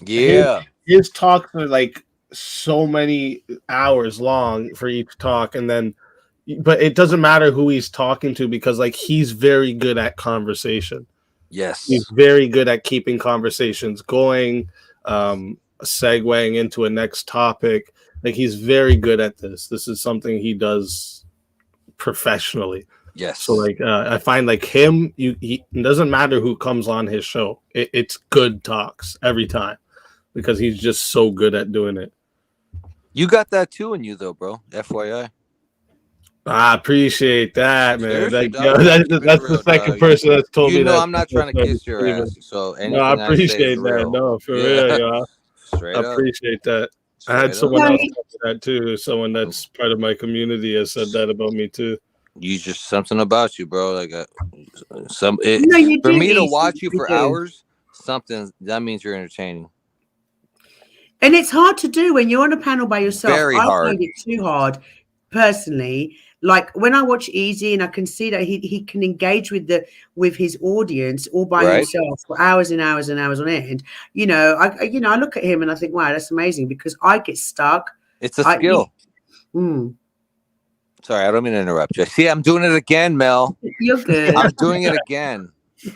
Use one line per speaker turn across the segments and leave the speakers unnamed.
Yeah.
His talks are like so many hours long for each talk, and then but it doesn't matter who he's talking to because like he's very good at conversation. He's
Yes.
very good at keeping conversations going, segueing into a next topic. Like he's very good at this. This is something he does professionally. So
Yes.
like I find like him, it doesn't matter who comes on his show. It's good talks every time because he's just so good at doing it.
You got that too in you though, bro. FYI.
I appreciate that, man.
Seriously,
Like, yo,
dog. Gotta keep it
that's the
real,
second
dog.
person that's told
You
me
know
that.
I'm not trying to kiss your ass, so
No, I
anything I say is
appreciate that.
real.
No, for real,
Yeah.
yo. I
Straight up.
appreciate that. I had
Straight up.
someone
No,
else tell me that too. Someone that's part of my community has said that about me too.
You just something about you, bro. Like
no, you
for
do,
me to
Easy.
watch you
You
for
do.
hours, something that means you're entertaining.
And it's hard to do when you're on a panel by yourself.
Very
I
hard.
find it too hard personally. Like when I watch Easy and I can see that he can engage with his audience all by
Right?
himself for hours and hours and hours on end. I look at him and I think, wow, that's amazing because I get stuck.
It's a
I you,
skill.
mm,
Sorry, I don't mean to interrupt you. See, I'm doing it again, Mel.
you're good.
I'm doing it again.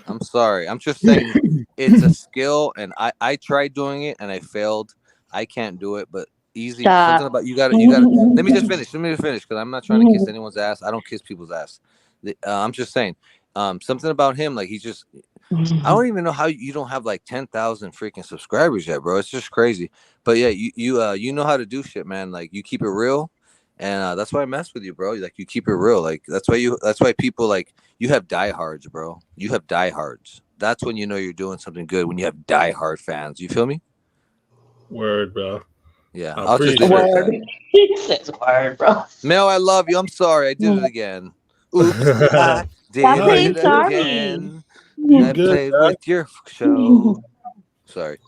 I'm sorry. I'm just saying it's a skill, and I tried doing it and I failed. I can't do it, but easy. Something
Stop.
about you gotta. Let me just finish. Let me just finish because I'm not trying to kiss anyone's ass. I don't kiss people's ass. I'm just saying, something about him. Like he's just. I don't even know how you don't have like 10,000 freaking subscribers yet, bro. It's just crazy. But yeah, you know how to do shit, man. Like you keep it real, and that's why I mess with you, bro. Like you keep it real. Like that's why people like you have diehards, bro. You have diehards. That's when you know you're doing something good when you have diehard fans. You feel me?
Word, bro.
Yeah,
I
I'll just
appreciate
leave it at
Word.
that.
He says word, bro.
Mel, I love you. I'm sorry. I did it again. Oops, I
Stop
did
No, you
saying
it
good.
sorry.
again.
You
I
good,
played
dog.
with your show. Sorry.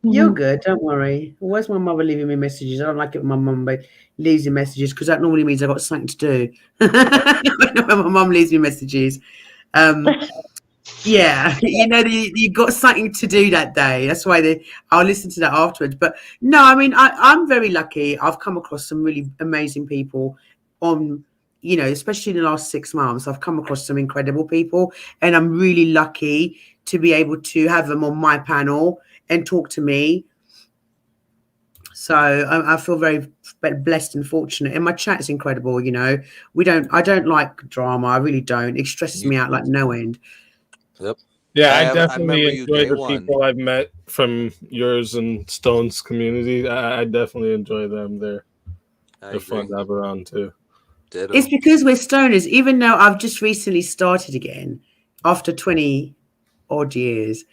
You're good. Don't worry. Where's my mother leaving me messages? I don't like it when my mum leaves me messages because that normally means I've got something to do. When my mum leaves me messages. Um, yeah, you got something to do that day. That's why I'll listen to that afterwards. But no, I mean, I'm very lucky. I've come across some really amazing people on, especially in the last 6 months. I've come across some incredible people, and I'm really lucky to be able to have them on my panel and talk to me. So I feel very blessed and fortunate. And my chat is incredible. I don't like drama. I really don't. It stresses
You,
me out like no end.
yep.
Yeah, I
I remember
definitely
you
enjoy
day
the
one.
people I've met from yours and Stone's community. I definitely enjoy them.
I
They're fun
agree.
to have around too.
It's
Ditto.
because we're stoners, even though I've just recently started again after 20 odd years.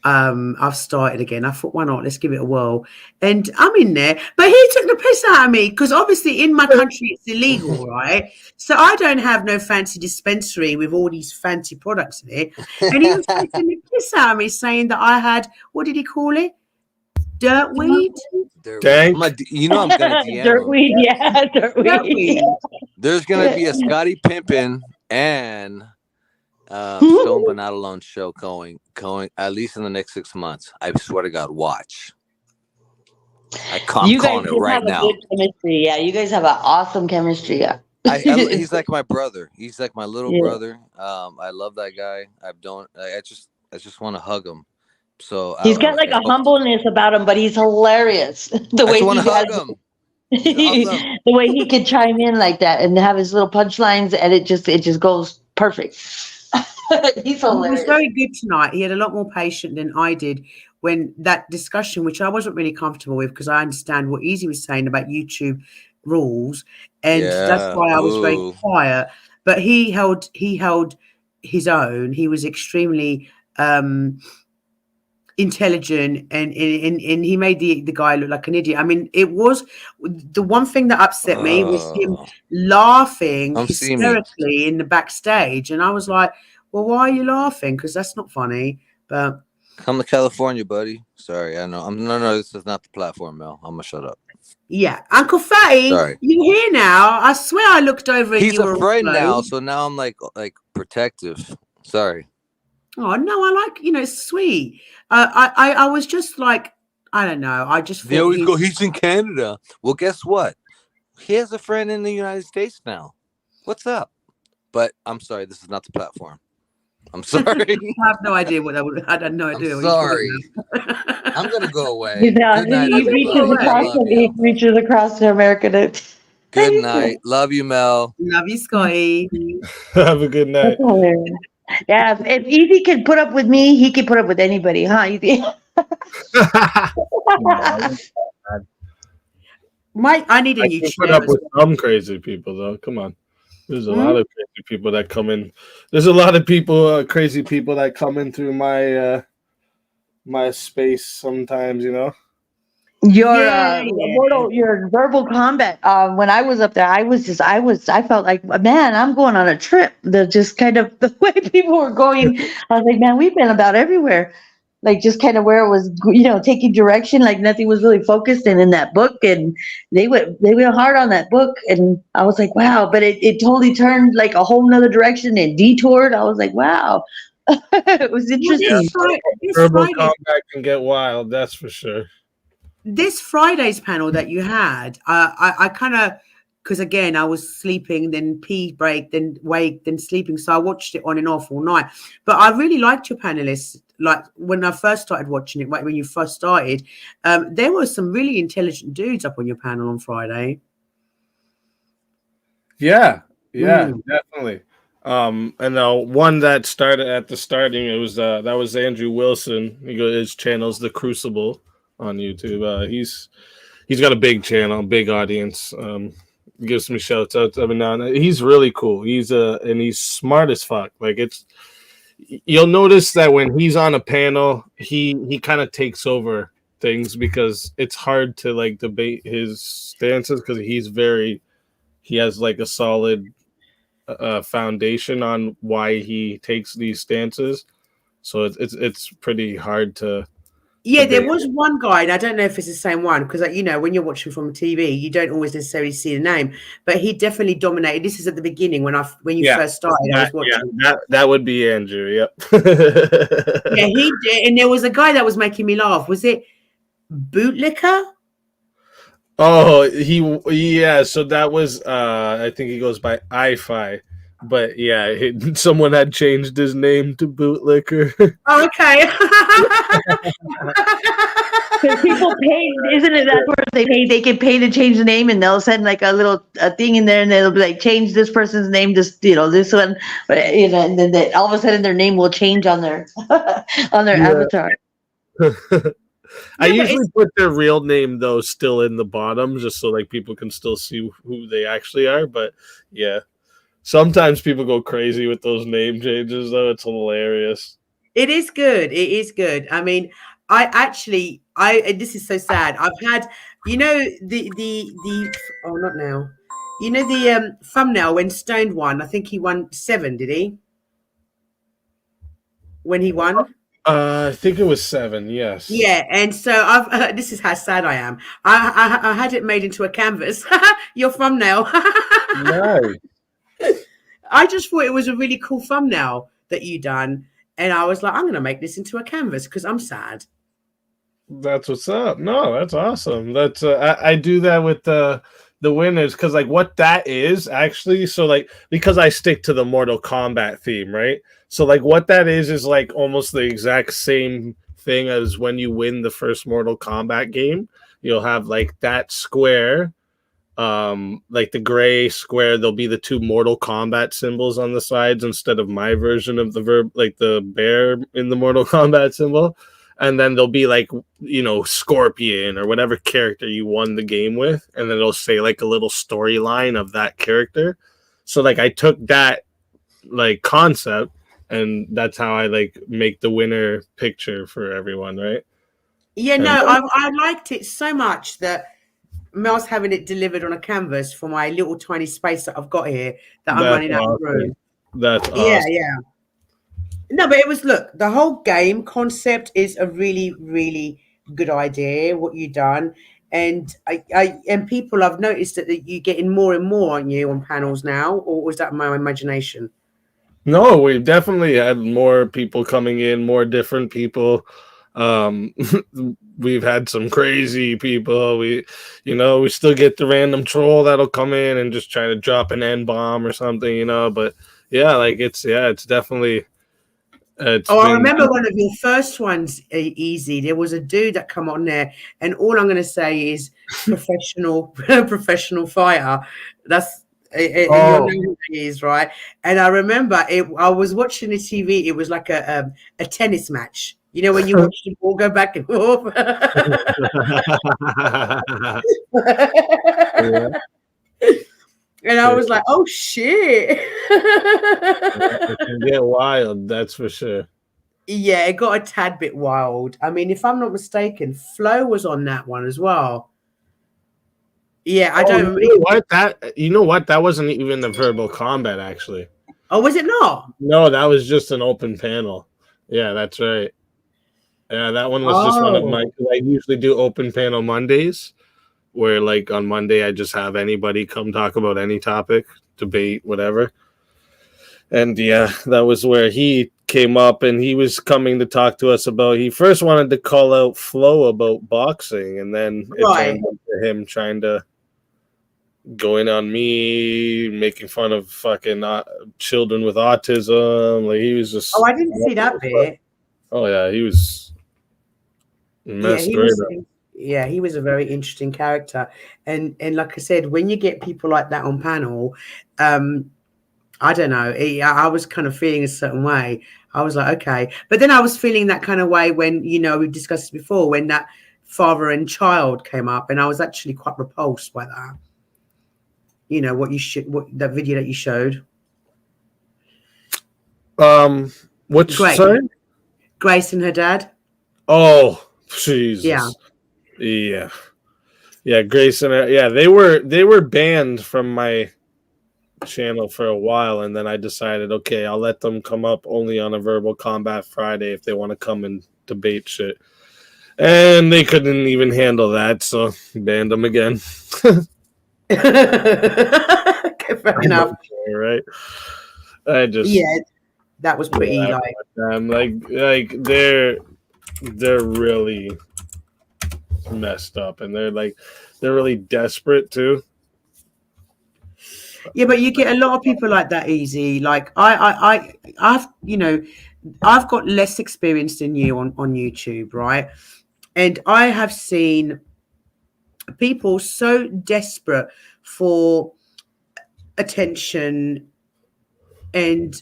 I've started again. I thought, why not? Let's give it a whirl. And I'm in there. But he took the piss out of me because obviously in my country it's illegal, right? So I don't have no fancy dispensary with all these fancy products in it. And he was taking the piss out of me saying that I had, what did he call it? Dirt weed?
There we.
Dank.
You know I'm gonna DM him.
Dirtweed, yeah,
Dirt
dirtweed.
weed.
There's gonna be a Scotty Pimpin and Stone but Not Alone show going at least in the next 6 months. I swear to God, watch. I'm
You guys
calling it
just
right
have a
now.
good chemistry. Yeah, you guys have an awesome chemistry. Yeah.
He's like my brother. He's like my little
Yeah.
brother. I love that guy. I just want to hug him. So
He's got like a humbleness about him, but he's hilarious. The
I
way
just want
he
to
has,
hug him. He's awesome.
the way he could chime in like that and have his little punchlines, and it just goes perfect. He's
He was
hilarious.
very good tonight. He had a lot more patience than I did when that discussion, which I wasn't really comfortable with because I understand what Easy was saying about YouTube rules, and that's
Yeah.
why I was very
Ooh.
quiet. But he held his own. He was extremely intelligent, and he made the guy look like an idiot. I mean, it was the one thing that upset me was him laughing
Come see me.
hysterically in the backstage, and I was like, well, why are you laughing? Because that's not funny. But
Come to California, buddy. Sorry, I know. No. This is not the platform, Mel. I'm gonna shut up.
yeah, Uncle Fatty,
Sorry.
you're here now. I swear I looked over and
He's
you
a
were
friend now,
alone.
so now I'm like protective. Sorry.
Oh no, I like, it's sweet. I was just like, I don't know. I just
They
thought
always go, he's in Canada. Well, guess what? He has a friend in the United States now. What's up? But I'm sorry, this is not the platform. I'm sorry.
I have no idea what that would. I don't know
I'm
idea what you're talking
sorry.
about.
I'm gonna go away.
Yeah,
Good night,
he reaches
everybody. I
across
love
he
you.
reaches across to America to
Good night. Love you, Mel.
Love you, Scotty.
Have a good night.
That's hilarious. Yeah, if Evie can put up with me, he can put up with anybody, huh? Evie?
I need a
I
new
can put
chair
up
as
with
well.
some crazy people, though. Come on. There's a
Hmm?
lot of crazy people that come in. There's a lot of people, crazy people that come in through my space sometimes, you know.
Your
Yeah, yeah.
your verbal combat. When I was up there, I felt like, man, I'm going on a trip. The just kind of the way people were going, I was like, man, we've been about everywhere. Like just kind of where it was, taking direction. Like nothing was really focused. And in that book, and they went hard on that book, and I was like, wow. But it totally turned like a whole nother direction and detoured. I was like, wow, it was
Well,
Yeah,
interesting.
This
verbal
Friday,
combat can get wild. That's for sure.
this Friday's panel that you had, I kind of, because again, I was sleeping, then pee break, then wake, then sleeping. So I watched it on and off all night. But I really liked your panelists. Like when I first started watching it, like when you first started, there were some really intelligent dudes up on your panel on Friday.
Yeah, yeah,
Mm.
definitely. And the one that started at the starting, it was that was Andrew Wilson. His channel's The Crucible on YouTube. He's got a big channel, big audience. Gives me shouts out every now and then. He's really cool. And he's smart as fuck. Like you'll notice that when he's on a panel, he kind of takes over things because it's hard to like debate his stances because he has like a solid foundation on why he takes these stances. So it's pretty hard to
Yeah, there
debate.
was one guy, and I don't know if it's the same one because, when you're watching from TV, you don't always necessarily see the name, but he definitely dominated. This is at the beginning when you
Yeah,
first started. I was watching.
that would be Andrew. Yep.
Yeah, he did, and there was a guy that was making me laugh. Was it Bootlicker?
Oh, yeah. So that was I think he goes by iFi, but yeah, someone had changed his name to Bootlicker.
Oh, okay.
Because people pay, isn't it that where they pay? They can pay to change the name, and they'll send like a thing in there, and they'll be like, change this person's name, this one, but and then all of a sudden their name will change on their on their
Yeah.
avatar.
I
No, but
usually put their real name though still in the bottom, just so like people can still see who they actually are. But yeah, sometimes people go crazy with those name changes though. It's hilarious.
it is good. It is good. I mean, I this is so sad. I've had, the oh, not now. The thumbnail when Stoned won. I think he won 7. Did he? When he won?
I think it was 7. Yes.
Yeah, and so I've this is how sad I am. I had it made into a canvas. Your thumbnail.
Nice.
I just thought it was a really cool thumbnail that you done, and I was like, I'm gonna make this into a canvas because I'm sad.
That's what's up. No, that's awesome. That's I do that with the winners because like what that is actually. So like because I stick to the Mortal Kombat theme, right? So like what that is like almost the exact same thing as when you win the first Mortal Kombat game. You'll have like that square, like the gray square. There'll be the 2 Mortal Kombat symbols on the sides instead of my version of the verb, like the bear in the Mortal Kombat symbol. And then there'll be like, Scorpion or whatever character you won the game with. And then it'll say like a little storyline of that character. So like I took that like concept and that's how I like make the winner picture for everyone, right?
Yeah,
And
no, I liked it so much that Mel's having it delivered on a canvas for my little tiny space that I've got here that I'm
that's
running out of room.
That's
Yeah,
awesome.
yeah. No, but it was, look, the whole game concept is a really, really good idea, what you've done. And and people, I've noticed that you're getting more and more, aren't you, on panels now? Or was that my imagination?
No, we've definitely had more people coming in, more different people. Um, we've had some crazy people. We still get the random troll that'll come in and just try to drop an N bomb or something, But yeah, like it's definitely it's
Oh, I
been.
remember one of your first ones, Easy. There was a dude that come on there, and all I'm going to say is professional, professional fighter. That's you know
Oh,
who he is, right? And I remember it. I was watching the TV. It was like a tennis match. You know when you watch the ball go back and forth.
yeah,
And I was like, "Oh shit!"
it can get wild. That's for sure.
Yeah, it got a tad bit wild. I mean, if I'm not mistaken, Flo was on that one as well. Yeah, I
Oh,
don't.
you know what? That wasn't even the verbal combat, actually.
Oh, was it not?
No, that was just an open panel. Yeah, that's right. Yeah, that one was just one of my.
Oh,
'Cause I usually do open panel Mondays, where like on Monday I just have anybody come talk about any topic, debate, whatever. And yeah, that was where he came up and he was coming to talk to us about. He first wanted to call out Flo about boxing, and then it
right.
turned into him trying to going on me, making fun of fucking children with autism. Like he was
Oh,
just.
I didn't see that bit.
Oh yeah, he was
Yeah,
messed
he
right
was.
up.
Yeah, he was a very interesting character, and like I said, when you get people like that on panel, I don't know. I was kind of feeling a certain way. I was like, okay, but then I was feeling that kind of way when we discussed it before when that father and child came up, and I was actually quite repulsed by that. What that video that you showed.
Which
Great.
sorry?
Grace and her dad.
Oh,
Yeah.
Jesus. Yeah. Yeah, Grace and yeah, they were banned from my channel for a while, and then I decided, okay, I'll let them come up only on a Verbal Combat Friday if they want to come and debate shit. And they couldn't even handle that, so banned them again.
Okay, fair enough.
Right? I just
Yeah, that was pretty like.
like they're really messed up, and they're really desperate too.
Yeah, but you get a lot of people like that, Easy. Like I've got less experience than you on YouTube, right? And I have seen people so desperate for attention and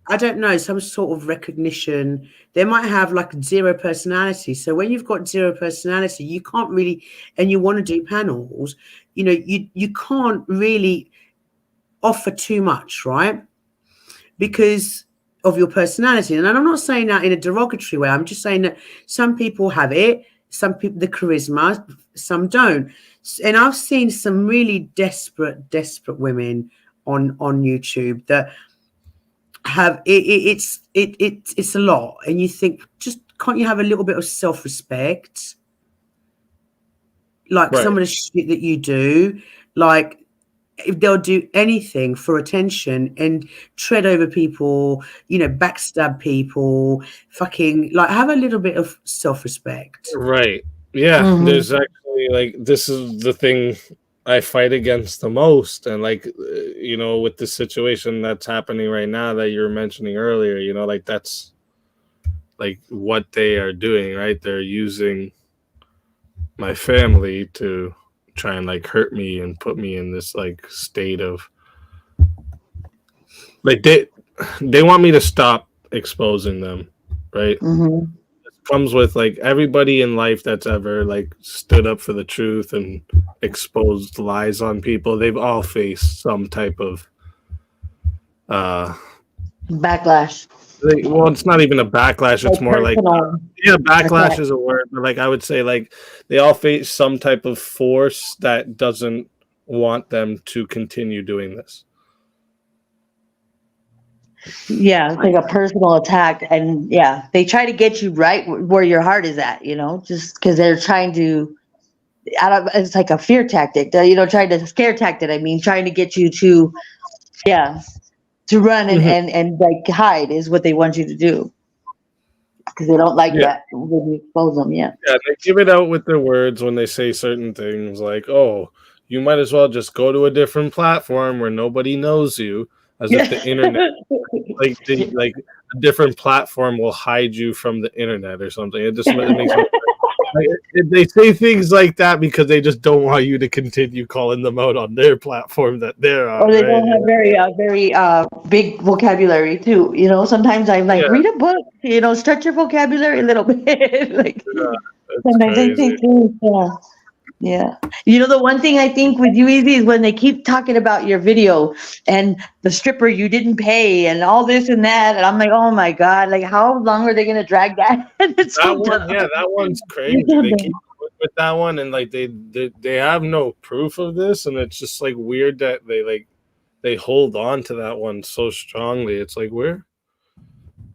I don't know, some sort of recognition. They might have like zero personality. So when you've got zero personality, you can't really, and you want to do panels, you can't really offer too much, right? Because of your personality. And I'm not saying that in a derogatory way. I'm just saying that some people have it, some people the charisma, some don't. And I've seen some really desperate women on YouTube that have it's a lot. And you think, just can't you have a little bit of self-respect? Like
Right.
some of the shit that you do, like if they'll do anything for attention and tread over people, backstab people, fucking like have a little bit of self-respect.
Right. Yeah.
Mhm.
There's actually like this is the thing I fight against the most, and like with the situation that's happening right now that you were mentioning earlier, like that's like what they are doing, right? They're using my family to try and like hurt me and put me in this like state of like they want me to stop exposing them, right?
Mhm.
Comes with like everybody in life that's ever like stood up for the truth and exposed lies on people. They've all faced some type of
Backlash.
well, it's not even a backlash, it's more like
Personal
backlash
attack.
is a word, but like I would say like they all face some type of force that doesn't want them to continue doing this.
Yeah, it's like a personal attack, and yeah, they try to get you right where your heart is at. Just because they're trying to. It's like a fear tactic. Trying to scare tactic. I mean, trying to get you to, yeah. to run and like hide is what they want you to do because they don't like that when you expose them. Yeah.
Yeah, they give it out with their words when they say certain things like, "Oh, you might as well just go to a different platform where nobody knows you," as if the internet, like a different platform, will hide you from the internet or something. It makes me. Like, they say things like that because they just don't want you to continue calling them out on their platform that they're on.
Or they
right?
don't have very big vocabulary too. You know, sometimes I'm like, read a book. You know, stretch your vocabulary a little bit. Like sometimes I
crazy.
think, yeah. You know, the one thing I think with you, Easy, is when they keep talking about your video and the stripper you didn't pay and all this and that, and I'm like, oh my god, like how long are they gonna drag that? It's
That
so
one,
dumb.
that one's crazy. They keep with that one, and like they have no proof of this, and it's just like weird that they hold on to that one so strongly. It's like where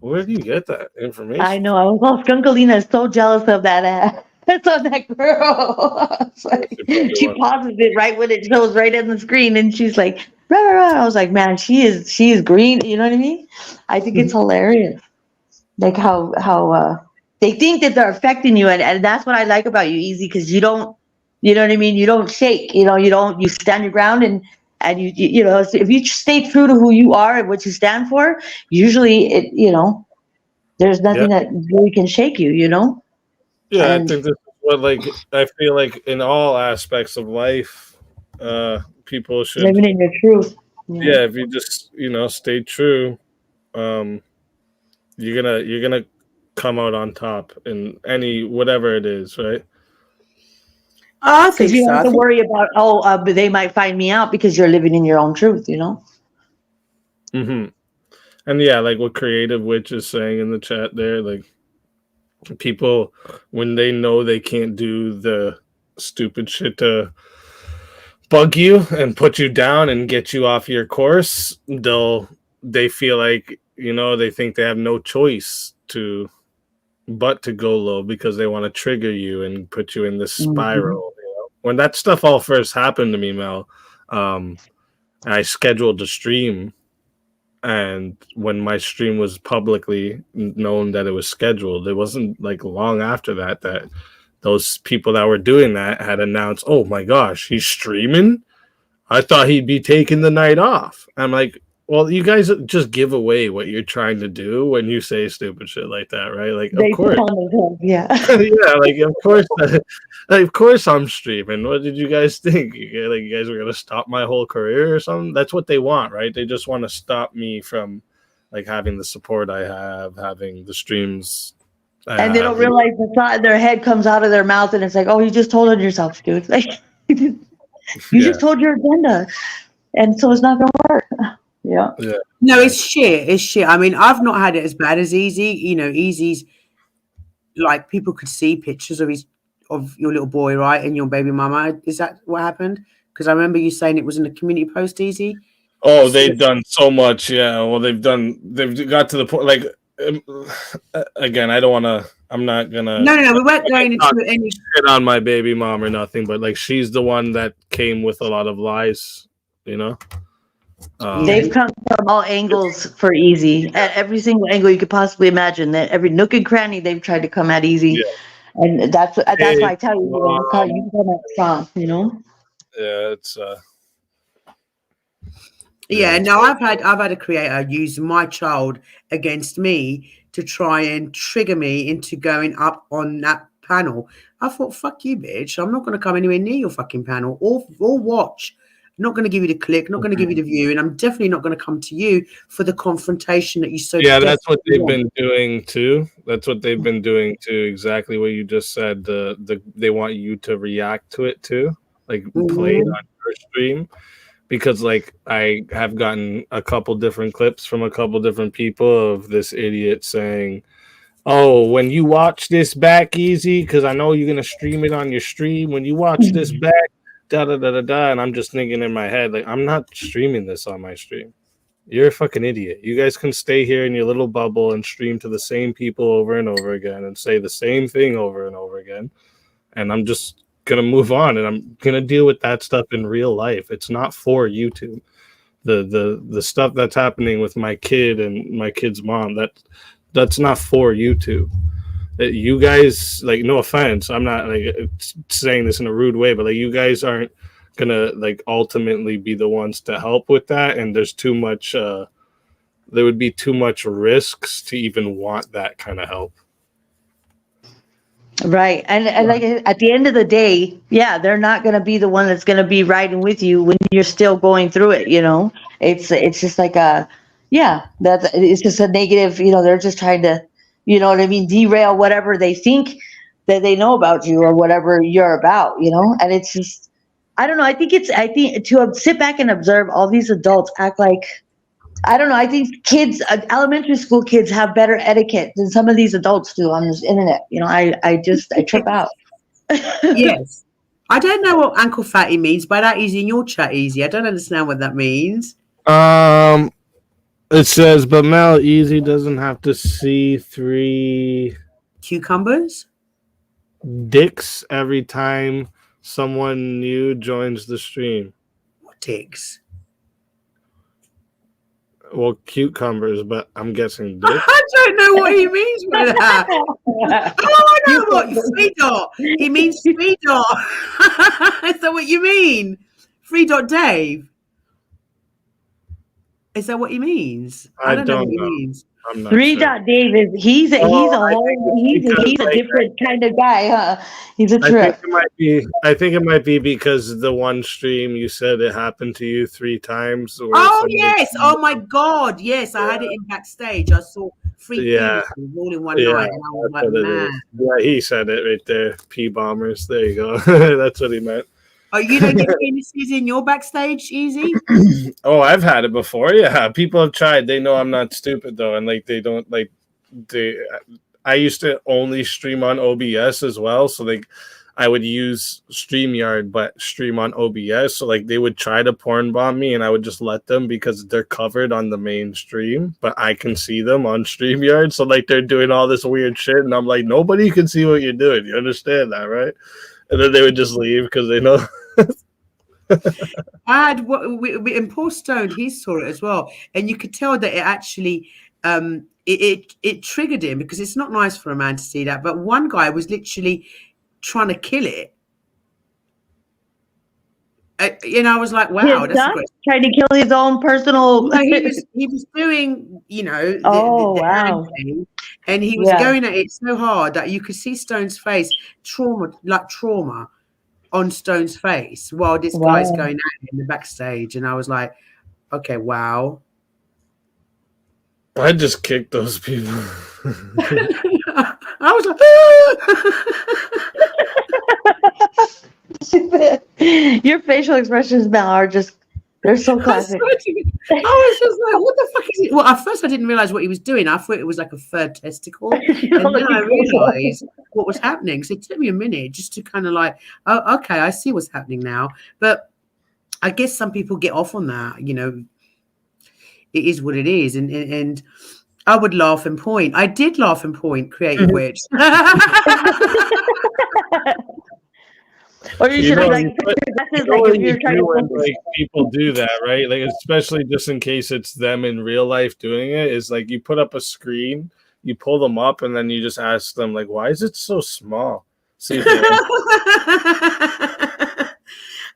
do you get that information?
I know. I was all Skunkalina is so jealous of that ass. That's on that girl. It's like, she pauses it right when it shows right on the screen, and she's like, rah, rah, rah. I was like, man, she is green. You know what I mean? I think it's hilarious. Like how they think that they're affecting you, and that's what I like about you, Easy, because you don't, you know what I mean? You don't shake. You know, you stand your ground, and you know, if you stay true to who you are and what you stand for, usually there's nothing that really can shake you, you know?
Yeah, I
And
think this is what I feel like in all aspects of life, people should.
living in your truth.
Yeah, if you just stay true, um, you're gonna come out on top in any whatever it is, right?
I
because
think
you
so.
don't have
I
to
think
worry about, but they might find me out because you're living in your own truth, you know?
Mm-hmm. And yeah, like what Creative Witch is saying in the chat there, like people when they know they can't do the stupid shit to bug you and put you down and get you off your course, they feel like they think they have no choice but to go low because they want to trigger you and put you in this spiral. When that stuff all first happened to me, Mel, I scheduled a stream, and when my stream was publicly known that it was scheduled, it wasn't like long after that those people that were doing that had announced, "Oh my gosh, he's streaming? I thought he'd be taking the night off." I'm like, well, you guys just give away what you're trying to do when you say stupid shit like that, right? Like, of course.
Yeah.
Yeah, like of course I'm streaming. What did you guys think? You guys were gonna stop my whole career or something? That's what they want, right? They just want to stop me from like having the support I have, having the streams.
And they don't realize the thought in their head comes out of their mouth, and it's like, oh, you just told on yourself, dude. Like, you just told your agenda, and so it's not gonna work. Yeah.
No, it's shit. It's shit. I mean, I've not had it as bad as Easy. You know, Easy's like people could see pictures of your little boy, right, and your baby mama. Is that what happened? Because I remember you saying it was in a community post, Easy.
Oh, they've done so much. Yeah. Well, they've got to the point. Like, again, I don't want to. I'm not gonna.
No. We weren't going into any
shit on my baby mom or nothing, but like she's the one that came with a lot of lies.
They've come from all angles for Easy, at every single angle you could possibly imagine. That every nook and cranny they've tried to come at Easy, and that's why I tell you, you come at strong, you know.
Yeah, it's.
Yeah, no, I've had a creator use my child against me to try and trigger me into going up on that panel. I thought, fuck you, bitch. I'm not going to come anywhere near your fucking panel or watch. I'm not going to give you the click, not going to give you the view, and I'm definitely not going to come to you for the confrontation that you so.
Yeah, that's what they've been doing too. That's what they've been doing too. Exactly what you just said. They want you to react to it too, like play it on your stream. Because like I have gotten a couple different clips from a couple different people of this idiot saying, "Oh, when you watch this back, Easy, because I know you're gonna stream it on your stream. When you watch this back, da da da da da," and I'm just thinking in my head, like, I'm not streaming this on my stream. You're a fucking idiot. You guys can stay here in your little bubble and stream to the same people over and over again and say the same thing over and over again, and I'm just gonna move on and I'm gonna deal with that stuff in real life. It's not for YouTube. the stuff that's happening with my kid and my kid's mom, that's not for YouTube. You guys, like, no offense, I'm not like saying this in a rude way, but like, you guys aren't gonna like ultimately be the ones to help with that, and there's too much there would be too much risks to even want that kind of help.
Right. And like at the end of the day, yeah, they're not going to be the one that's going to be riding with you when you're still going through it, you know. It's just like it's just a negative, you know, they're just trying to, you know what I mean, derail whatever they think that they know about you or whatever you're about, you know. And it's just, I don't know, I think to sit back and observe all these adults act like, I don't know. I think kids, elementary school kids, have better etiquette than some of these adults do on this internet. You know, I trip out.
Yes. I don't know what Uncle Fatty means by that. Easy in your chat, Easy. I don't understand what that means.
It says, but Mel, Easy doesn't have to see 3
Cucumbers?
dicks every time someone new joins the stream.
What dicks?
Well, cucumbers, but I'm guessing dicks.
I don't know what he means by that. Oh, I know what Freedot. He means Freedot. Is that what you mean? Freedot Dave. Is that what he means? I don't know what he means.
I'm not
Three
sure.
Dot David, he's a different kind of guy, huh? He's a trip.
I think it might be because the one stream you said it happened to you 3 times.
Oh yes! Oh my God! Yes, I had it in backstage. I saw 3 penises all in one night, and I was like, man.
Yeah, he said it right there. P bombers. There you go. That's what he meant.
Oh, you don't get penises in your backstage, Easy?
Oh, I've had it before. Yeah, people have tried. They know I'm not stupid though, and like they don't like they. I used to only stream on OBS as well, so like I would use StreamYard but stream on OBS. So like they would try to porn bomb me, and I would just let them because they're covered on the main stream, but I can see them on StreamYard. So like they're doing all this weird shit, and I'm like, nobody can see what you're doing. You understand that, right? And then they would just leave because they know.
I had in Paul Stone, he saw it as well, and you could tell that it actually it triggered him because it's not nice for a man to see that. But one guy was literally trying to kill it. I was like, wow, that's great.
Trying to kill his own personal.
No, he was doing, the
wow.
And he was going at it so hard that you could see Stone's face, trauma on Stone's face while this guy's going at it in the backstage. And I was like, okay, wow.
I just kicked those people.
I was
like, your facial expressions now are just, they're so classic.
I was just like, what the fuck is it? Well, at first I didn't realize what he was doing. I thought it was like a third testicle. And then I realized what was happening. So it took me a minute just to kind of like, oh, okay, I see what's happening now. But I guess some people get off on that, it is what it is. And I would laugh and point. I did laugh and point, Creative Witch.
Or you should have like
you're trying to like people do that, right? Like especially just in case it's them in real life doing it, is like you put up a screen, you pull them up, and then you just ask them like, why is it so small? See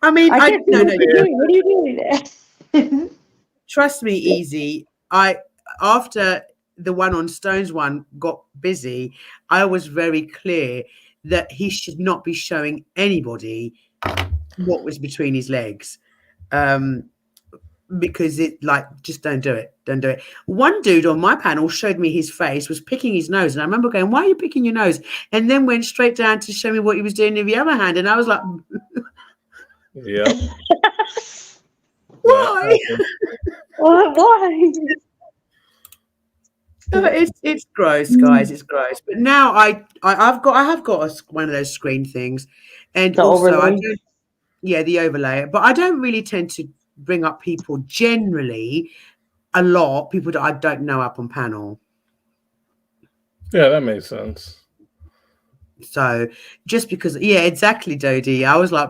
I mean,
what are you doing?
Trust me, Easy. After the one on Stone's one got busy, I was very clear that he should not be showing anybody what was between his legs, because just don't do it. Don't do it. One dude on my panel showed me his face, was picking his nose, and I remember going, "Why are you picking your nose?" And then went straight down to show me what he was doing in the other hand, and I was like,
"Yeah,
why?
Why?"
It's gross, guys. It's gross. But now I have got one of those screen things, and
the
also
overlay.
the overlay. But I don't really tend to bring up people generally a lot. People that I don't know up on panel.
Yeah, that makes sense.
So just because, exactly, Dodie. I was like,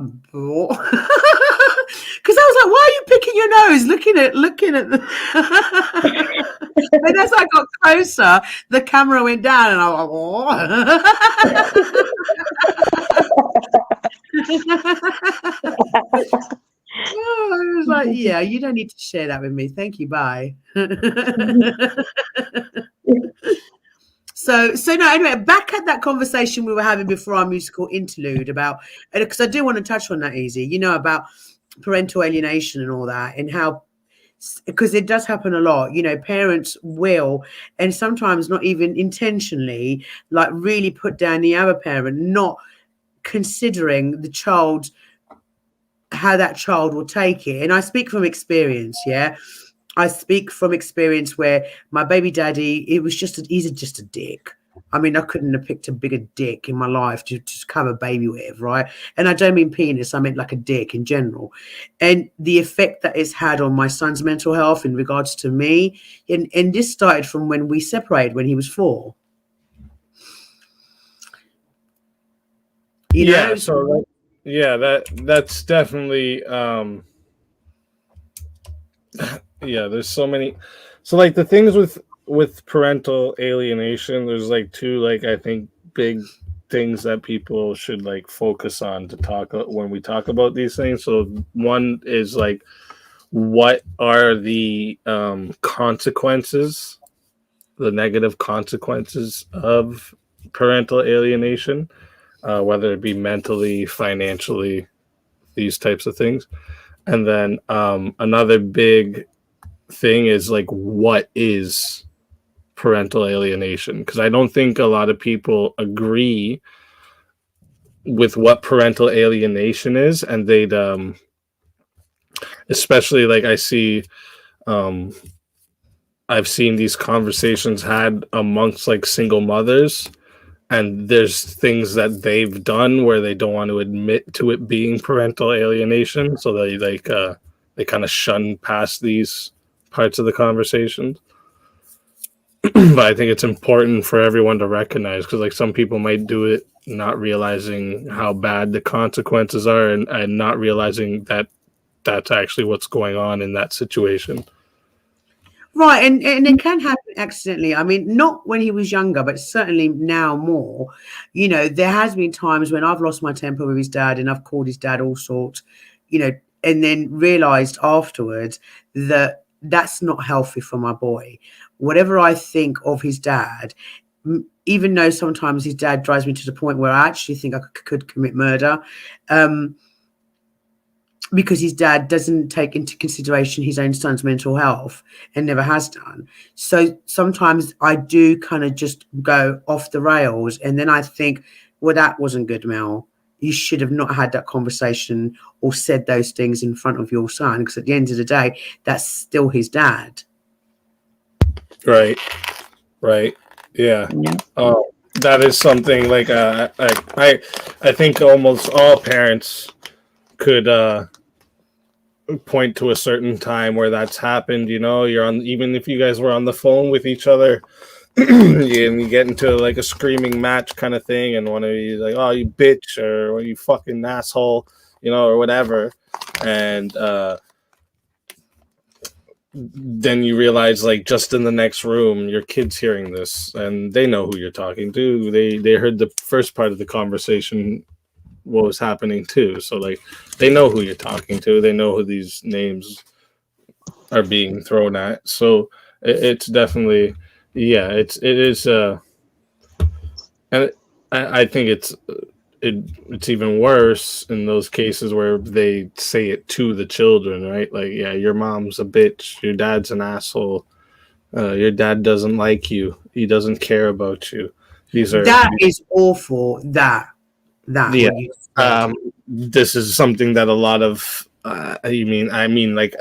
Because I was like, why are you picking your nose? Looking at the and as I got closer, the camera went down and I was like, oh, I was like, yeah, you don't need to share that with me. Thank you. Bye. So no, anyway, back at that conversation we were having before our musical interlude about, because I do want to touch on that, Easy, about parental alienation and all that, and how, because it does happen a lot, parents will, and sometimes not even intentionally, like really put down the other parent, not considering the child, how that child will take it. And I speak from experience, yeah. I speak from experience where my baby daddy, he's just a dick. I mean, I couldn't have picked a bigger dick in my life to just have a baby with, right? And I don't mean penis, I meant like a dick in general. And the effect that it's had on my son's mental health in regards to me, and this started from when we separated when he was 4. You know?
So that's definitely yeah, there's so many. So like the things with parental alienation, there's like 2 like I think big things that people should like focus on to talk when we talk about these things. So one is like, what are the consequences, the negative consequences of parental alienation, whether it be mentally, financially, these types of things. And then another big thing is like, what is parental alienation? Because I don't think a lot of people agree with what parental alienation is, and they'd especially like I've seen these conversations had amongst like single mothers, and there's things that they've done where they don't want to admit to it being parental alienation, so they kind of shun past these parts of the conversation. But I think it's important for everyone to recognize, because like some people might do it not realizing how bad the consequences are, and not realizing that that's actually what's going on in that situation.
Right, and it can happen accidentally. I mean, not when he was younger, but certainly now more. There has been times when I've lost my temper with his dad, and I've called his dad all sorts, and then realized afterwards that that's not healthy for my boy. Whatever I think of his dad, even though sometimes his dad drives me to the point where I actually think I could commit murder, because his dad doesn't take into consideration his own son's mental health and never has done. So sometimes I do kind of just go off the rails, and then I think, well, that wasn't good, Mel. You should have not had that conversation or said those things in front of your son, because at the end of the day, that's still his dad.
Right. Yeah. That is something like I think almost all parents could point to a certain time where that's happened. You're on, even if you guys were on the phone with each other and you get into like a screaming match kind of thing, and one of you like, oh, you bitch, or you fucking asshole, or whatever, and then you realize, like, just in the next room, your kid's hearing this, and they know who you're talking to. They heard the first part of the conversation, what was happening too. So like, they know who you're talking to. They know who these names are being thrown at. So it's definitely, yeah, it is. And I think it's even worse in those cases where they say it to the children, right? Like, yeah, your mom's a bitch, your dad's an asshole, your dad doesn't like you, he doesn't care about you.
That is awful. That
yeah. This is something that a lot of I mean like,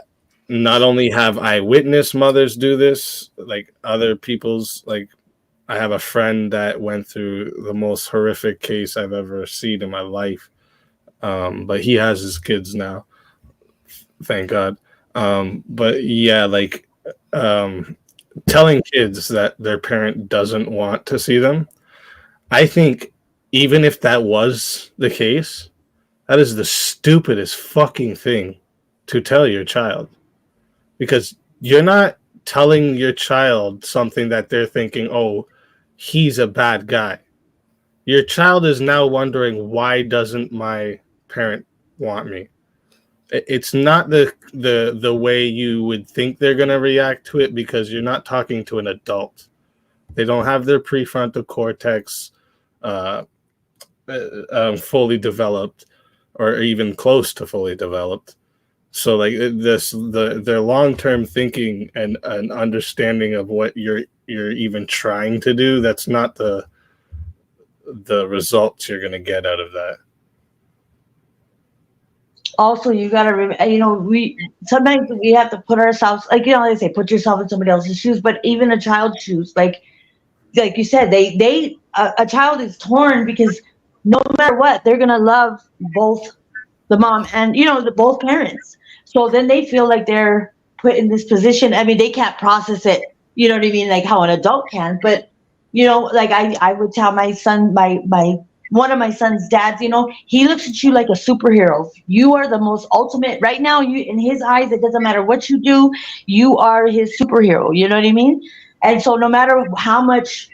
not only have I witnessed mothers do this, like other people's, like, I have a friend that went through the most horrific case I've ever seen in my life. But he has his kids now, thank God. But yeah, like, telling kids that their parent doesn't want to see them, I think even if that was the case, that is the stupidest fucking thing to tell your child, because you're not telling your child something that they're thinking, oh, he's a bad guy. Your child is now wondering, why doesn't my parent want me? It's not the way you would think they're going to react to it, because you're not talking to an adult. They don't have their prefrontal cortex fully developed, or even close to fully developed. So like their long-term thinking and understanding of what you're even trying to do, that's not the results you're going to get out of that.
Also, you got to remember, we sometimes we have to put ourselves, like, they say, put yourself in somebody else's shoes, but even a child's shoes, like you said, a child is torn, because no matter what, they're going to love both the mom and, both parents. So then they feel like they're put in this position. I mean, they can't process it, you know what I mean? Like how an adult can, but, like I would tell my son, one of my son's dads, he looks at you like a superhero. You are the most ultimate right now. You, in his eyes, it doesn't matter what you do. You are his superhero. You know what I mean? And so no matter how much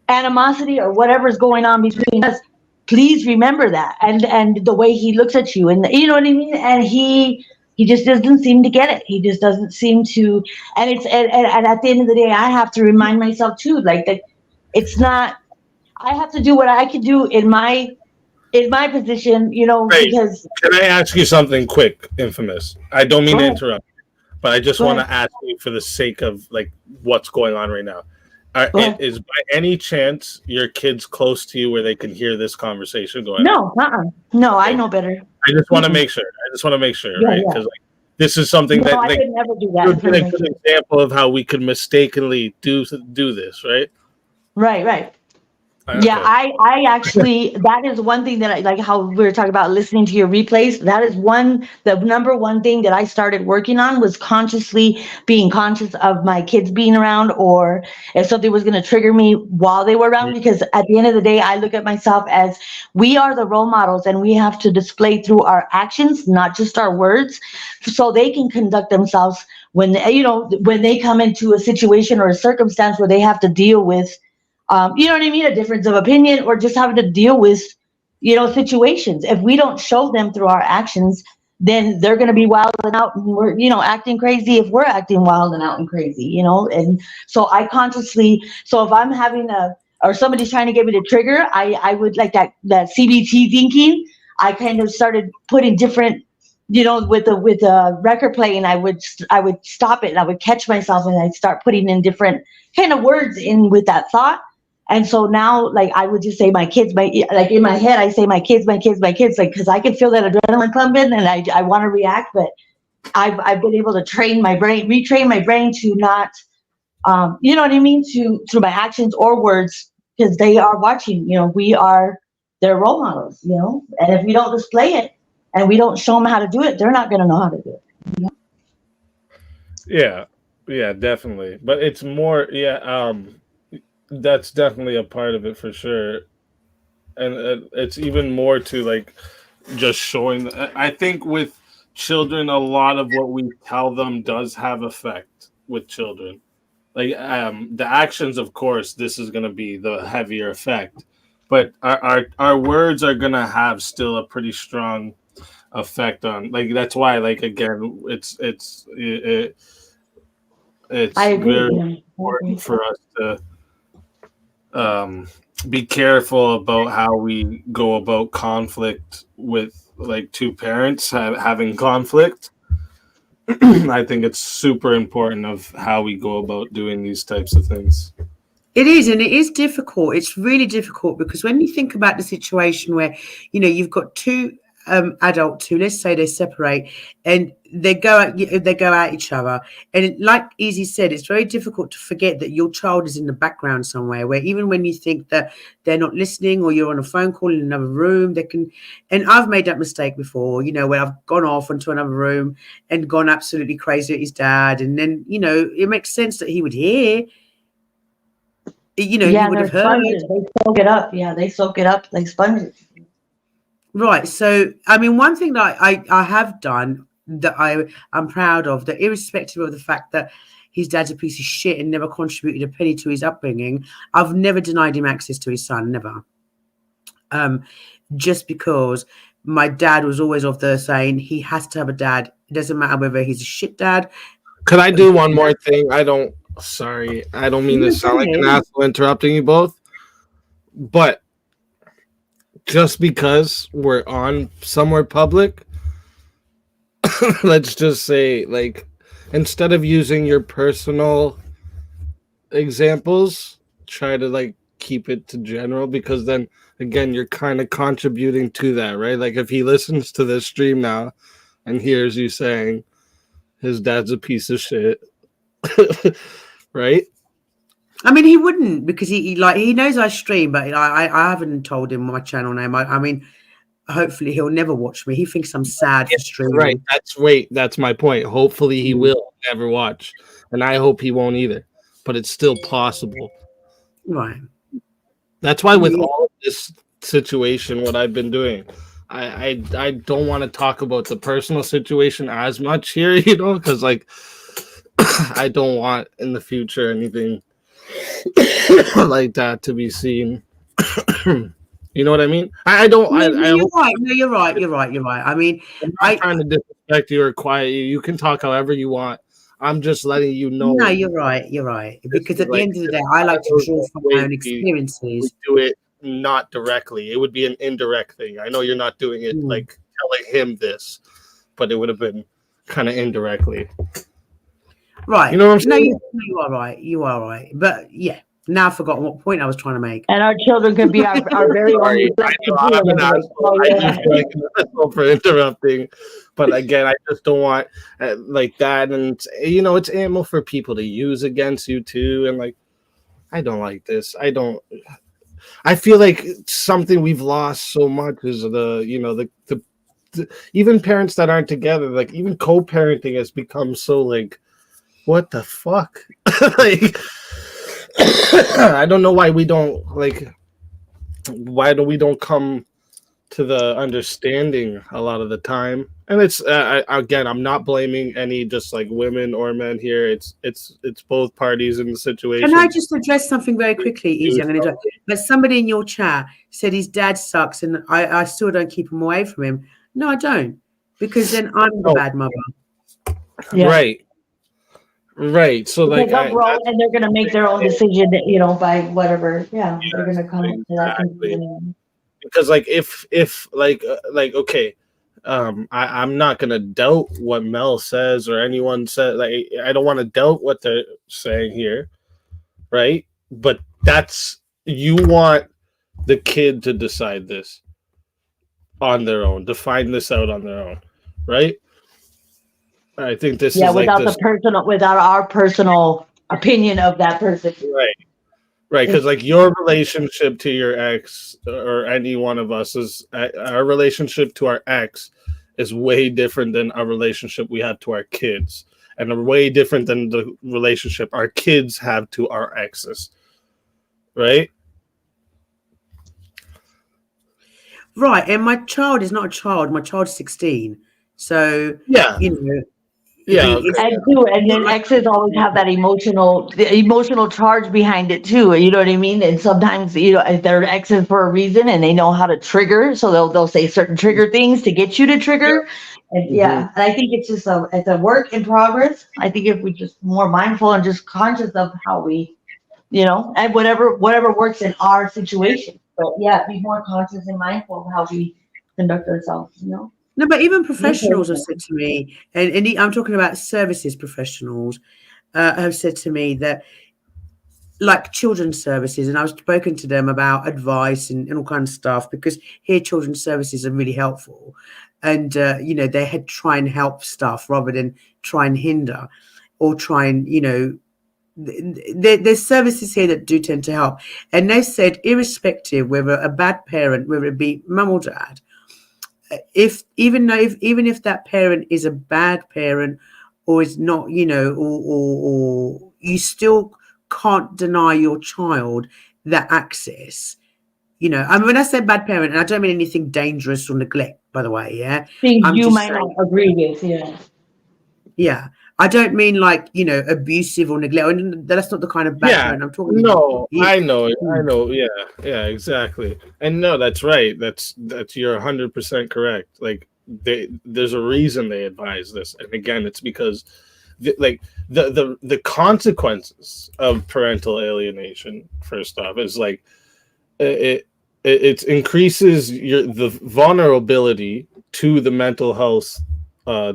animosity or whatever's going on between us, please remember that. And the way he looks at you, and you know what I mean? And he just doesn't seem to get it. He just doesn't seem to, and and at the end of the day, I have to remind myself too, like that it's not, I have to do what I can do in my position,
Right.
because.
Can I ask you something quick, Infamous? I don't mean to interrupt, but I just want to ask you, for the sake of like what's going on right now. Is by any chance your kids close to you where they can hear this conversation going on?
No, okay. I know better.
I just want to make sure. Right? Because like, this is something that
I could never do that.
You're a good example of how we could mistakenly do this, right?
Right. Yeah, I actually, that is one thing that I like, how we were talking about listening to your replays. That is the number one thing that I started working on, was consciously being conscious of my kids being around, or if something was going to trigger me while they were around. Because at the end of the day, I look at myself as, we are the role models, and we have to display through our actions, not just our words, so they can conduct themselves when they come into a situation or a circumstance where they have to deal with, you know what I mean, a difference of opinion, or just having to deal with, situations. If we don't show them through our actions, then they're going to be wild and out, and we're, acting crazy if we're acting wild and out and crazy, and so I consciously, so if I'm having or somebody's trying to get me to trigger, I would, like that CBT thinking, I kind of started putting different, with the record playing, I would stop it, and I would catch myself, and I'd start putting in different kind of words in with that thought. And so now, like, I would just say my kids, like in my head, I say my kids, like, because I can feel that adrenaline pumping, and I want to react, but I've been able to retrain my brain to not, you know what I mean, through my actions or words, because they are watching, we are their role models, and if we don't display it and we don't show them how to do it, they're not going to know how to do
it. Yeah, definitely. But it's more, that's definitely a part of it for sure. And it's even more to like just showing. I think with children, a lot of what we tell them does have effect with children. Like the actions, of course, this is going to be the heavier effect, but our words are going to have still a pretty strong effect on. Like that's why, like again, it's very important for us to be careful about how we go about conflict with like two parents having conflict. I think it's super important of how we go about doing these types of things.
It is, and it is difficult. It's really difficult, because when you think about the situation where, you've got two adults who, let's say they separate, and they go at each other, and like Easy said, it's very difficult to forget that your child is in the background somewhere, where even when you think that they're not listening, or you're on a phone call in another room, they can. And I've made that mistake before, where I've gone off into another room and gone absolutely crazy at his dad, and then it makes sense that he would hear. He would have heard.
Sponges. They soak it up. Yeah, they soak it up like sponges.
Right. So, I mean, one thing that I have done that I'm proud of, that irrespective of the fact that his dad's a piece of shit and never contributed a penny to his upbringing, I've never denied him access to his son, never. Just because my dad was always of the saying he has to have a dad. It doesn't matter whether he's a shit dad.
Could I do one more thing? I don't mean to sound like an asshole interrupting you both, but just because we're on somewhere public, let's just say, like, instead of using your personal examples, try to like keep it to general, because then again you're kind of contributing to that, right? Like if he listens to this stream now and hears you saying his dad's a piece of shit, right?
I mean, he wouldn't, because he knows I stream, but I haven't told him my channel name. I mean, hopefully he'll never watch me. He thinks I'm sad for streaming.
Right. That's my point. Hopefully he will never watch, and I hope he won't either. But it's still possible.
Right.
That's why with all of this situation, what I've been doing, I don't want to talk about the personal situation as much here, you know, because like I don't want in the future anything like that to be seen. You know what I mean? I don't.
You're right. No, you're right. You're right. You're right. I mean,
I'm not trying to disrespect you or quiet you. You can talk however you want. I'm just letting you know.
No, you're right. You're right. Because at the end of the day, I like to draw from my own experiences.
We do it not directly. It would be an indirect thing. I know you're not doing it like telling him this, but it would have been kind of indirectly.
Right.
You know what I'm saying?
No, you are right. You are right. But yeah, now I've forgotten what point I was trying to make.
And our children could be our very own.
For interrupting, but again, I just don't want like that, and you know, it's ammo for people to use against you too, and like, I don't like this. I feel like something we've lost so much is the even parents that aren't together, like even co-parenting has become so like, what the fuck? Like, I don't know why we don't come to the understanding a lot of the time. And it's again, I'm not blaming any just like women or men here. It's both parties in the situation.
Can I just address something very quickly, Easy? But somebody in your chat said his dad sucks, and I still don't keep him away from him. No, I don't, because then I'm the bad mother.
Yeah. Right. So like,
and they're gonna make their own decision, you know, by whatever. Yeah, they're gonna come to that conclusion.
Because like if okay, I'm not gonna doubt what Mel says or anyone said. Like, I don't want to doubt what they're saying here, right? But you want the kid to decide this on their own, to find this out on their own, right? I think this is
without without our personal opinion of that person,
right? Because like your relationship to your ex or any one of us is our relationship to our ex is way different than our relationship we have to our kids, and are way different than the relationship our kids have to our exes, right?
Right, and my child is not a child. My child's 16, so you know.
Yeah,
and then exes always have that emotional charge behind it too. You know what I mean? And sometimes, you know, they're exes for a reason, and they know how to trigger. So they'll say certain trigger things to get you to trigger. And and I think it's just it's a work in progress. I think if we just more mindful and just conscious of how we, you know, and whatever works in our situation. But be more conscious and mindful of how we conduct ourselves. You know.
No, but even professionals have said to me, and I'm talking about services professionals, have said to me that, like children's services, and I've spoken to them about advice and all kinds of stuff, because here children's services are really helpful, and you know, they had try and help stuff rather than try and hinder or try and, you know, there's services here that do tend to help, and they said irrespective whether a bad parent, whether it be mum or dad, even if that parent is a bad parent or is not, you know, or you still can't deny your child that access You know, I mean, when I say bad parent, and I don't mean anything dangerous or neglect, by the way, yeah?
Things
I'm
you
just
might not agree with, yeah.
Yeah. I don't mean like, you know, abusive or neglect. That's not the kind of bad
Yeah,
parent I'm talking about.
no,
Yeah.
I know. Yeah, exactly. And no, that's right. That's you're 100% correct. Like there's a reason they advise this, and again, it's because like the consequences of parental alienation. First off, is like it increases the vulnerability to the mental health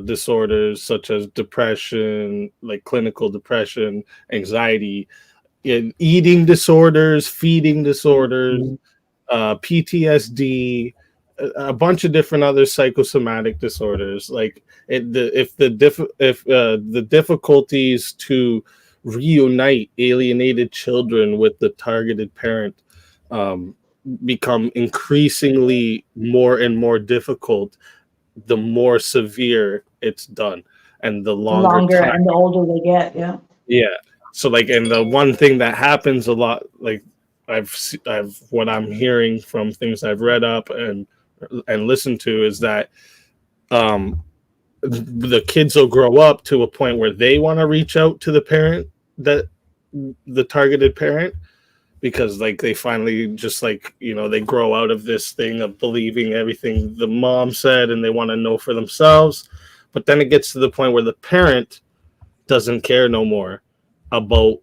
disorders such as depression, like clinical depression, anxiety, eating disorders, feeding disorders, PTSD, a bunch of different other psychosomatic disorders. Like if the difficulties to reunite alienated children with the targeted parent um, become increasingly more and more difficult, the more severe it's done, and the
The
longer
longer
time.
and the older they get, yeah.
Yeah. So like, and the one thing that happens a lot, like I've what I'm hearing from things I've read up and listened to is that um the kids will grow up to a point where they want to reach out to the parent, that the targeted parent, because like they finally just like, you know, they grow out of this thing of believing everything the mom said and they want to know for themselves. But then it gets to the point where the parent doesn't care no more about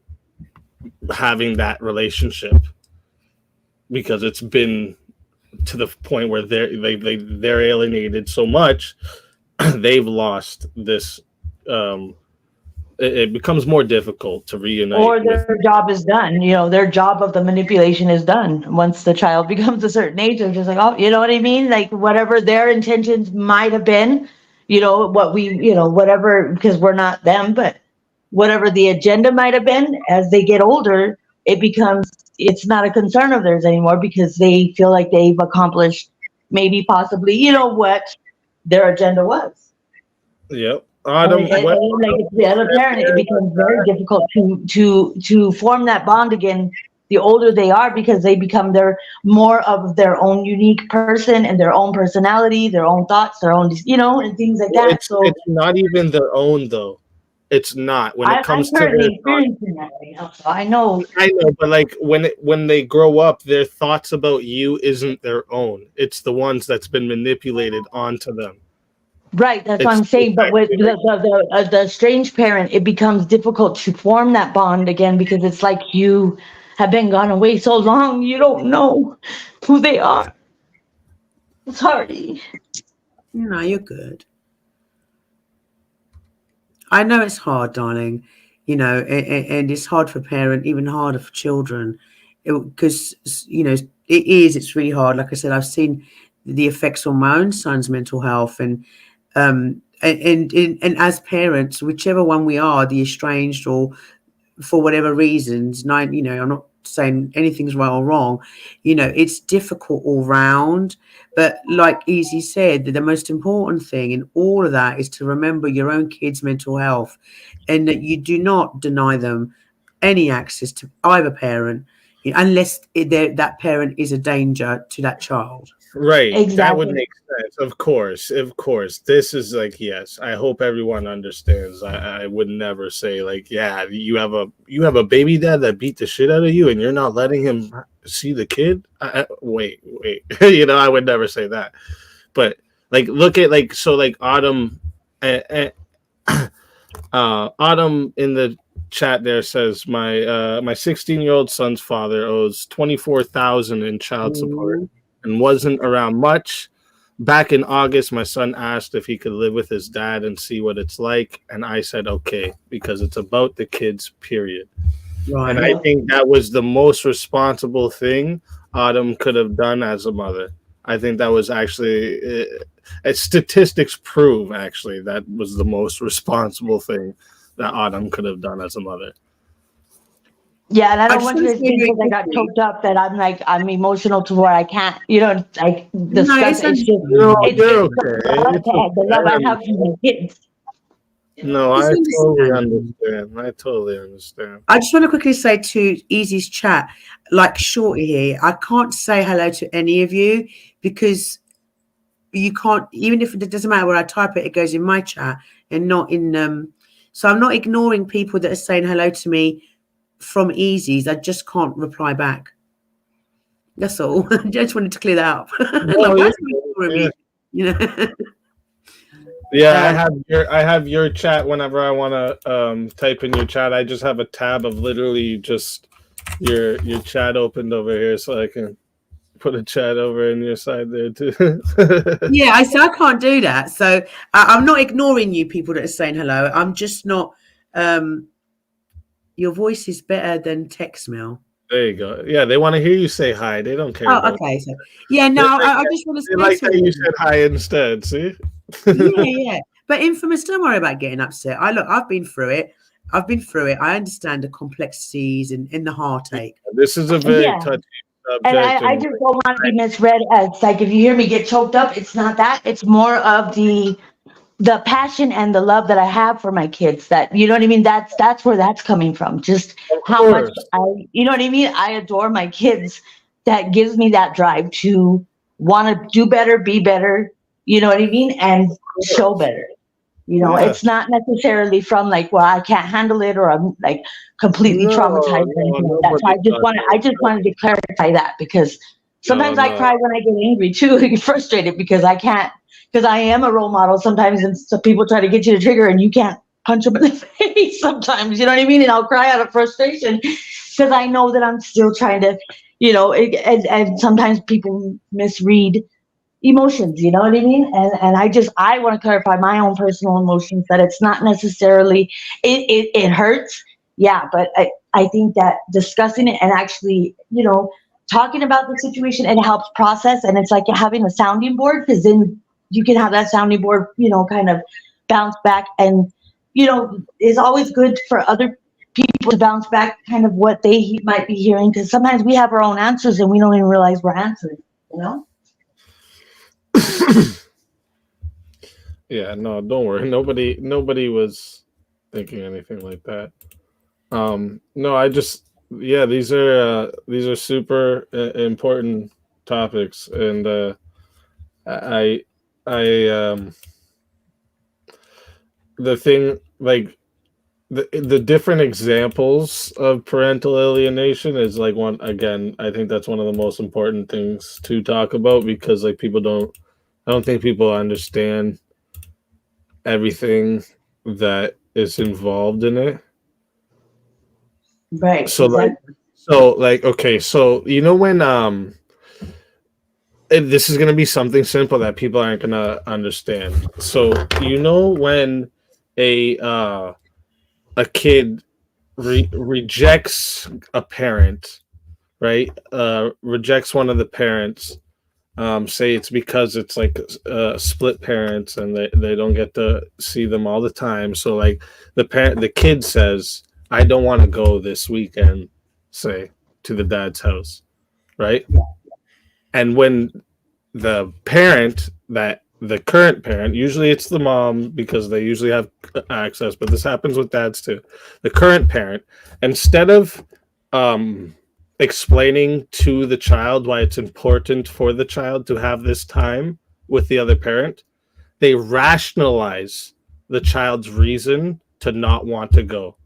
having that relationship because it's been to the point where they're alienated so much they've lost this it becomes more difficult to reunite
Or
with.
their job is done. You know, their job of the manipulation is done. Once the child becomes a certain age, they're just like, oh, you know what I mean? Like whatever their intentions might have been, you know, whatever, because we're not them, but whatever the agenda might have been, as they get older, it's not a concern of theirs anymore because they feel like they've accomplished maybe possibly, you know, what their agenda was.
Yep.
And,
Autumn,
and,
what?
and like the other parent, it becomes very difficult to form that bond again. The older they are, because they become more of their own unique person and their own personality, their own thoughts, their own, you know, and things like that. So
It's not even their own though. It's not when it
I'm
comes to their
currently
thoughts.
experiencing that right now. So I know.
I know, but like when they grow up, their thoughts about you isn't their own. It's the ones that's been manipulated onto them.
Right, that's what
It's
I'm saying. But with the strange parent, it becomes difficult to form that bond again because it's like you have been gone away so long, you don't know who they are. It's hard.
No, you're good. I know it's hard, darling. You know, and it's hard for parents, even harder for children, because you know it is. It's really hard. Like I said, I've seen the effects on my own son's mental health, and as parents, whichever one we are, the estranged or for whatever reasons, you know, I'm not saying anything's right or wrong, you know, it's difficult all round. But like Easy said, the most important thing in all of that is to remember your own kids' mental health and that you do not deny them any access to either parent, you know, unless that parent is a danger to that child.
right. That would
Exactly.
make sense. Of course. Of course. This is like, yes, I hope everyone understands. I would never say like, yeah, you have a baby dad that beat the shit out of you and you're not letting him see the kid. Wait. You know, I would never say that. But like look at like so like Autumn Autumn in the chat there says my 16-year-old son's father owes 24,000 in child support and wasn't around much. Back in August, my son asked if he could live with his dad and see what it's like, and I said okay because it's about the kids. Period.
Right.
And I think that was the most responsible thing Autumn could have done as a mother. I think that was actually statistics prove actually that was the most responsible thing that Autumn could have done as a mother.
Yeah, and I
I
don't
just
want
want
you
to
to
say
think
very
because I got
quickly.
choked up that I'm emotional to where I can't, you know, like
No,
discuss.
it's
It's just
No,
understandable.
you're
it's
okay. It's
the love
okay.
I have for my kids.
No,
It's
I totally
understandable.
understand. I totally understand.
I just want to quickly say to Easy's chat, like Shorty here, I can't say hello to any of you because you can't, even if it doesn't matter where I type it, it goes in my chat and not in so I'm not ignoring people that are saying hello to me from Easy's. I just can't reply back. That's all. I just wanted to clear that up.
No,
Like,
yeah,
why is he ignoring
yeah.
me? You know?
Yeah, I have your chat whenever I want to type in your chat. I just have a tab of literally just your chat opened over here, so I can put a chat over in your side there too.
Yeah, I can't do that. So I'm not ignoring you people that are saying hello. I'm just not. Your voice is better than text mail.
There you go. Yeah, they want to hear you say hi. They don't care
Oh,
about.
okay. So yeah,
They
no,
like,
I just want to
they
say
like
to
how you
them.
said hi instead. See?
Yeah. But Infamous, don't worry about getting upset. I've been through it. I understand the complexities and the heartache.
This is a very
Yeah.
touchy
And
subject,
I
and
just don't want to be misread as like if you hear me get choked up, it's not that. It's more of the passion and the love that I have for my kids. That you know what I mean? That's where that's coming from. Just
of
how much
course,
you know what I mean? I adore my kids. That gives me that drive to want to do better, be better, you know what I mean? And
of
show
course.
better. You know,
Yeah.
it's not necessarily from like, well, I can't handle it or I'm like completely
No,
traumatized or
no,
anything like that. So
nobody thought
I
that.
just wanted to clarify that because
No,
sometimes I
no.
cry when I get angry too, I get frustrated because I can't, because I am a role model sometimes and so people try to get you to trigger and you can't punch them in the face sometimes, you know what I mean? And I'll cry out of frustration because I know that I'm still trying to, you know, and sometimes people misread emotions, you know what I mean? And I want to clarify my own personal emotions that it's not necessarily it hurts, yeah, but I think that discussing it and actually, you know, talking about the situation, it helps process, and it's like having a sounding board because then you can have that sounding board, you know, kind of bounce back, and you know, it's always good for other people to bounce back kind of what they might be hearing because sometimes we have our own answers and we don't even realize we're answering, you know.
Yeah, no, don't worry. Nobody was thinking anything like that. No, I just yeah, these are super important topics, and I I the thing like the different examples of parental alienation is like one again. I think that's one of the most important things to talk about because like people don't. I don't think people understand everything that is involved in it.
Right,
So like
exactly.
okay, so you know when this is gonna be something simple that people aren't gonna understand. So you know when a kid rejects a parent, right? Rejects one of the parents. Say it's because it's like split parents and they don't get to see them all the time. So like the kid says, I don't want to go this weekend, say, to the dad's house, right? And when the parent that the current parent, usually it's the mom because they usually have access, but this happens with dads too. The current parent, instead of um, explaining to the child why it's important for the child to have this time with the other parent, they rationalize the child's reason to not want to go.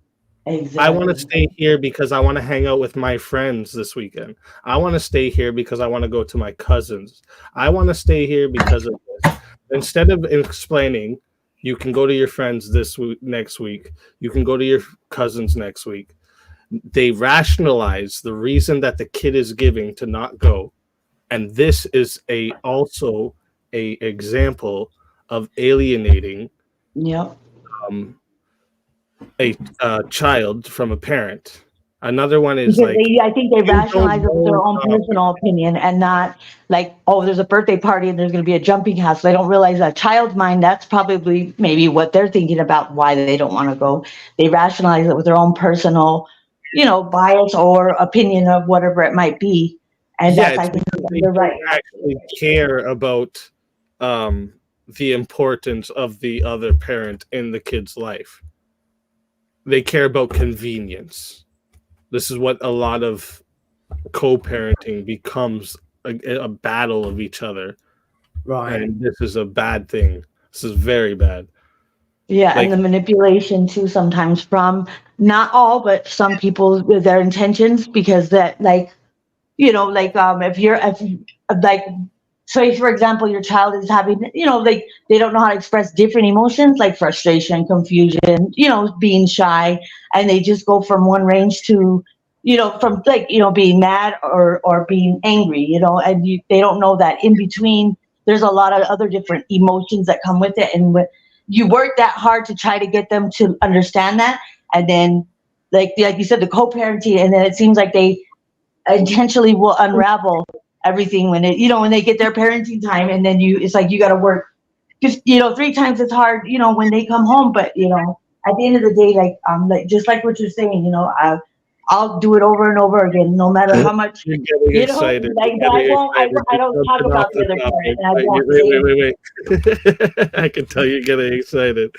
I want to
Exactly.
stay here because I want to hang out with my friends this weekend. I want to stay here because I want to go to my cousins. I want to stay here because of this. Instead of explaining, you can go to your friends this week, next week. You can go to your cousins next week. They rationalize the reason that the kid is giving to not go, and this is a also a example of alienating
Yep.
um, a child from a parent. Another one is
Because
like
I think they
you don't
rationalize it with
know
their own personal opinion and not like, oh, there's a birthday party and there's going to be a jumping house. They don't realize that child's mind, that's probably maybe what they're thinking about why they don't want to go. They rationalize it with their own personal, you know, bias or opinion of whatever it might be. And
yeah,
that's,
it's
I think,
because they
you're
don't
right.
actually care about um the importance of the other parent in the kid's life. They care about convenience. This is what a lot of co-parenting becomes, a battle of each other.
Right.
And this is a bad thing. This is very bad.
Yeah,
Like-
and the manipulation too sometimes from not all, but some people with their intentions, because that like, you know, like if like, say for example your child is having, you know, like they don't know how to express different emotions like frustration, confusion, you know, being shy, and they just go from one range to, you know, from like, you know, being mad or being angry, you know, and they don't know that in between there's a lot of other different emotions that come with it, and when you work that hard to try to get them to understand that, and then like you said, the co-parenting, and then it seems like they intentionally will unravel everything when it, you know, when they get their parenting time, and then it's like you got to work just, you know, 3 times as hard, you know, when they come home. But you know, at the end of the day, like just like what you're saying, you know, I'll do it over and over again, no matter how much,
You're getting
you know,
excited.
like I don't talk about the other parent, and I won't
wait. I can tell you're getting excited.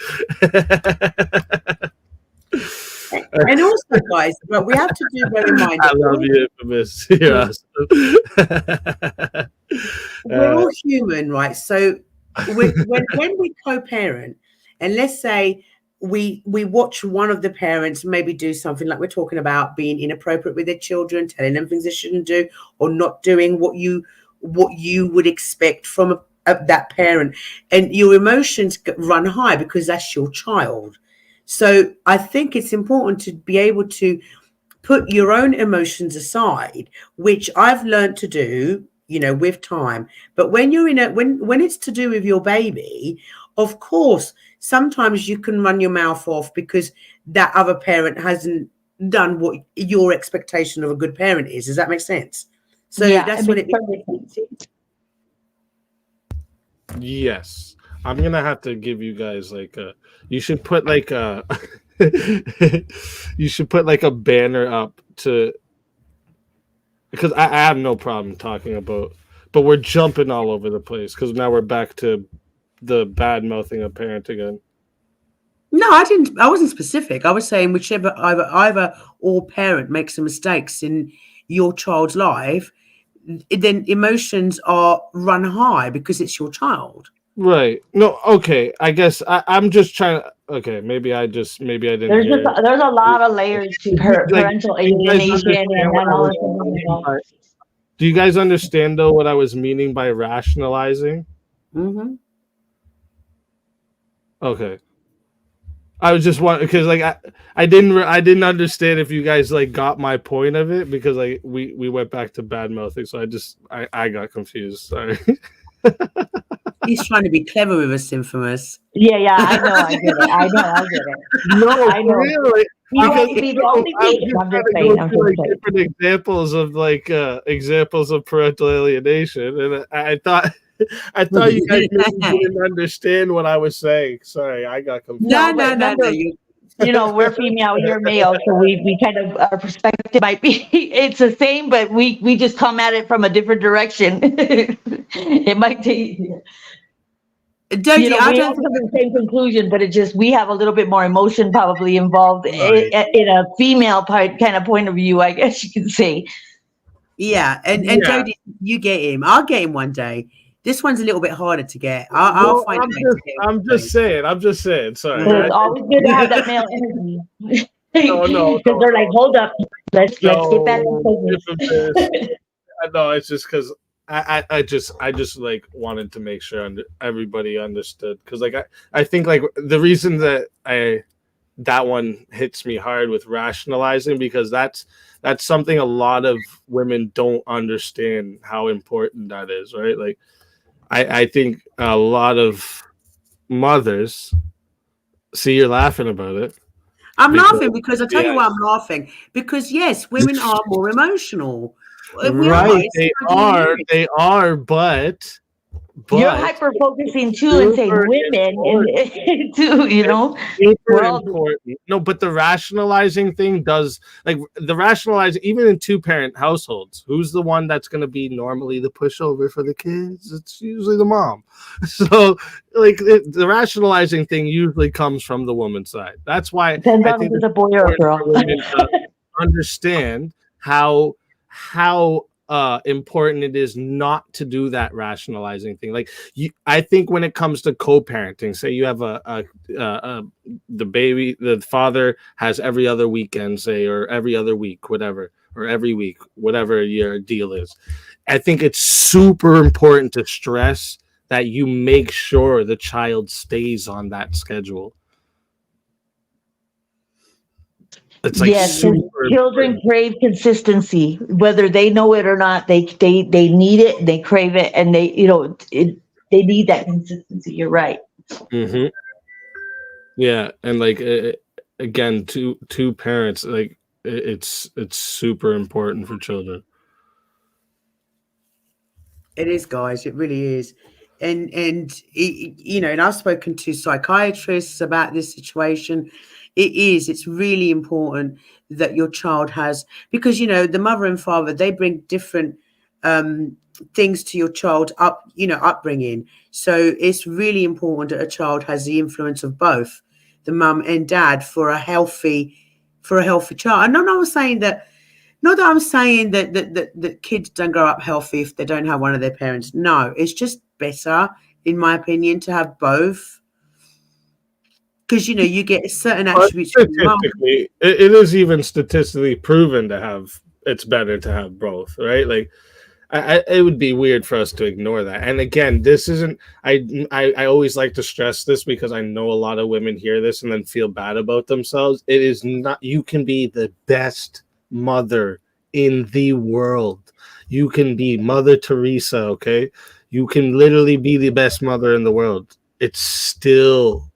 And also, guys, but we have to do bear in mind
I
that
love you, infamous. You're awesome.
we're all human, right? So when we co-parent, and let's say we watch one of the parents maybe do something like we're talking about, being inappropriate with their children, telling them things they shouldn't do, or not doing what you would expect from that parent, and your emotions run high because that's your child. So I think it's important to be able to put your own emotions aside, which I've learned to do, you know, with time. But when you're when it's to do with your baby, of course, sometimes you can run your mouth off because that other parent hasn't done what your expectation of a good parent is. Does that make sense? So
yeah,
that's what it
means. Yes. I'm gonna have to give you guys like you should put like a you should put like a banner up to, because I have no problem talking about, but we're jumping all over the place because now we're back to the bad mouthing a parent again.
No, I didn't. I wasn't specific. I was saying whichever either or parent makes some mistakes in your child's life, then emotions are run high because it's your child.
Right. No. Okay. I guess I'm just trying to. Okay. Maybe I didn't.
There's a lot of layers to parental alienation and all.
Do you guys understand though what I was meaning by rationalizing?
Mm-hmm.
Okay. I was just wondering because like I didn't understand if you guys like got my point of it, because like we went back to bad mouthing, so I got confused. Sorry.
He's trying to be clever with us, infamous.
Yeah, I know, I get it.
No,
I know.
really. Because
I'm just saying.
Different examples of like examples of parental alienation, and I thought you guys maybe didn't understand what I was saying. Sorry, I got confused.
No.
You know, we're female, you're male, so we kind of, our perspective might be it's the same, but we just come at it from a different direction. It might take.
Doji,
you know, we have come to the same conclusion, but it just, we have a little bit more emotion probably involved in a female kind of point of view, I guess you could say.
Yeah, and Jody, you get him. I'll get him one day. This one's a little bit harder to get. I'll find.
I'm just saying. Sorry.
It's always good to have that male energy.
No.
Because they're like, hold up, let's get back to business.
No, it's just because I just like wanted to make sure everybody understood, because like I think like the reason that that one hits me hard with rationalizing, because that's something a lot of women don't understand how important that is, right? Like I think a lot of mothers, see, you're laughing about it.
I'm laughing because I tell you why I'm laughing, because yes, women are more emotional.
Right, they are, but
You're
but
hyper focusing too and saying
super
women
important.
and too, you know,
Super
we're all
important. No, but the rationalizing thing does, like the rationalizing, even in 2-parent households, who's the one that's going to be normally the pushover for the kids? It's usually the mom. So, like, the rationalizing thing usually comes from the woman's side. That's why
depends
I
on if
think
it's
it's
a boy or a
important
girl.
for women to understand how important it is not to do that rationalizing thing. Like, I think when it comes to co-parenting, say you have the baby, the father has every other weekend, say, or every other week, whatever, or every week, whatever your deal is. I think it's super important to stress that you make sure the child stays on that schedule. It's like
Yes, 'cause
super
children
important.
crave consistency, whether they know it or not. They need it, they crave it, and they need that consistency. You're right.
Mm-hmm. Yeah, and like again, two parents, like it's super important for children.
It is, guys. It really is. And I've spoken to psychiatrists about this situation. It's really important that your child has, because the mother and father, they bring different um things to your child upbringing. So it's really important that a child has the influence of both the mum and dad for a healthy child. And I'm not saying that not that I'm saying that kids don't grow up healthy if they don't have one of their parents. No, it's just better, in my opinion, to have both. Because you get certain
But
attributes from your mum.
statistically, it is even statistically proven to have. It's better to have both, right? Like, it would be weird for us to ignore that. And again, this isn't. I always like to stress this because I know a lot of women hear this and then feel bad about themselves. It is not. You can be the best mother in the world. You can be Mother Teresa. Okay, you can literally be the best mother in the world. It's still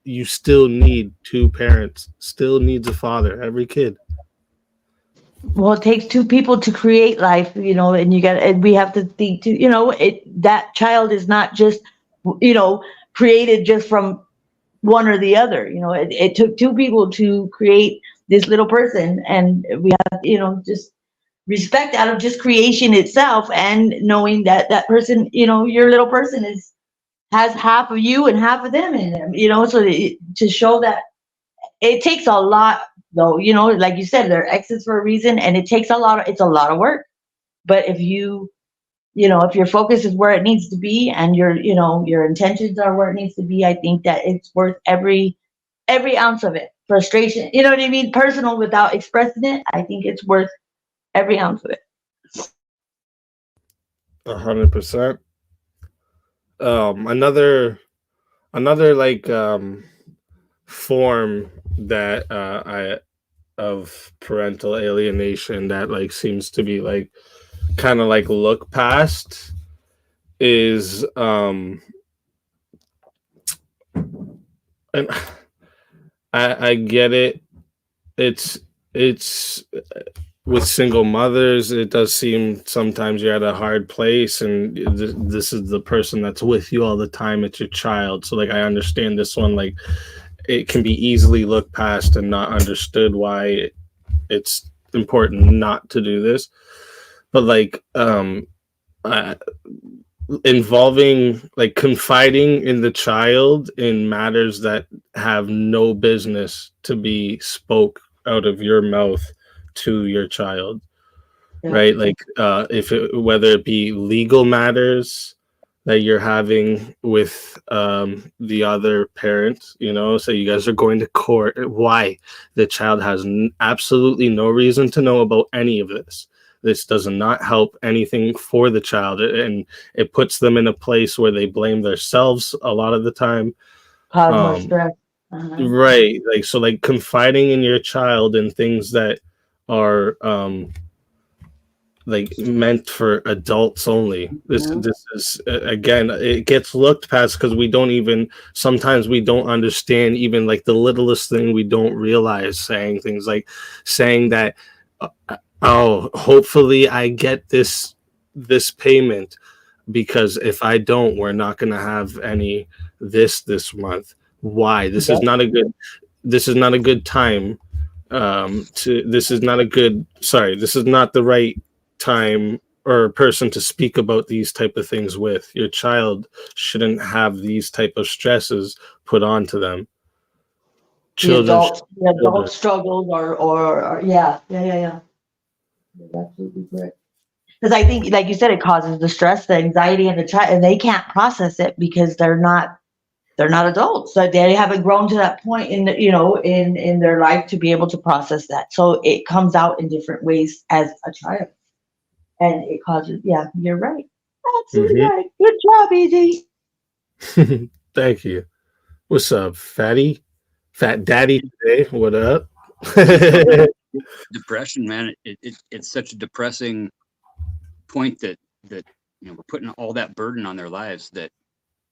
you still need 2 parents. Still needs a father. Every kid.
Well, it takes two people to create life, and we have to think to, that child is not just, you know, created just from one or the other. It took two people to create this little person, and we have, just respect out of just creation itself, and knowing that that person, your little person has half of you and half of them in them, so to show that it takes a lot, though, like you said, they're exes for a reason, and it's a lot of work. But if your focus is where it needs to be, and your intentions are where it needs to be, I think that it's worth every ounce of it. Frustration, you know what I mean? Personal without expressing it, I think it's worth every ounce of it.
100%. Another like form that I of parental alienation that like seems to be like kind of like look past is and I get it. It's with single mothers, it does seem sometimes you're at a hard place, and this is the person that's with you all the time. It's your child, so like I understand this one. Like, it can be easily looked past and not understood why it's important not to do this. But like, uh, involving, like, confiding in the child in matters that have no business to be spoke out of your mouth to your child,
Yeah.
right? Like, whether it be legal matters that you're having with the other parent, so you guys are going to court. Why? The child has absolutely no reason to know about any of this. This does not help anything for the child, and it puts them in a place where they blame themselves a lot of the time.
Cause more
um,
stress. Uh-huh.
right, like, so like confiding in your child in things that are like meant for adults only. This
Mhm.
this is again, it gets looked past because sometimes we don't understand even like the littlest thing. We don't realize saying things like saying that oh, hopefully I get this payment because if I don't, we're not going to have any this month. Why? This is not a good time this is not the right time or person to speak about these type of things with. Your child shouldn't have these type of stresses put onto them.
The adult struggles or yeah. You're absolutely correct. Because I think, like you said, it causes the stress, the anxiety, and the child, and they can't process it because they're not adults. So they haven't grown to that point in in their life to be able to process that. So it comes out in different ways as a child, and it causes. Yeah, you're right. Absolutely right. Good job, Easy.
Thank you. What's up, Fatty? Fat Daddy today. What up?
Depression, man. It's such a depressing point that we're putting all that burden on their lives that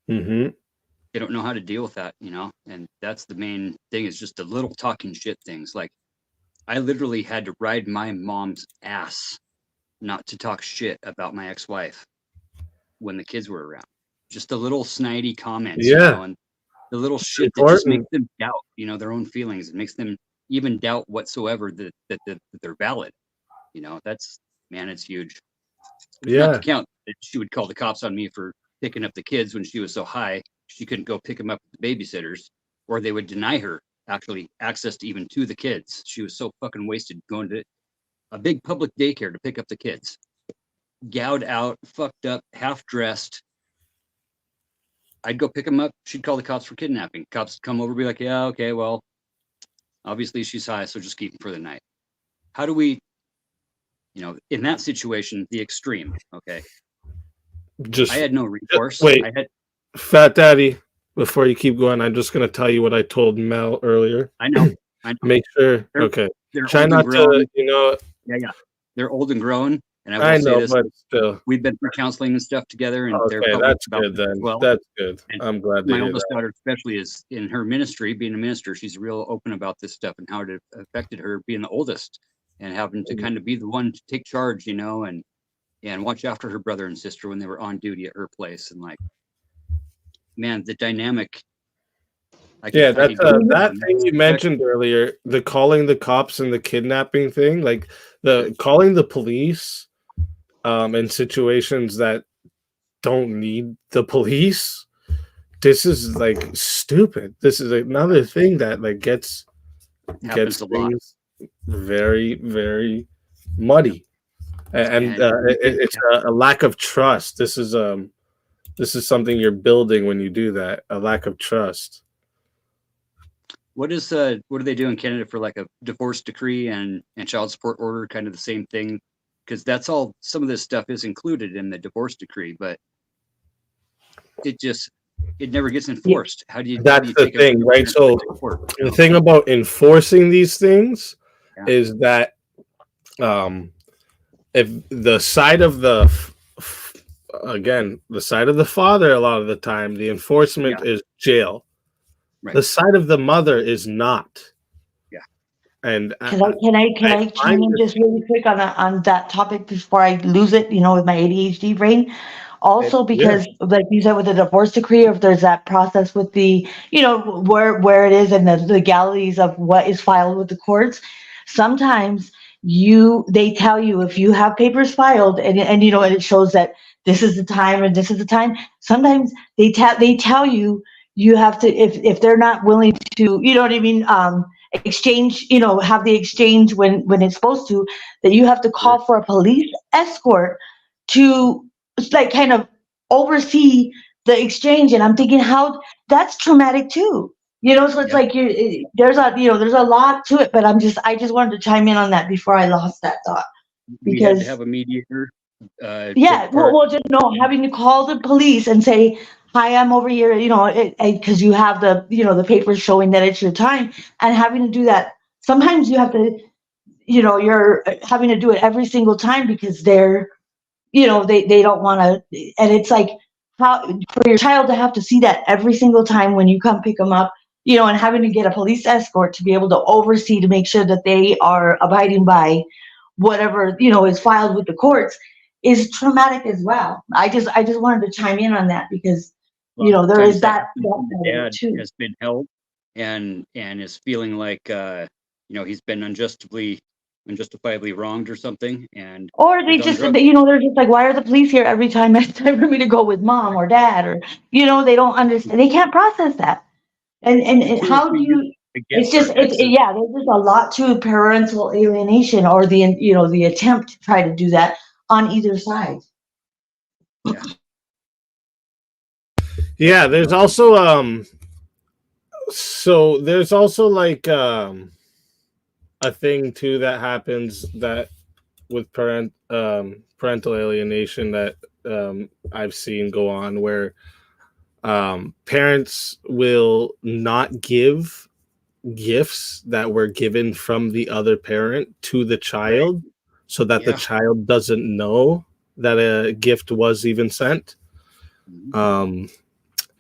they don't know how to deal with that, and that's the main thing, is just the little talking shit things. Like, I literally had to ride my mom's ass not to talk shit about my ex-wife when the kids were around. Just the little snidey comments, and the little shit that just makes them doubt, their own feelings. It makes them even doubt whatsoever that they're valid. It's huge. Not to count that she would call the cops on me for picking up the kids when she was so high she couldn't go pick them up with the babysitters, or they would deny her actually access to the kids. She was so fucking wasted going to a big public daycare to pick up the kids. Gouged out, fucked up, half dressed. I'd go pick them up. She'd call the cops for kidnapping. Cops would come over, be like, yeah, okay, well, obviously she's high, so just keep them for the night. How do we, in that situation, the extreme, okay? I had no recourse.
Wait, Fat Daddy, before you keep going, I'm just going to tell you what I told Mel earlier.
I know.
Make sure.
They're
try not to,
Yeah. They're old and grown. And
I know, but still.
We've been through counseling and stuff together, and they're
that's good then. Well. That's good. And I'm glad
my oldest daughter especially is in her ministry, being a minister. She's real open about this stuff and how it affected her being the oldest and having to kind of be the one to take charge, and watch after her brother and sister when they were on duty at her place. And, like, man, the dynamic. That thing you mentioned earlier, the calling the cops and the kidnapping thing, like the calling the police in situations that don't need the police. This is like stupid. This is another thing that like gets things very, very muddy, and it's a lack of trust. This is something you're building when you do that. A lack of trust. What do they do in Canada for like a divorce decree and child support order? Kind of the same thing, because that's all. Some of this stuff is included in the divorce decree, but it never gets enforced. How do you?
That's the thing, right? So the thing about enforcing these things is that if the side of the father, a lot of the time, the enforcement is jail. Right. The side of the mother is not.
Yeah.
And can I chime in just really quick on that topic before I lose it? With my ADHD brain. Also, because like you said, with the divorce decree, if there's that process with the, where it is and the legalities of what is filed with the courts, sometimes they tell you if you have papers filed and and it shows that this is the time and this is the time. Sometimes they tell you. You have to, if they're not willing to, exchange, have the exchange when it's supposed to, that you have to call for a police escort to like kind of oversee the exchange. And I'm thinking how that's traumatic too, so it's like there's a lot to it, but I just wanted to chime in on that before I lost that thought.
Because we had to have a mediator.
Having to call the police and say, hi, I'm over here, because you have the, the papers showing that it's your time, and having to do that. Sometimes you have to, you're having to do it every single time because they're, they don't want to, and it's like how for your child to have to see that every single time when you come pick them up, and having to get a police escort to be able to oversee to make sure that they are abiding by whatever, is filed with the courts. is traumatic as well. I just wanted to chime in on that because there
Times
is that
the dad
too.
has been held and is feeling like he's been unjustifiably wronged or something, and
Or they
he's on
just,
drugs.
they're just like, why are the police here every time it's time for me to go with mom or dad? Or, they don't understand. They can't process that. And how do you, it's just, yeah, there's just a lot to parental alienation or the attempt to try to do that on either side.
Yeah.
Yeah, there's also there's also like a thing too that happens that with parental alienation that I've seen go on where parents will not give gifts that were given from the other parent to the child so that the child doesn't know that a gift was even sent.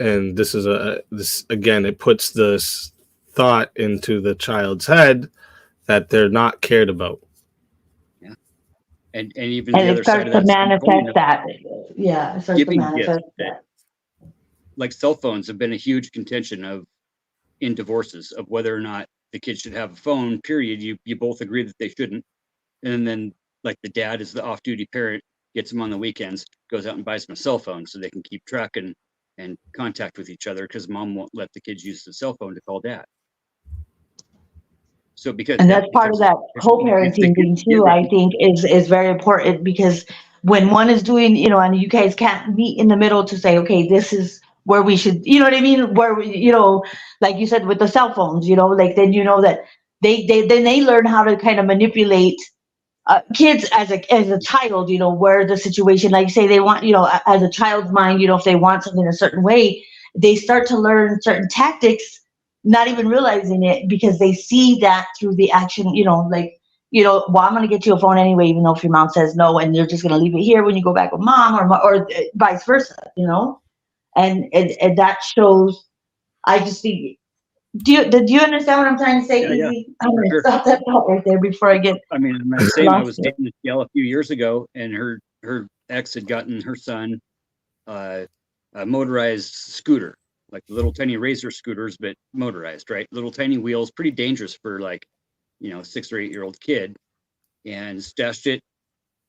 And this is this again, it puts this thought into the child's head that they're not cared about.
Yeah. And even
and
the
it
other
starts
side of
to
that
manifest that. Yeah, it starts to manifest that.
Like cell phones have been a huge contention in divorces of whether or not the kid should have a phone, period. You both agree that they shouldn't. And then like the dad is the off-duty parent, gets them on the weekends, goes out and buys them a cell phone so they can keep track and contact with each other because mom won't let the kids use the cell phone to call dad. So
and that's part of that co-parenting thing too, I think is very important because when one is doing, and you guys can't meet in the middle to say, okay, this is where we should, you know what I mean? Where we, like you said with the cell phones, like then that they learn how to kind of manipulate kids as a child, where the situation, like say they want, as a child's mind, if they want something a certain way, they start to learn certain tactics, not even realizing it because they see that through the action, well, I'm going to get you a phone anyway, even though if your mom says no, and you're just going to leave it here when you go back with mom or vice versa, and that shows, I just think, do you understand what I'm trying to say, Easy?
Yeah.
I'm going to stop that thought right there before I get.
I mean, I'm not saying I was dating this gal a few years ago, and her ex had gotten her son a motorized scooter, like little tiny razor scooters, but motorized, right? Little tiny wheels, pretty dangerous for like, 6 or 8 year old kid, and stashed it.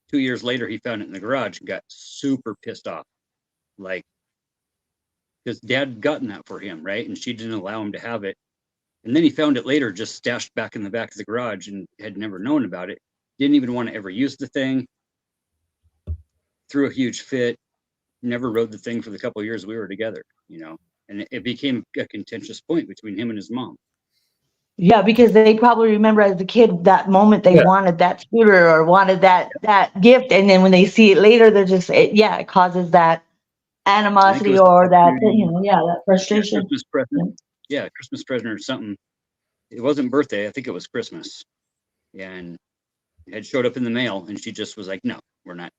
2 years later, he found it in the garage and got super pissed off, like, because dad had gotten that for him, right? And she didn't allow him to have it. And then he found it later, just stashed back in the back of the garage and had never known about it. Didn't even want to ever use the thing. Threw a huge fit. Never rode the thing for the couple of years we were together, and it became a contentious point between him and his mom.
Yeah, because they probably remember as a kid that moment they wanted that scooter or wanted that gift, and then when they see it later, they're just it causes that animosity or that that frustration.
Christmas present, Christmas present or something. It wasn't birthday, I think it was Christmas, and it had showed up in the mail, and she just was like, "No, we're not,"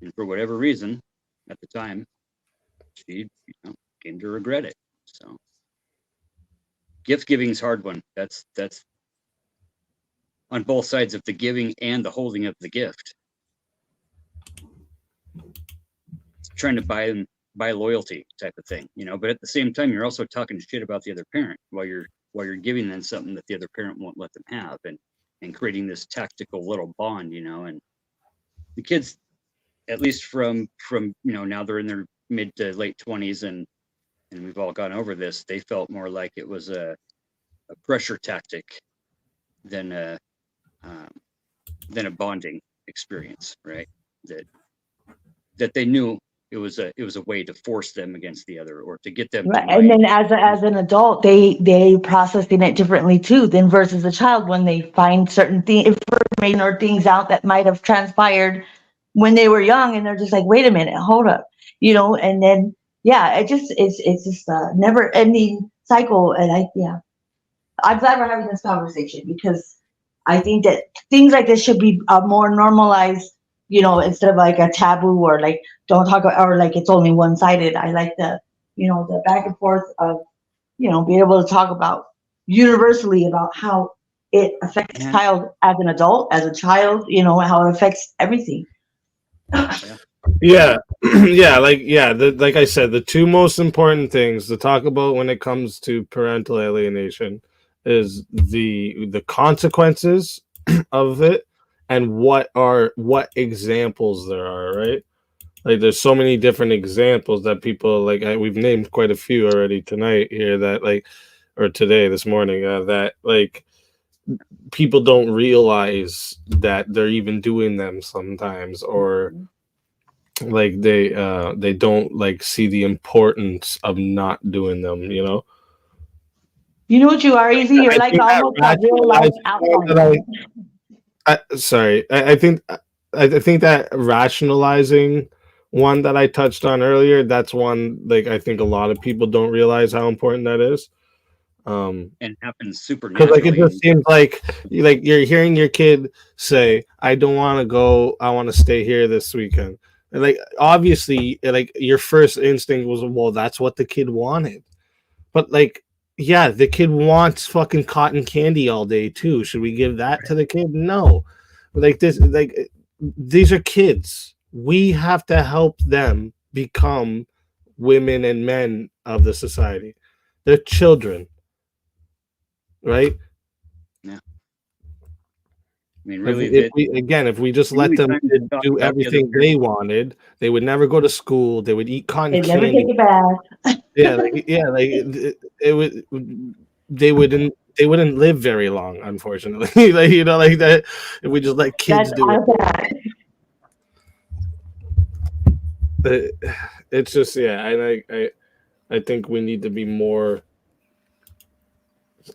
And for whatever reason, at the time, she came to regret it. So gift giving is a hard one. That's on both sides of the giving and the holding of the gift. It's trying to buy loyalty type of thing, but at the same time you're also talking shit about the other parent while you're giving them something that the other parent won't let them have, and creating this tactical little bond, and the kids, at least from now they're in their mid to late 20s, and we've all gone over this, they felt more like it was a pressure tactic than a bonding experience, right? That they knew it was a way to force them against the other or to get them
right. And then as an adult, they processing it differently too than versus a child when they find certain information or things out that might have transpired when they were young, and they're just like, wait a minute, hold up, and then it's just a never ending cycle. And I'm glad we're having this conversation because I think that things like this should be more normalized, instead of like a taboo or like don't talk about, or like it's only one sided. I like the back and forth of being able to talk about universally about how it affects child as an adult, as a child, how it affects everything.
Yeah, like I said, the two most important things to talk about when it comes to parental alienation is the consequences of it and what examples there are, right? Like there's so many different examples that people like we've named quite a few already tonight here that like or today this morning that like people don't realize that they're even doing them sometimes, or like they don't like see the importance of not doing them, you know.
You know what you are, Easy? You're
I
like
think that
almost a real life outline.
sorry, I think that rationalizing one that I touched on earlier, that's one like I think a lot of people don't realize how important that is.
And happens
Because like it
supernaturally.
just seems like you're hearing your kid say, "I don't want to go. I want to stay here this weekend." And like obviously, like your first instinct was, "Well, that's what the kid wanted." But like, yeah, the kid wants fucking cotton candy all day too. Should we give that to the kid? No. Like this, like these are kids. We have to help them become women and men of the society. They're children, right?
Yeah. I mean,
If,
really,
if we again, if we just
the
let
only
them
time to talk
do
about the other
everything they wanted, they would never go to school. They would eat cotton
They never
candy.
take a bath.
It would. They wouldn't live very long, unfortunately. Like you know, like that. If we just let kids
That's
do
our bad.
it, it's just yeah. I think we need to be more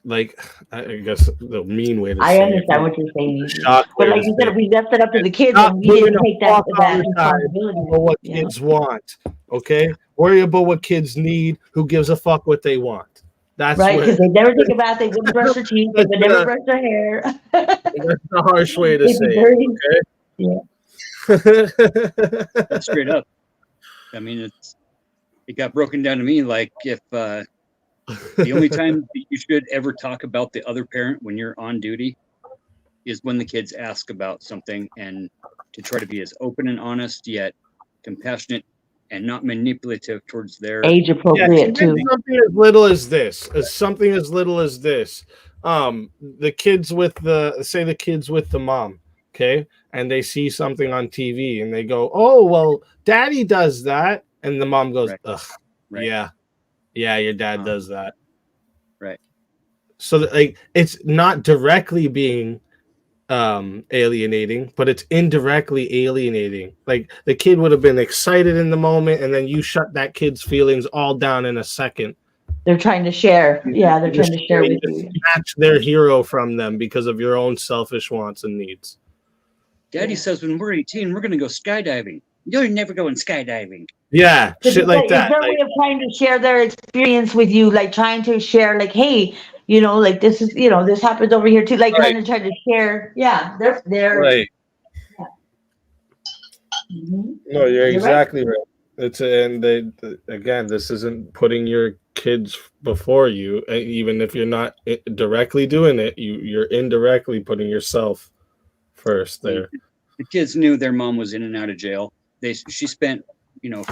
like I guess the mean way to
I
say it.
understand what you're saying, Easy.
Shock
But
way
like
to
you
say
said,
it.
we left it up to the kids
Stop
and we
giving
didn't
a
take
fuck all
that
the time
responsibility.
about what
Yeah.
kids want. Okay, worry about what kids need. Who gives a fuck what they want? That's
Right?
what.
Because they never take a bath, they wouldn't brush their teeth, they
That's
would never brush their hair.
that's the harsh way to
They'd
say
be
it.
dirty. Yeah.
That's straight up. I mean, it got broken down to me like if the only time that you should ever talk about the other parent when you're on duty is when the kids ask about something, and to try to be as open and honest yet compassionate and not manipulative towards their
Age
Yeah,
appropriate
even
too.
something as little as this, something as little as this. The kids with the kids with the mom, okay, and they see something on TV and they go, "Oh, well, Daddy does that," and the mom goes,
right,
"Ugh,
right,
yeah, your dad does that."
right.
So that, like, it's not directly being alienating, but it's indirectly alienating. Like the kid would have been excited in the moment, and then you shut that kid's feelings all down in a second.
They're trying to share. Yeah, they're
You
trying to share with
just
you.
snatch their hero from them because of your own selfish wants and needs.
Daddy says when we're 18, we're going to go skydiving. You're never going skydiving.
Yeah,
But
shit like
it's
that.
their
Like,
way of trying to share their experience with you, like trying to share, like, hey, like this is, this happens over here too, like
right,
kind of trying to share. Yeah, they're
right. No, you're
You're right.
exactly right. Again, this isn't putting your kids before you, even if you're not directly doing it. You're indirectly putting yourself first
I mean,
there.
the kids knew their mom was in and out of jail. She spent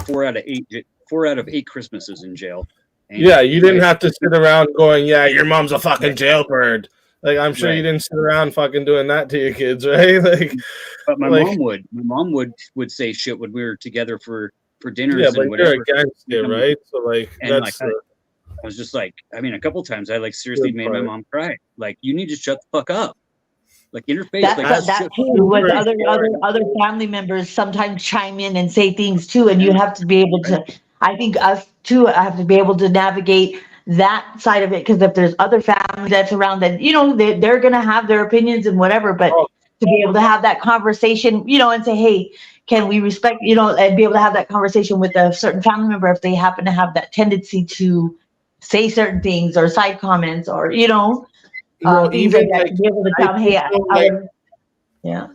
4 out of 8 Christmases in jail. And
Yeah, you didn't have to sit around going, "Yeah, your mom's a fucking
right,
jailbird." Like, I'm sure you
right.
didn't sit around fucking doing that to your kids, right?
But my
Like,
mom would. My mom would say shit when we were together for
yeah,
dinners
but
and
you're
whatever.
against it, right? So, like,
And like
that's
I was just like, I mean, a couple times I like seriously
good
made my
part.
mom cry. Like, you need to shut the fuck up. Like in her face,
That's
like
That's
that
shut
too.
super
With
important.
other family members sometimes chime in and say things too, and you have to be able to. I think us too have to be able to navigate that side of it, because if there's other family that's around, then they're gonna have their opinions and whatever. But
Oh,
to be able to have that conversation, and say, hey, can we respect, and be able to have that conversation with a certain family member if they happen to have that tendency to say certain things or side comments, or
no,
things like
even
that,
like
to be able to
I
tell them,
think
hey,
so, like,
yeah.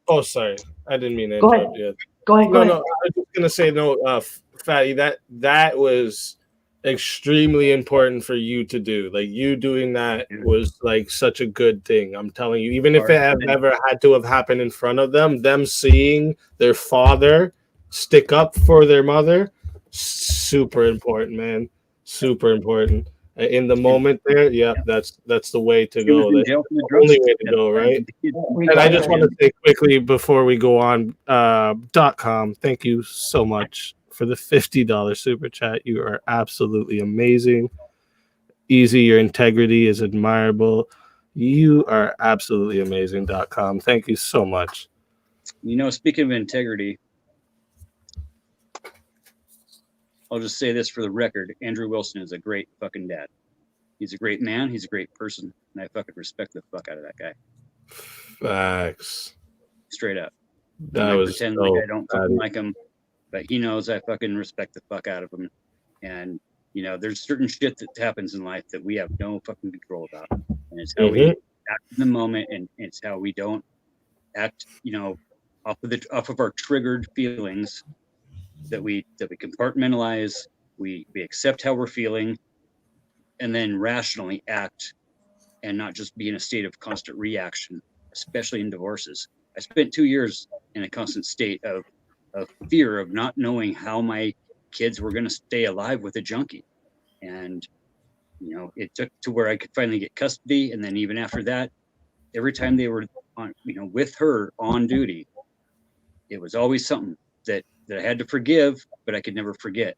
oh, sorry, I didn't mean to
Go ahead.
interrupt you.
Go ahead.
No, I was just gonna say no, Fatty. That was extremely important for you to do. Like you doing that was like such a good thing. I'm telling you, even if it had never had to have happened in front of them seeing their father stick up for their mother, super important, man. Super important. In the moment there, that's the way to go. That's the only way to go, right? And I just want to say quickly before we go on, .com, thank you so much for the $50 super chat. You are absolutely amazing. Easy, your integrity is admirable. You are absolutely amazing. .com. Thank you so much.
You know, speaking of integrity, I'll just say this for the record. Andrew Wilson is a great fucking dad. He's a great man. He's a great person. And I fucking respect the fuck out of that guy.
Facts.
Straight up.
That
I
was
pretend
so
like I don't fucking
bad.
like him, but he knows I fucking respect the fuck out of him. And, you know, there's certain shit that happens in life that we have no fucking control about. And it's how we act in the moment, and it's how we don't act, you know, off of our triggered feelings that we compartmentalize, we accept how we're feeling, and then rationally act and not just be in a state of constant reaction, especially in divorces. I spent 2 years in a constant state of fear of not knowing how my kids were going to stay alive with a junkie. And, you know, it took to where I could finally get custody. And then even after that, every time they were on, you know, with her on duty, it was always something that I had to forgive, but I could never forget.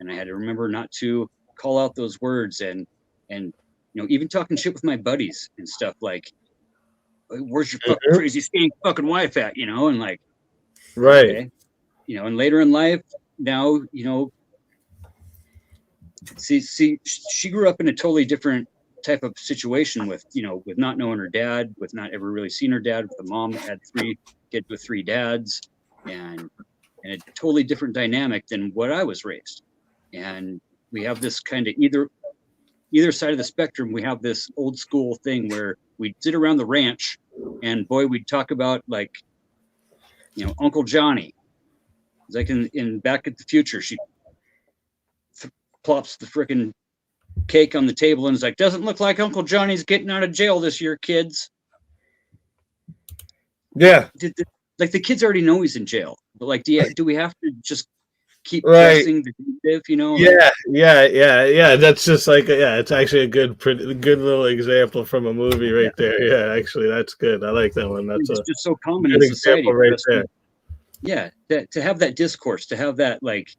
And I had to remember not to call out those words and, you know, even talking shit with my buddies and stuff like, where's your fucking crazy skinny fucking wife at, you know? And like,
right.
Okay. You know, and later in life, now, you know, see, she grew up in a totally different type of situation with, you know, with not knowing her dad, with not ever really seen her dad, with a mom that had 3 kids with 3 dads, and a totally different dynamic than what I was raised. And we have this kind of either side of the spectrum, we have this old school thing where we'd sit around the ranch and boy, we'd talk about like, you know, Uncle Johnny. It's like in Back to the Future, she plops the freaking cake on the table and is like, doesn't look like Uncle Johnny's getting out of jail this year, kids.
Yeah.
Like the kids already know he's in jail, but like, do we have to just keep pressing the negative, you know?
Yeah. That's just like, it's actually a good little example from a movie right there. Yeah, actually, that's good. I like that one. That's
just so common in society.
Right there.
Yeah, to have that discourse, to have that like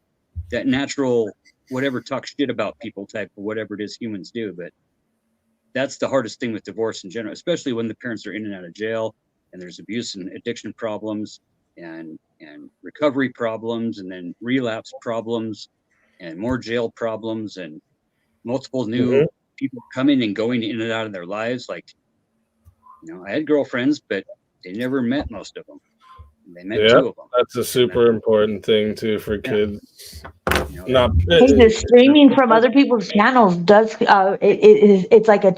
that natural whatever talk shit about people type of whatever it is humans do. But that's the hardest thing with divorce in general, especially when the parents are in and out of jail and there's abuse and addiction problems and recovery problems and then relapse problems and more jail problems and multiple new people coming and going in and out of their lives. Like, you know, I had girlfriends, but they never met most of them. They met 2 of them.
That's a super important thing too for kids.
You know,
Hey, the streaming from other people's channels does it's like a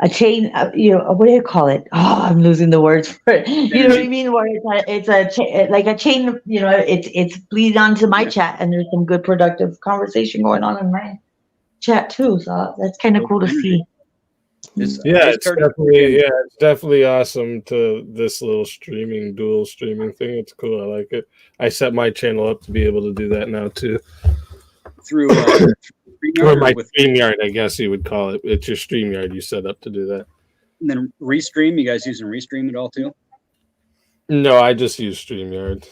chain, you know, what do you call it? Oh, I'm losing the words for it. You know what I mean? Where it's like a chain, you know, it's bleed onto my chat, and there's some good productive conversation going on in my chat too. So that's kind of cool to see.
It's definitely awesome to this little dual streaming thing. It's cool. I like it. I set my channel up to be able to do that now too.
Through
or my StreamYard, I guess you would call it. It's your StreamYard you set up to do that.
And then Restream, you guys using Restream at all too?
No, I just use StreamYard.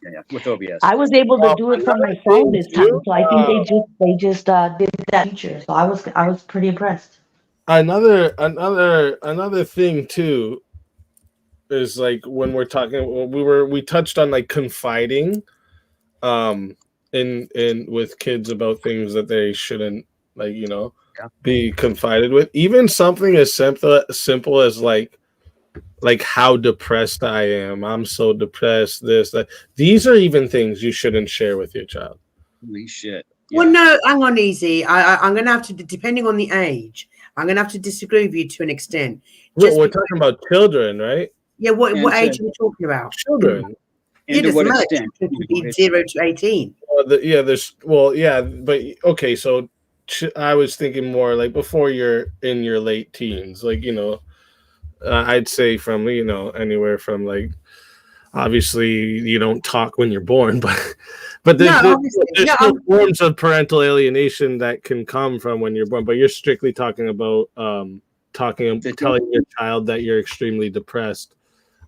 Yeah, with OBS.
I was able to do it from my phone this time, so I think they just did that feature. So I was pretty impressed.
Another thing too is like when we're talking, we touched on like confiding, in with kids about things that they shouldn't, like, you know, be confided with. Even something as simple as like how depressed I am. I'm so depressed. That. These are even things you shouldn't share with your child.
Holy shit. Yeah.
Well, no, hang on, Easy. I'm going to have to, depending on the age, I'm going to have to disagree with you to an extent.
We're talking about children, right?
Yeah, what age are we talking about?
Children.
And to what extent?
It could be 0 to 18.
But okay, so I was thinking more like before you're in your late teens, like I'd say from anywhere from like obviously you don't talk when you're born, but there's still forms of parental alienation that can come from when you're born. But you're strictly talking about telling your child that you're extremely depressed.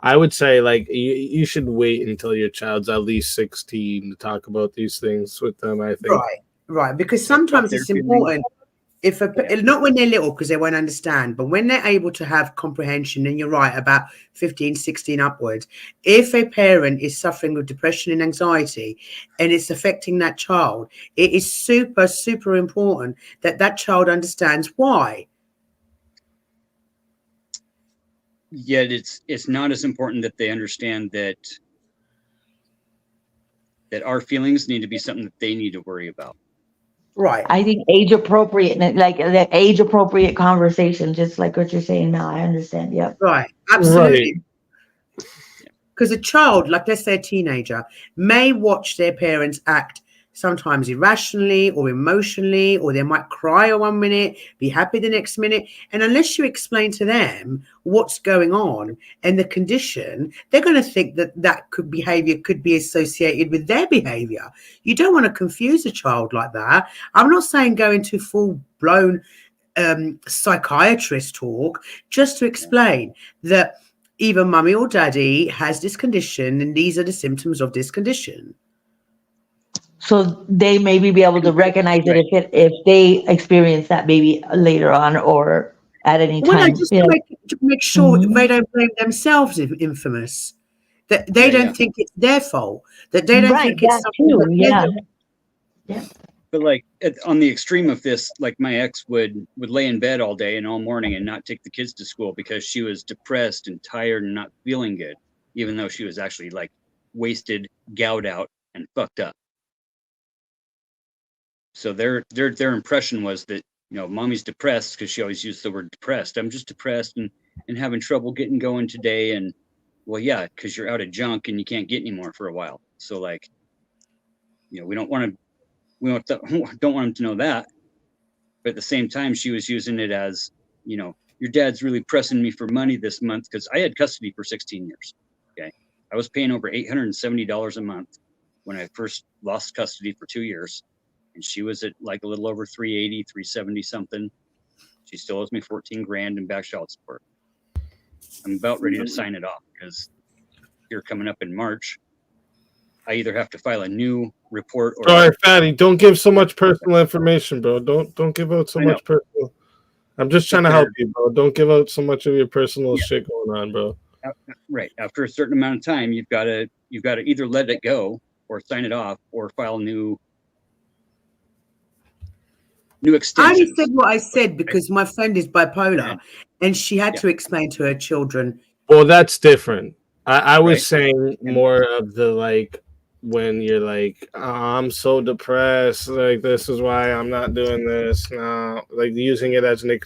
I would say like you should wait until your child's at least 16 to talk about these things with them. I think
right, because sometimes it's important. If not when they're little, because they won't understand, but when they're able to have comprehension, and you're right, about 15, 16 upwards, if a parent is suffering with depression and anxiety and it's affecting that child, it is super, super important that that child understands why.
Yet it's not as important that they understand that our feelings need to be something that they need to worry about.
Right.
I think age appropriate, like the age appropriate conversation, just like what you're saying now. I understand. Yep.
Right. Absolutely. Because a child, like let's say a teenager, may watch their parents act sometimes irrationally or emotionally, or they might cry one minute, be happy the next minute. And unless you explain to them what's going on and the condition, they're going to think that behavior could be associated with their behavior. You don't want to confuse a child like that. I'm not saying go into full-blown psychiatrist talk, just to explain that either mummy or daddy has this condition and these are the symptoms of this condition.
So they maybe be able to recognize it if they experience that maybe later on or at any time.
Well, just to make sure they don't blame themselves infamous, that they don't think it's their fault, that they don't think it's something that
yeah.
But like on the extreme of this, like my ex would lay in bed all day and all morning and not take the kids to school because she was depressed and tired and not feeling good, even though she was actually like wasted, gouged out, and fucked up. So their impression was that, mommy's depressed because she always used the word depressed. I'm just depressed and having trouble getting going today. And well, yeah, because you're out of junk and you can't get any more for a while. So like, we don't want them to know that. But at the same time, she was using it as, your dad's really pressing me for money this month because I had custody for 16 years. Okay. I was paying over $870 a month when I first lost custody for 2 years. And she was at like a little over 380, 370 something. She still owes me 14 grand in back child support. I'm about ready to sign it off because you're coming up in March. I either have to file a new report or.
All right, Fatty, don't give so much personal information, bro. Don't give out so much personal. I'm just trying to help you, bro. Don't give out so much of your personal shit going on, bro.
Right. After a certain amount of time, you've got to either let it go or sign it off or file new extensions.
I only said what I said because my friend is bipolar and she had to explain to her children.
Well, that's different. I was saying more of the like when you're like, oh, I'm so depressed, like this is why I'm not doing this now, like using it as an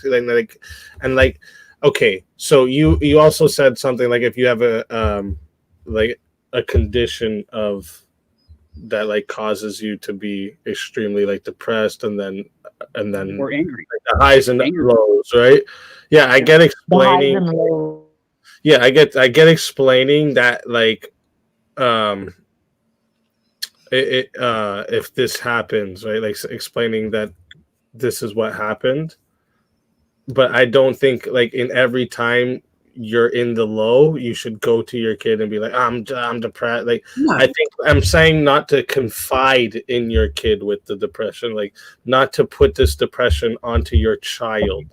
like okay, so you also said something like if you have a condition of that like causes you to be extremely like depressed and then
or angry,
like the highs and lows, right? Yeah, I get explaining. Yeah, I get explaining that like if this happens, right? Like explaining that this is what happened. But I don't think like in every time you're in the low, you should go to your kid and be like, I'm depressed. Like I think I'm saying not to confide in your kid with the depression, like not to put this depression onto your child.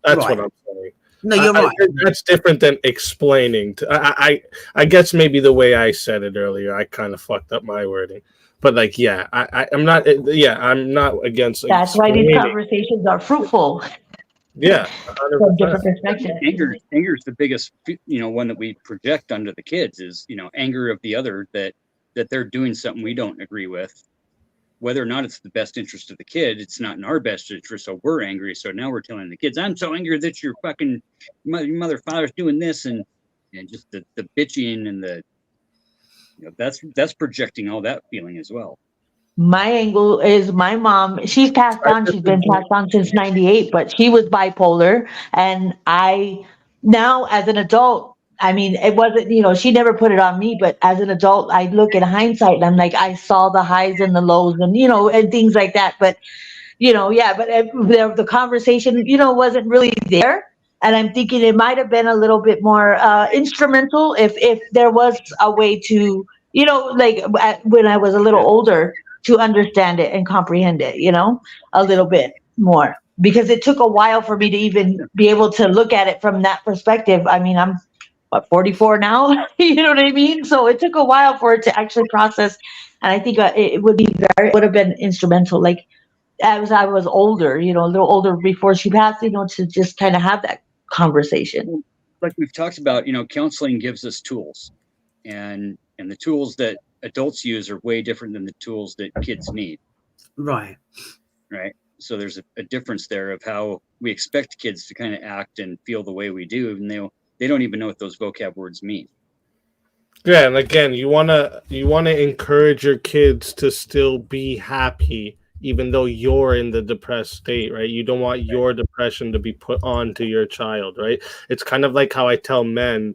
That's what I'm saying.
No, you're right.
That's different than explaining. I guess maybe the way I said it earlier, I kind of fucked up my wording. But like, yeah, I'm not. Yeah, I'm not against.
That's why these conversations are fruitful.
Yeah,
from different perspectives.
Anger is the biggest, one that we project onto the kids is, anger of the other that they're doing something we don't agree with. Whether or not it's the best interest of the kid, it's not in our best interest, so we're angry. So now we're telling the kids, I'm so angry that your fucking mother, father's doing this, and just the bitching and the, that's projecting all that feeling as well.
my angle is my mom, she's passed on, she's been passed on since 98, but she was bipolar. And I, now as an adult, I mean, it wasn't, she never put it on me, but as an adult, I look in hindsight and I'm like, I saw the highs and the lows and, and things like that. But yeah, but the conversation, wasn't really there. And I'm thinking it might have been a little bit more instrumental if there was a way to, like when I was a little older, to understand it and comprehend it, a little bit more. Because it took a while for me to even be able to look at it from that perspective. I mean, I'm 44 now, you know what I mean? So it took a while for it to actually process. And I think it would have been instrumental. Like, as I was older, a little older before she passed, to just kind of have that conversation.
Like we've talked about, counseling gives us tools, and the tools that adults use are way different than the tools that kids need.
Right.
So there's a difference there of how we expect kids to kind of act and feel the way we do, even though they don't even know what those vocab words mean.
Yeah, and again, you wanna encourage your kids to still be happy, even though you're in the depressed state, right? You don't want your depression to be put on to your child, right? It's kind of like how I tell men,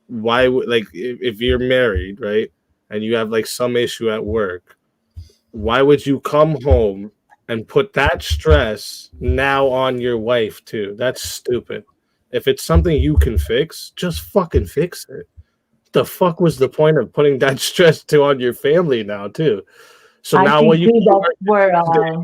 why, like, if you're married, right, and you have like some issue at work, why would you come home and put that stress now on your wife too? That's stupid. If it's something you can fix, just fucking fix it. The fuck was the point of putting that stress on your family now too? So now what you
that's where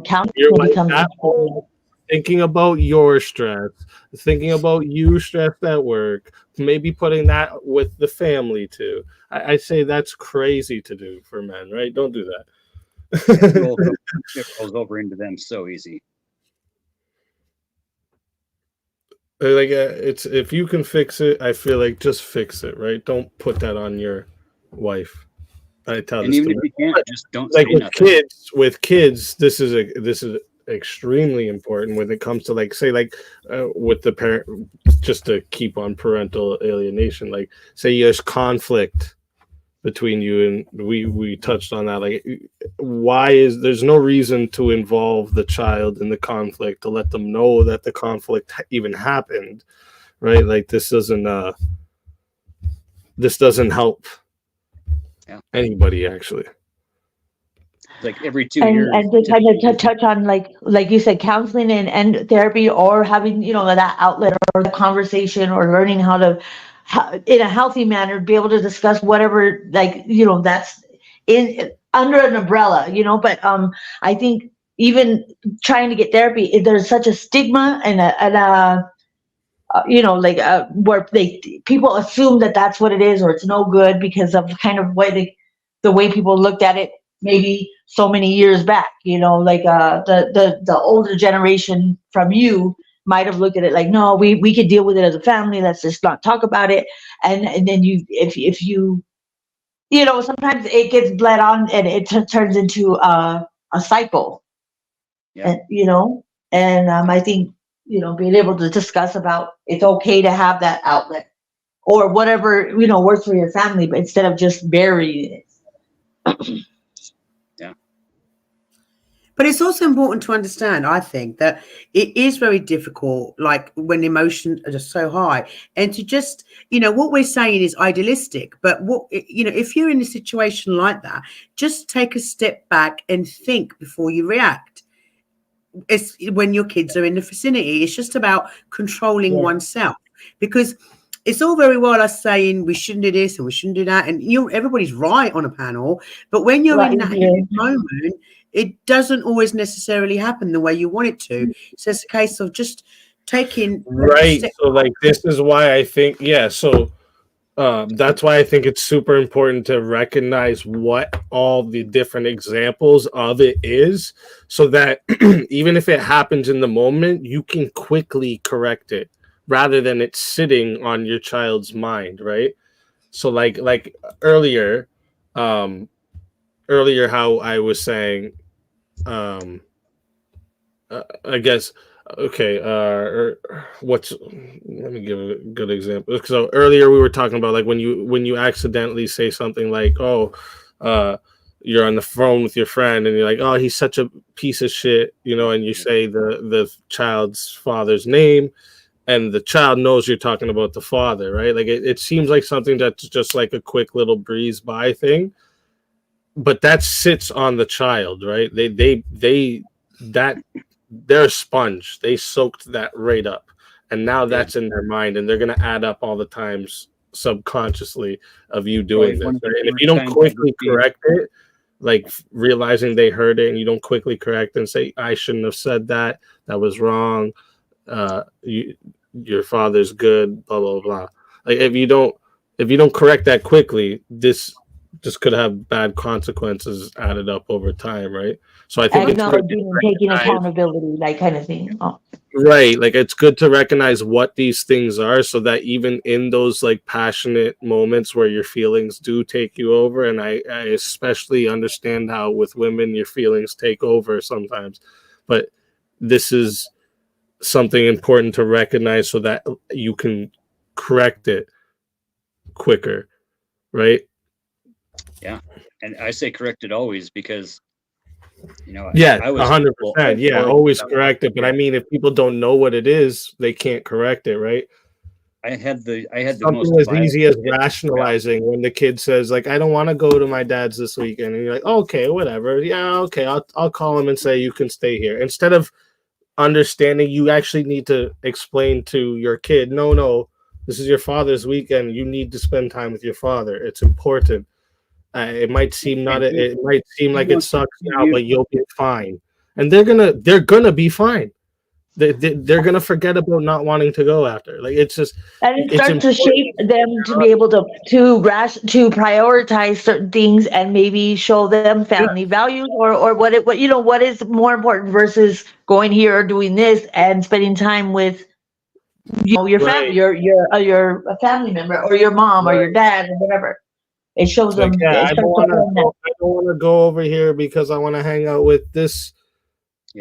counseling becomes important.
Thinking about your stress, thinking about you stressed at work, maybe putting that with the family too. I say that's crazy to do for men, right? Don't do that.
It rolls over into them so easy.
Like it's, if you can fix it, I feel like just fix it, right? Don't put that on your wife. I tell
and
this
even
to
if you can't, just don't
like
say
with
nothing.
With kids, this is extremely important when it comes to, like, say, like with the parent, just to keep on parental alienation. Like, say there's conflict between you, and we touched on that. Like, there's no reason to involve the child in the conflict, to let them know that the conflict even happened, right? Like, this doesn't help anybody, actually.
Like every 2 years.
And to kind of touch on, like you said, counseling and therapy, or having, that outlet or the conversation, or learning how to, in a healthy manner, be able to discuss whatever, like, that's in under an umbrella, but I think even trying to get therapy, there's such a stigma and where people assume that that's what it is, or it's no good because of kind of the way people looked at it maybe so many years back, like the older generation from you might have looked at it like, no, we could deal with it as a family, let's just not talk about it. And then if you sometimes it gets bled on, and it turns into a cycle.
Yeah.
And I think being able to discuss about, it's okay to have that outlet, or whatever works for your family, but instead of just burying it.
Yeah.
But it's also important to understand, I think, that it is very difficult, like when emotions are just so high, and to just, what we're saying is idealistic, but if you're in a situation like that, just take a step back and think before you react. It's when your kids are in the vicinity, it's just about controlling oneself, because it's all very well us saying we shouldn't do this and we shouldn't do that, and everybody's right on a panel, but when you're in that moment, it doesn't always necessarily happen the way you want it to. So it's a case of just taking
right. So like, this is why I think, so that's why I think it's super important to recognize what all the different examples of it is, so that even if it happens in the moment, you can quickly correct it rather than it sitting on your child's mind, right? So like earlier how I was saying, I guess, okay, let me give a good example. So earlier we were talking about, like, when you accidentally say something like, you're on the phone with your friend and you're like, oh, he's such a piece of shit, you know, and you say the child's father's name, and the child knows you're talking about the father, right? Like it seems like something that's just like a quick little breeze by thing, but that sits on the child, right? They're a sponge. They soaked that right up, and now that's in their mind, and they're gonna add up all the times subconsciously of you doing this. Right? And if you don't quickly correct it, like realizing they heard it, and you don't quickly correct and say, "I shouldn't have said that. That was wrong. Your father's good." Blah blah blah. Like if you don't correct that quickly, this just could have bad consequences added up over time, right? So I think it's good
Acknowledging and taking accountability, like kind of thing. Oh.
right, like it's good to recognize what these things are, so that even in those like passionate moments where your feelings do take you over, and I especially understand how with women your feelings take over sometimes, but this is something important to recognize so that you can correct it quicker, right?
Yeah, and I say correct it always because, you know,
yeah,
I was
100%. Yeah, always correct it. But I mean, if people don't know what it is, they can't correct it, right?
I had the
something as easy as rationalizing when the kid says, like, I don't want to go to my dad's this weekend, and you're like, okay, whatever. Yeah, okay, I'll call him and say you can stay here. Instead of understanding, you actually need to explain to your kid, no, this is your father's weekend. You need to spend time with your father. It's important. It might seem it might seem like it sucks now, but you'll be fine. And they're gonna be fine. They're gonna forget about not wanting to go after. Like it's just,
and it starts to shape them to be able to prioritize certain things and maybe show them family values or what you know what is more important versus going here or doing this and spending time with your family, your family member or your mom or your dad or whatever. It shows
like,
them.
I don't want to go over here because I want to hang out with this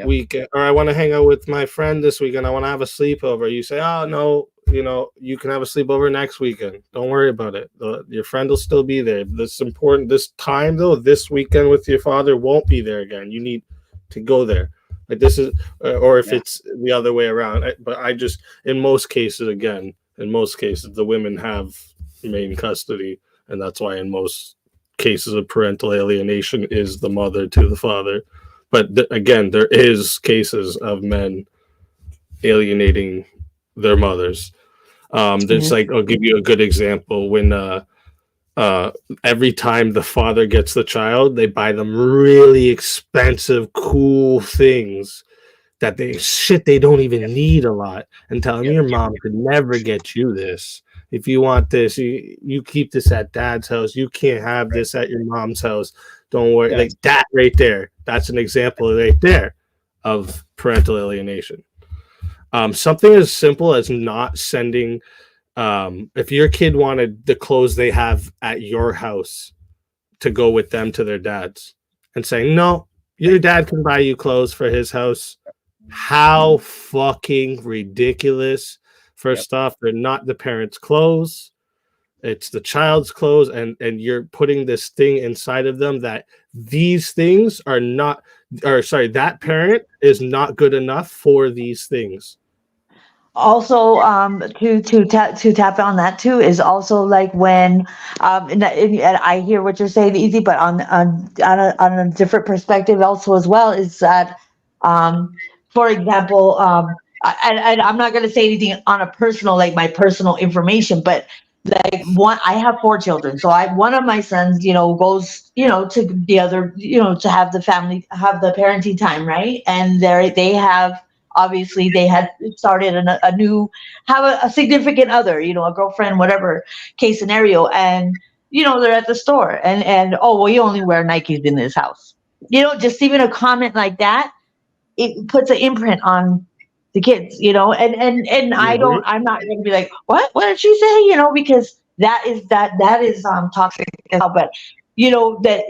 weekend, or I want to hang out with my friend this weekend. I want to have a sleepover. You say, oh no, you can have a sleepover next weekend. Don't worry about it. Your friend will still be there. This important. This time though, this weekend with your father won't be there again. You need to go there. Like this is, or if it's the other way around. But I just, in most cases, the women have main custody. And that's why in most cases of parental alienation is the mother to the father. But again, there is cases of men alienating their mothers. There's like, I'll give you a good example. When every time the father gets the child, they buy them really expensive, cool things that they don't even need a lot, and tell them your mom could never get you this. If you want this, you keep this at dad's house. You can't have this at your mom's house. Don't worry. Like that right there. That's an example right there of parental alienation. Something as simple as not sending, if your kid wanted the clothes they have at your house to go with them to their dad's, and saying, no, your dad can buy you clothes for his house. How fucking ridiculous. First off, they're not the parents' clothes. It's the child's clothes, and you're putting this thing inside of them that these things are not, or sorry, that parent is not good enough for these things.
Also, to tap on that too is also like when, and I hear what you're saying, Easy, but on a different perspective also as well is that, for example, and I'm not going to say anything on a personal, like my personal information, but like I have 4 children. So one of my sons, goes, to the other, to have the parenting time. Right. And they have, obviously they had started a new, have a significant other, a girlfriend, whatever case scenario. And, they're at the store and, oh, well, you only wear Nikes in this house. Just even a comment like that, it puts an imprint on the kids, and I'm not going to be like, what did she say? Because that is toxic as well. But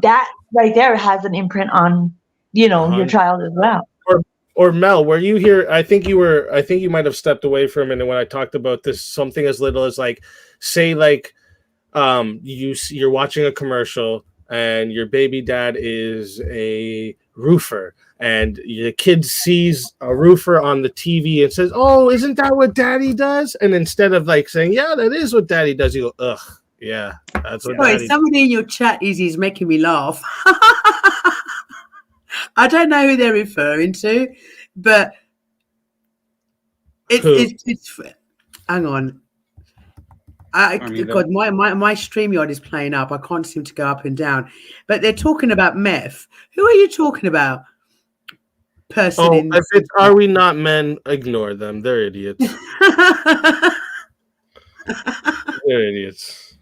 that right there has an imprint on, your child as well.
Or Mel, were you here? I think you might have stepped away for a minute when I talked about this. Something as little as like, say like, you're watching a commercial and your baby dad is a roofer, and your kid sees a roofer on the TV and says, "Oh, isn't that what daddy does?" And instead of like saying, "Yeah, that is what daddy does," you go, "Ugh, yeah, that's what daddy does."
Somebody in your chat is making me laugh. I don't know who they're referring to, but it's hang on. God, my StreamYard is playing up. I can't seem to go up and down. But they're talking about meth. Who are you talking about? Person
if it's Are We Not Men, ignore them. They're idiots. They're idiots.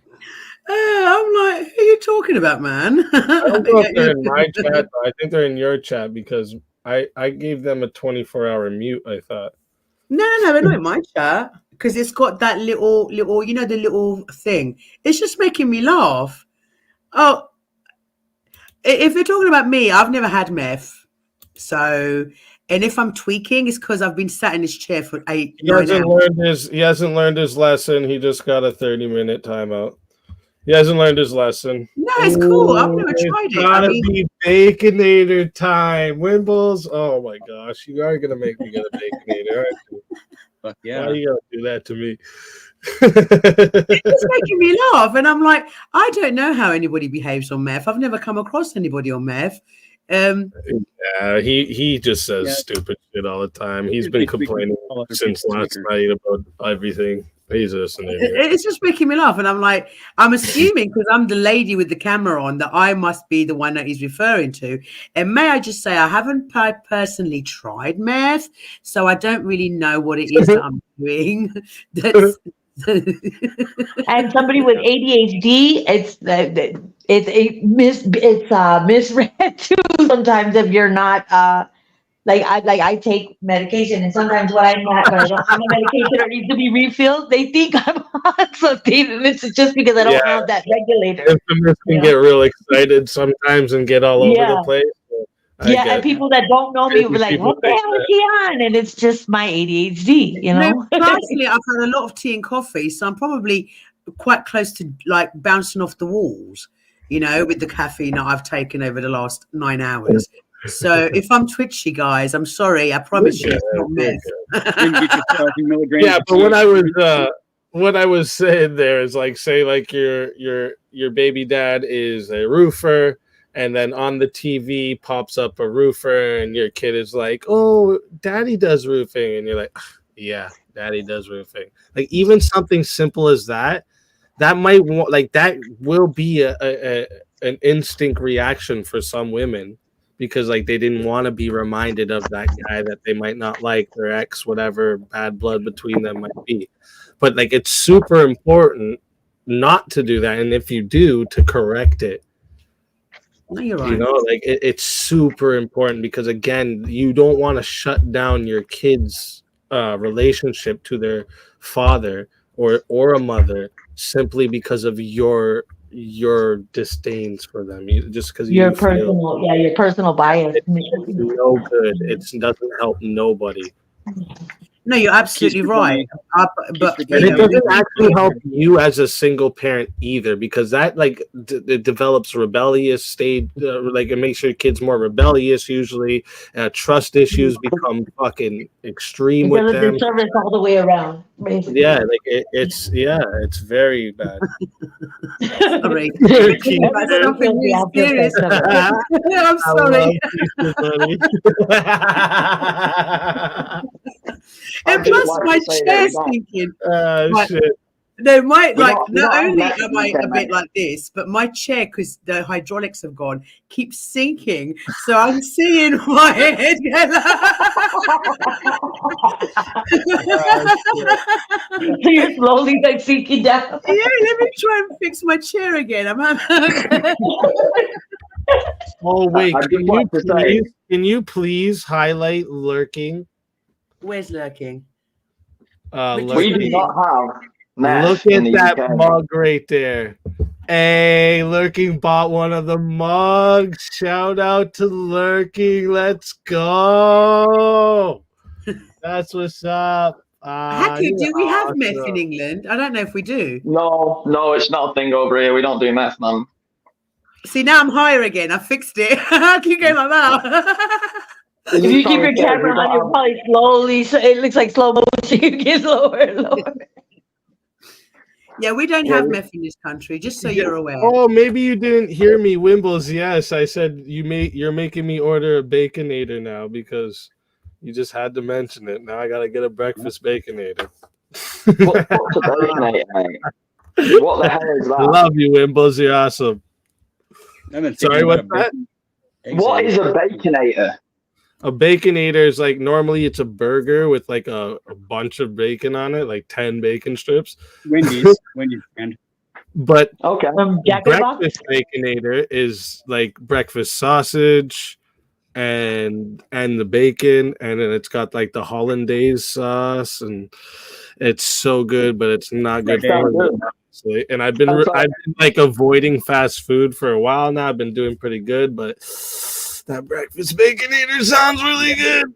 I'm like, who are you talking about, man?
I don't know if they're in my chat. I think they're in your chat because I gave them a 24-hour mute, I thought.
No, they're not in my chat. Because it's got that little, you know, the little thing. It's just making me laugh. Oh, if you're talking about me, I've never had meth. So, and if I'm tweaking, it's because I've been sat in this chair for 9 hours.
He hasn't learned his lesson. He just got a 30-minute timeout. He hasn't learned his lesson.
No, it's cool. I've never tried it.
Gotta be Baconator time. Wimbles. Oh my gosh, you are gonna make me get a Baconator, aren't you?
Fuck yeah.
Why are you gonna do that to me?
It's making me laugh, and I'm like, I don't know how anybody behaves on meth. I've never come across anybody on meth.
Yeah, he just says stupid shit all the time. He's been complaining since last night about everything. He's just an idiot.
It's just making me laugh, and I'm like, I'm assuming because I'm the lady with the camera on that I must be the one that he's referring to. And may I just say, I haven't personally tried meth, so I don't really know what it is that I'm doing.
And somebody with ADHD, it's misread too. Sometimes if you're not I take medication, and sometimes when I don't have my medication or needs to be refilled, they think I'm on something, and it's just because I don't have that regulator.
Infamous can get real excited sometimes and get all over the place. So
and people that don't know me will be like, "What the hell is he on?" And it's just my ADHD, you know.
No, personally, I've had a lot of tea and coffee, so I'm probably quite close to like bouncing off the walls, you know, with the caffeine that I've taken over the last 9 hours. So if I'm twitchy, guys, I'm sorry. I promise you, it's not meth.
Yeah, but what I was saying there is like, say like your baby dad is a roofer, and then on the TV pops up a roofer, and your kid is like, "Oh, daddy does roofing," and you're like, "Yeah, daddy does roofing." Like even something simple as that might that will be an instinct reaction for some women. Because like they didn't want to be reminded of that guy that they might not like, their ex, whatever bad blood between them might be. But like it's super important not to do that, and if you do, to correct it.
No, you're right.
You know, like it's super important because again, you don't want to shut down your kids' relationship to their father or a mother simply because of your disdains for them, just because
your personal bias.
It's no good. It doesn't help nobody.
No, you're absolutely right. But
it doesn't actually help you as a single parent either, because that it develops rebellious state. It makes your kids more rebellious. Usually, trust issues become fucking extreme with them.
Service all the way around. Basically.
Yeah, it's very bad.
Sorry. I'm sorry. And plus, my chair's thinking.
Shit.
No, not only am I a bit like this, but my chair, because the hydraulics have gone, keeps sinking. So I'm seeing my head.
So you're slowly sinking down.
Yeah, let me try and fix my chair again.
Oh wait, can you please highlight lurking?
Where's lurking?
We do not have.
Look at that mug right there. Hey, Lurking bought one of the mugs. Shout out to Lurking. Let's go. That's what's up.
Hacky, do we have meth in England? I don't know if we do.
No, it's not a thing over here. We don't do meth, man.
See, now I'm higher again. I fixed it. I keep going like that.
If you keep your camera on, you're probably slowly. So it looks like slow motion. You get lower and lower.
Yeah, we don't have meth in this country. Just so you're aware.
Oh, maybe you didn't hear me, Wimbles. Yes, I said you're making me order a Baconator now because you just had to mention it. Now I gotta get a breakfast Baconator.
What's a Baconator, mate? What the hell is that?
Love you, Wimbles. You're awesome. Sorry, what's that?
What is a Baconator?
A Baconator is like normally it's a burger with like a bunch of bacon on it, like 10 bacon strips.
Wendy's brand.
But
okay,
breakfast Baconator is like breakfast sausage and the bacon, and then it's got like the hollandaise sauce, and it's so good, but it's not good for me, honestly. And I've been like avoiding fast food for a while now. I've been doing pretty good, but that breakfast Baconator sounds really good.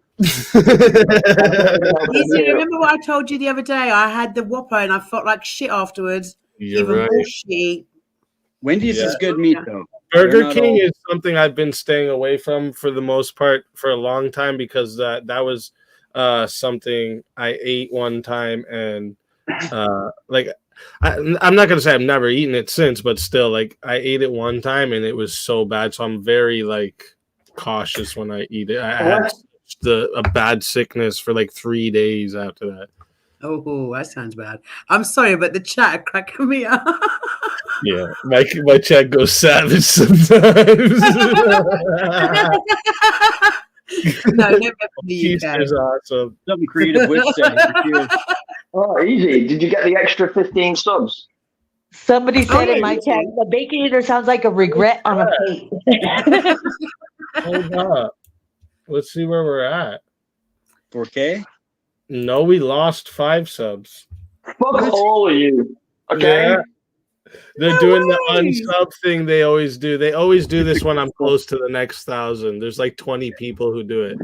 Remember what I told you the other day? I had the Whopper and I felt like shit afterwards.
You're
Even
right.
more shit.
Wendy's is good meat though.
Burger King is something I've been staying away from for the most part for a long time because that was something I ate one time, and like I'm not gonna say I've never eaten it since, but still, like I ate it one time and it was so bad, so I'm very like cautious when I eat it. I had a bad sickness for like 3 days after that.
Oh, that sounds bad. I'm sorry, but the chat are cracking me up.
Yeah, my chat goes savage sometimes.
No, never from the UK.
Is awesome.
Something creative with
Oh, easy. Did you get the extra 15 subs?
Somebody said in my chat, the Baconator sounds like a regret on a plate.
Hold up. Let's see where we're at.
4K?
No, we lost 5 subs.
Fuck all of you. Okay.
Yeah. They're doing the unsub thing they always do. They always do this when I'm close to the next 1,000. There's like 20 people who do it.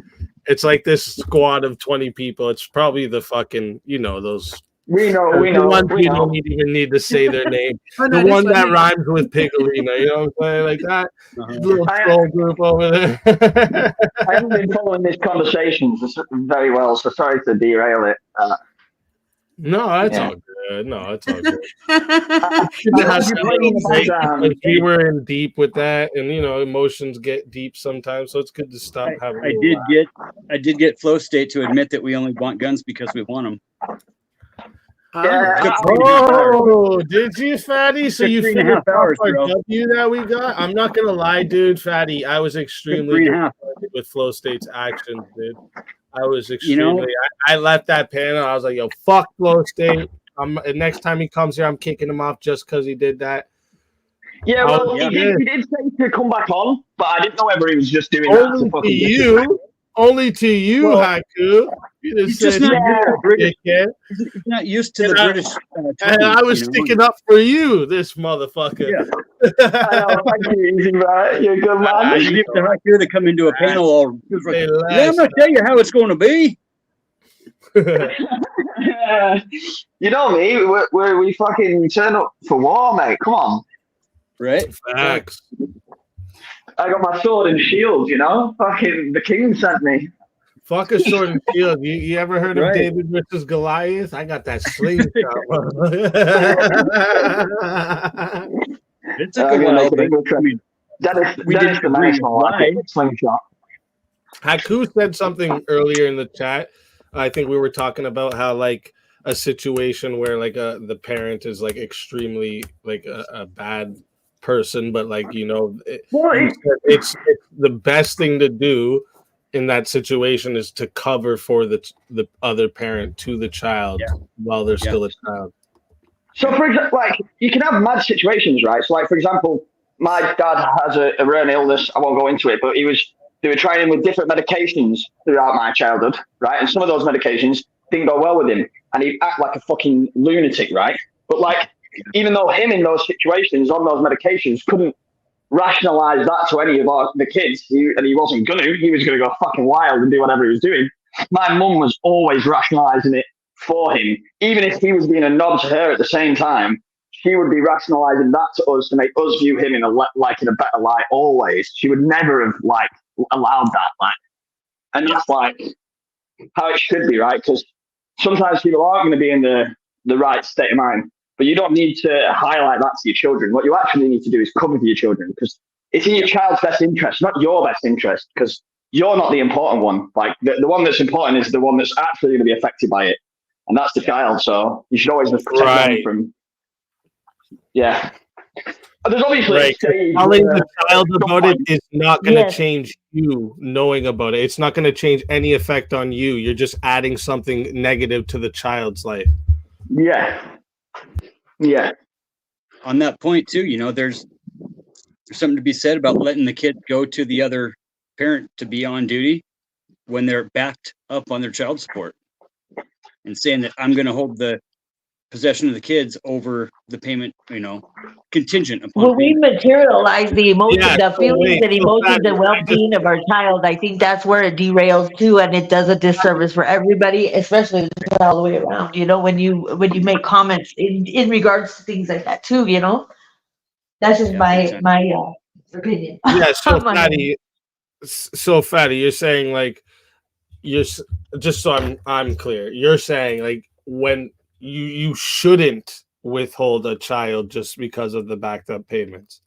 It's like this squad of 20 people. It's probably the fucking, those.
We know.
You don't even need to say their name. The one that rhymes with Pigolina, you know what I'm saying? Like that little troll group over there.
I haven't been following this conversation very well, so sorry to derail it.
No, that's all good. No, it's all good. We were in deep with that, and emotions get deep sometimes, so it's good to stop having.
I did get Flow State to admit that we only want guns because we want them.
Oh, did you, Fatty? So you finished off our W that we got? I'm not gonna lie, dude, Fatty. I was extremely disappointed with Flow State's actions, dude. I was extremely. I left that panel. I was like, "Yo, fuck Flow State." Next time he comes here, I'm kicking him off just because he did that.
Yeah, well, he did say to come back on, but I didn't know whether he was just doing that.
Only to you, Haiku.
He's just not used to the British.
And I was sticking up for you, this motherfucker.
Yeah. I know, thank you, Easy, right? You're a good man.
You get the Haiku to come into a panel all. Like, I'm gonna tell you how it's going to be.
You know me, we fucking turn up for war, mate. Come on.
Right?
Facts.
I got my sword and shield, Fucking the king sent me.
Fuck a sword and shield. You ever heard of David versus Goliath? I got that slingshot.
It's a good one.
Dennis the national slingshot.
Haku said something earlier in the chat. I think we were talking about how like a situation where like the parent is like extremely like a bad person, but like it's the best thing to do in that situation is to cover for the other parent to the child while they're still a child.
So for example, like you can have mad situations, right? So like for example, my dad has a rare illness. I won't go into it, but they were trying him with different medications throughout my childhood, right? And some of those medications didn't go well with him, and he'd act like a fucking lunatic, right? But like, even though him in those situations on those medications couldn't rationalize that to any of the kids, and he wasn't he was gonna go fucking wild and do whatever he was doing. My mum was always rationalizing it for him, even if he was being a knob to her at the same time. she would be rationalizing that to us to make us view him in a better light always. She would never have like allowed that, like, and that's like how it should be, right? Because sometimes people aren't going to be in the right state of mind, but you don't need to highlight that to your children. What you actually need to do is cover for your children, because it's in your child's best interest, not your best interest, because you're not the important one. Like the one that's important is the one that's actually going to be affected by it, and that's the child. So you should always just protect them from. Yeah. There's obviously a stage
telling the child about it is not going to
Yes.
change you knowing about it. It's not going to change any effect on you. You're just adding something negative to the child's life.
Yeah. Yeah.
On that point too, you know, there's something to be said about letting the kid go to the other parent to be on duty when they're backed up on their child support, and saying that I'm going to hold the possession of the kids over the payment, you know, contingent upon
When we
payment.
materialize the emotion,
Yeah,
the
so
feelings
wait,
and
so
emotions
Fatty,
and well-being of our child, I think that's where it derails too, and it does a disservice for everybody, especially all the way around. You know, when you make comments in regards to things like that too. You know, that's just
Yeah,
my opinion.
Yeah, so
My-
Fatty, you're saying like just so I'm clear. You're saying like when you shouldn't withhold a child just because of the backed up payments.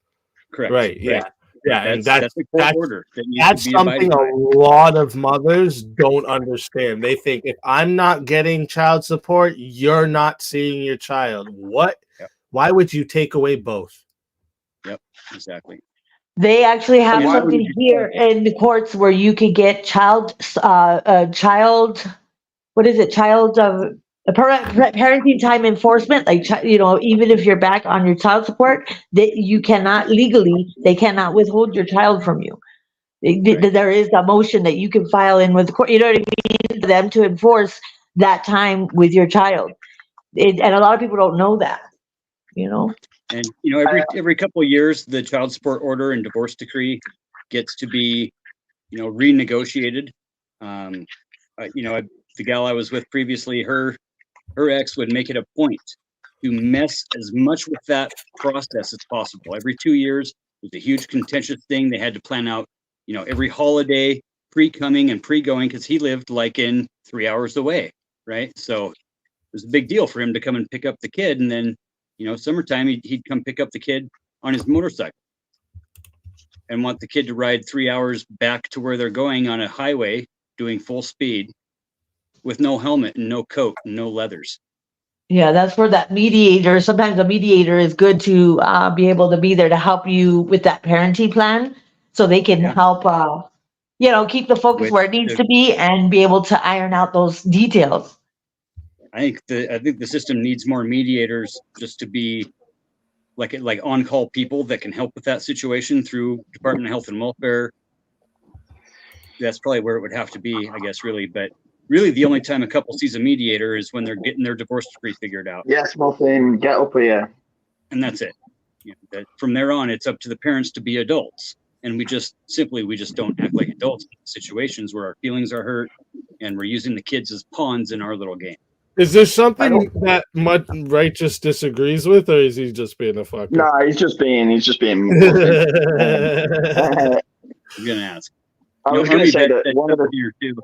correct.
Right. Yeah.
Right.
Yeah. And
That's a court order that needs
that's
to be abided
something
by.
a lot of mothers don't understand. They think if I'm not getting child support, you're not seeing your child. What?
Yep.
Why would you take away both?
Yep, exactly.
They actually have
Why would
something
you-
here in the courts where you could get child, what is it? Parenting time enforcement. Like, you know, even if you're back on your child support, that you cannot legally, they cannot withhold your child from you.
Right.
There is a motion that you can file in with the court. You know what I mean? For them to enforce that time with your child. And a lot of people don't know that. You know.
And you know, every couple of years, the child support order and divorce decree gets to be, you know, renegotiated. You know, the gal I was with previously, her ex would make it a point to mess as much with that process as possible. Every 2 years, it was a huge contentious thing. They had to plan out, you know, every holiday, pre-coming and pre-going, because he lived like in 3 hours away, right? So it was a big deal for him to come and pick up the kid, and then, you know, summertime he'd come pick up the kid on his motorcycle and want the kid to ride 3 hours back to where they're going on a highway doing full speed with no helmet and no coat and no leathers.
Yeah, that's where that mediator, sometimes a mediator is good to be able to be there to help you with that parenting plan so they can help, you know, keep the focus where it needs to be and be able to iron out those details.
I think the system needs more mediators just to be like on-call people that can help with that situation through Department of Health and Welfare. That's probably where it would have to be, I guess, really. But really, the only time a couple sees a mediator is when they're getting their divorce decree figured out.
Yes, muffin, get up here.
And that's it. You know, from there on, it's up to the parents to be adults. And we just don't act like adults in situations where our feelings are hurt and we're using the kids as pawns in our little game.
Is there something that Righteous disagrees with, or is he just being a fucker?
No, he's just being.
I'm gonna ask.
I was going to say that one of the
here too.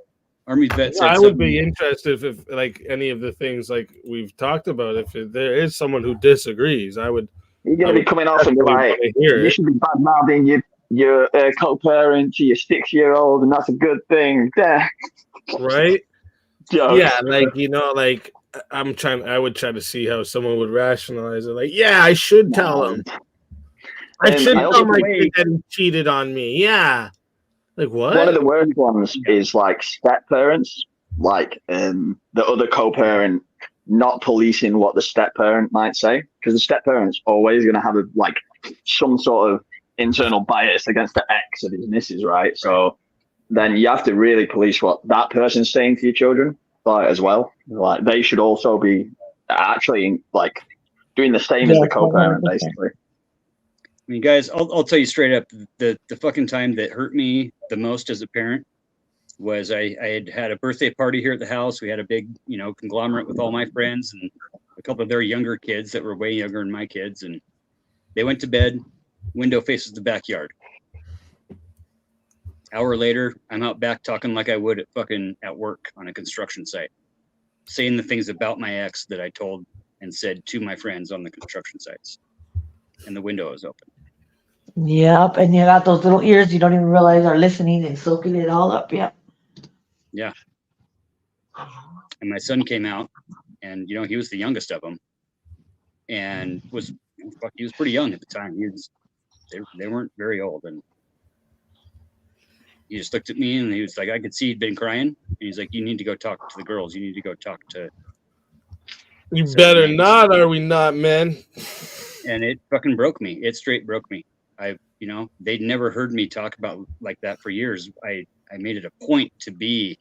Army vet said
I would be interested if like any of the things like we've talked about. If there is someone who disagrees, I would.
You're going to be coming off and be like, you should be bad mouthing your co-parent to your 6-year-old, and that's a good thing. Yeah.
Right.
Jokes.
Yeah, like, you know, like I would try to see how someone would rationalize it. Like, yeah, I should tell him. I should tell my kid that he cheated on me. Yeah. Like, what?
One of the worst ones is like step parents, like the other co-parent not policing what the step parent might say, because the step parent's always going to have some sort of internal bias against the ex of his missus, right? So then you have to really police what that person's saying to your children, like, as well. Like, they should also be actually like doing the same as the co-parent, basically.
I mean, guys, I'll tell you straight up, the fucking time that hurt me the most as a parent was I had a birthday party here at the house. We had a big, you know, conglomerate with all my friends, and a couple of their younger kids that were way younger than my kids, and they went to bed. Window faces the backyard. Hour later, I'm out back talking like I would at work on a construction site, saying the things about my ex that I told and said to my friends on the construction sites. And the window is open.
Yep, and you got those little ears you don't even realize are listening and soaking it all up. Yep.
Yeah. And my son came out, and he was the youngest of them, and he was pretty young at the time. They weren't very old, and he just looked at me and he was like, I could see he'd been crying. And he's like, you need to go talk to the girls. You need to go talk to.
You better not, are we not, man?
And it fucking broke me. It straight broke me. They'd never heard me talk about like that for years. I made it a point to be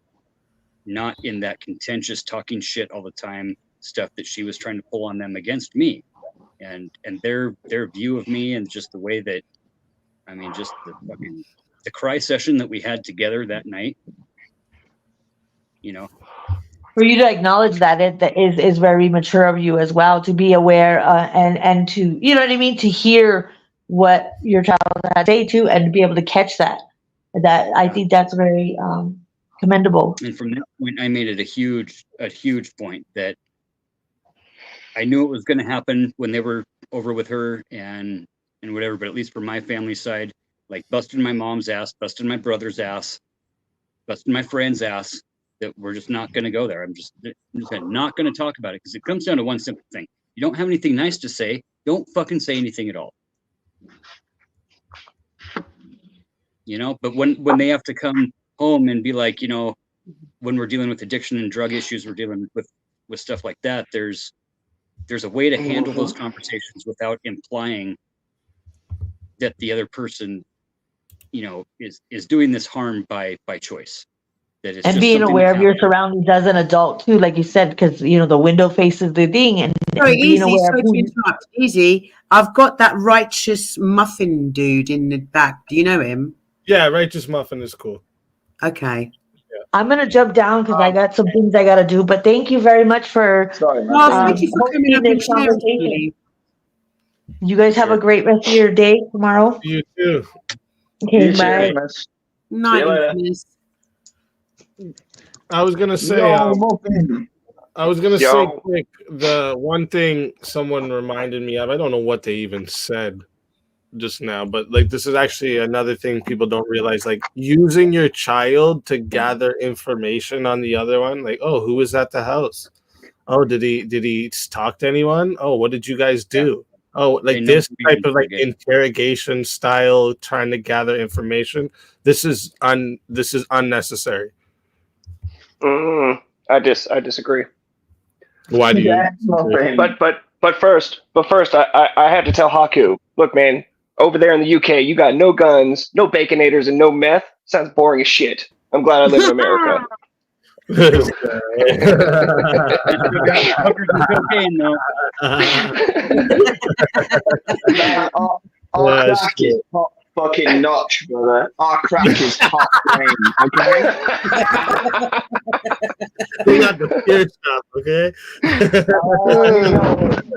not in that contentious talking shit all the time stuff that she was trying to pull on them against me. And their view of me, and just the way that, just the cry session that we had together that night,
For you to acknowledge that is very mature of you as well, to be aware and to, you know what I mean, to hear what your child had to say to, and to be able to catch that. I think that's very commendable.
And from that point, I made it a huge point that I knew it was going to happen when they were over with her and whatever, but at least for my family side, like busted my mom's ass, busted my brother's ass, busted my friend's ass, that we're just not going to go there. I'm just not going to talk about it, because it comes down to one simple thing. You don't have anything nice to say, don't fucking say anything at all. But when they have to come home and be like, when we're dealing with addiction and drug issues, we're dealing with stuff like that, there's a way to handle those conversations without implying that the other person, is doing this harm by choice. That it's
And
just
being
something
aware
that
of your
happens.
surroundings as an adult too, like you said, because the window faces the thing, and
Sorry,
being
Easy,
aware of
sorry to interrupt. Easy, I've got that righteous muffin dude in the back. Do you know him?
Yeah, Righteous Muffin is cool.
Okay.
I'm gonna jump down because I got some things I gotta do. But thank you very much for
Sorry, man.
Well, thank you for coming up and
this
sharing.
conversation.
Really.
You guys have a great rest of your day tomorrow.
You too.
Okay,
You too,
bye.
Infamous.
Night,
See you later.
Infamous.
I was gonna say. Say quick. The one thing someone reminded me of. I don't know what they even said just now, but like this is actually another thing people don't realize. Like using your child to gather information on the other one. Like, oh, who was at the house? Oh, did he talk to anyone? Oh, what did you guys do? Oh, like this type of like interrogation style, trying to gather information. This is unnecessary.
I disagree.
Why do you?
But first, I had to tell Haku, look, man, over there in the UK, you got no guns, no baconators, and no meth. Sounds boring as shit. I'm glad I live in America.
Our crack is top fucking notch, brother. Our crack is top game, okay?
We got the pure stuff, okay?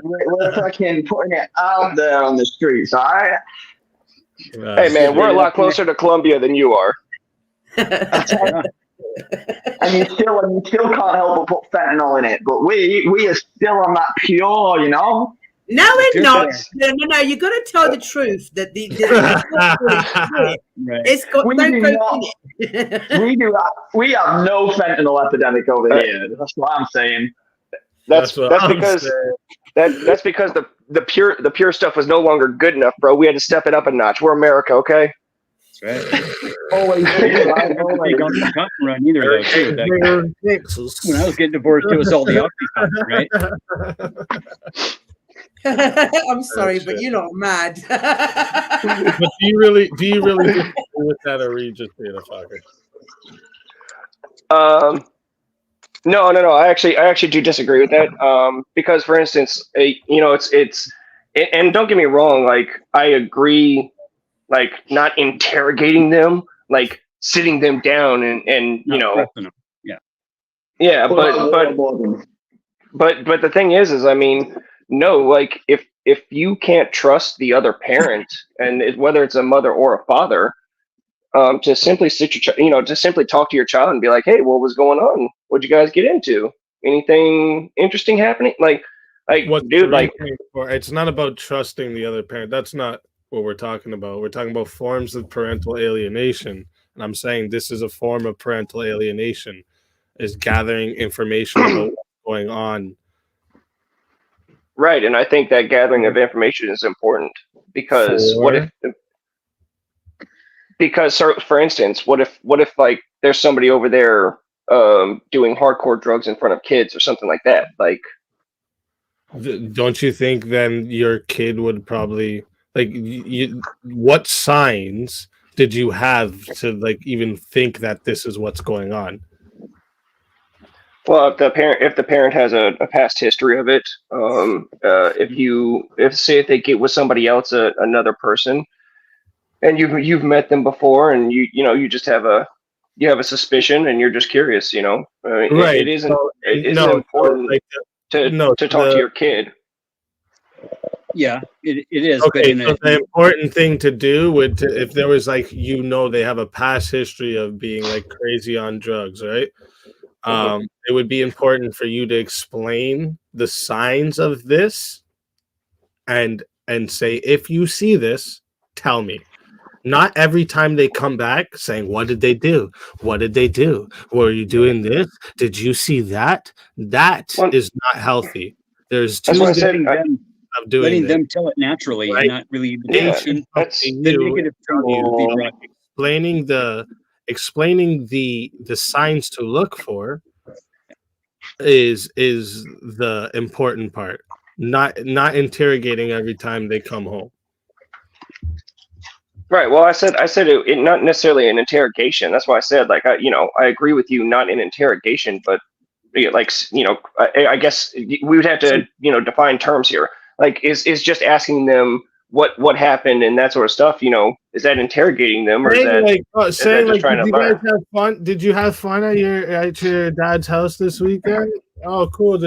We're fucking putting it out there on the streets, alright?
Hey, man, we're a lot closer to Colombia than you are.
And you still can't help but put fentanyl in it. But we are still on that pure, you know.
No, we're not. No. You got to tell the truth that it's got no coke in it.
We have no fentanyl epidemic over here. That's what I'm saying.
That's because the pure stuff was no longer good enough, bro. We had to step it up a notch. We're America, okay?
That's right. Always. Run either though too. When I was getting divorced, it was all the Oxycontin, right?
I'm sorry, but you're not mad.
But do you really disagree with that, or are you just being a fucker?
No. I actually do disagree with that. Because, for instance, it's and don't get me wrong. Like, I agree. Like, not interrogating them, like sitting them down and
yeah,
but but the thing is I mean, no, like if you can't trust the other parent, and whether it's a mother or a father, to simply to simply talk to your child and be like, hey, what was going on? What'd you guys get into? Anything interesting happening? Like,
What's the
dude, like,
reasoning for it's not about trusting the other parent. That's not what we're talking about. We're talking about forms of parental alienation. And I'm saying this is a form of parental alienation, is gathering information about what's going on.
right. And I think that gathering of information is important because for instance, what if like there's somebody over there doing hardcore drugs in front of kids or something like that? Like,
don't you think then your kid would probably like what signs did you have to like even think that this is what's going on?
well, if the parent has a past history of it, if they get with somebody else, another person, and you've met them before, and you just have a suspicion, and you're just curious, I mean,
Right.
it isn't
So,
it isn't
no,
important
like,
to talk to your kid.
Yeah, it is.
Okay,
But
so the important thing to do would if there was like they have a past history of being like crazy on drugs, right? It would be important for you to explain the signs of this and say, if you see this, tell me. Not every time they come back saying, what did they do? What did they do? Were you doing this? Did you see that? That is not healthy. There's two
That's what I said.
of doing
letting
this.
them tell it naturally,
Right?
and not really
Yeah, that's
the negative
explaining the signs to look for is the important part. Not interrogating every time they come home.
right. Well, I said it not necessarily an interrogation. That's why I said, like, I agree with you, not an interrogation, but like, I guess we would have to define terms here. Like, is just asking them what happened and that sort of stuff, is that interrogating them, or is that just trying to learn?
Did you guys have fun? Did you have fun at your dad's house this weekend? Oh, cool.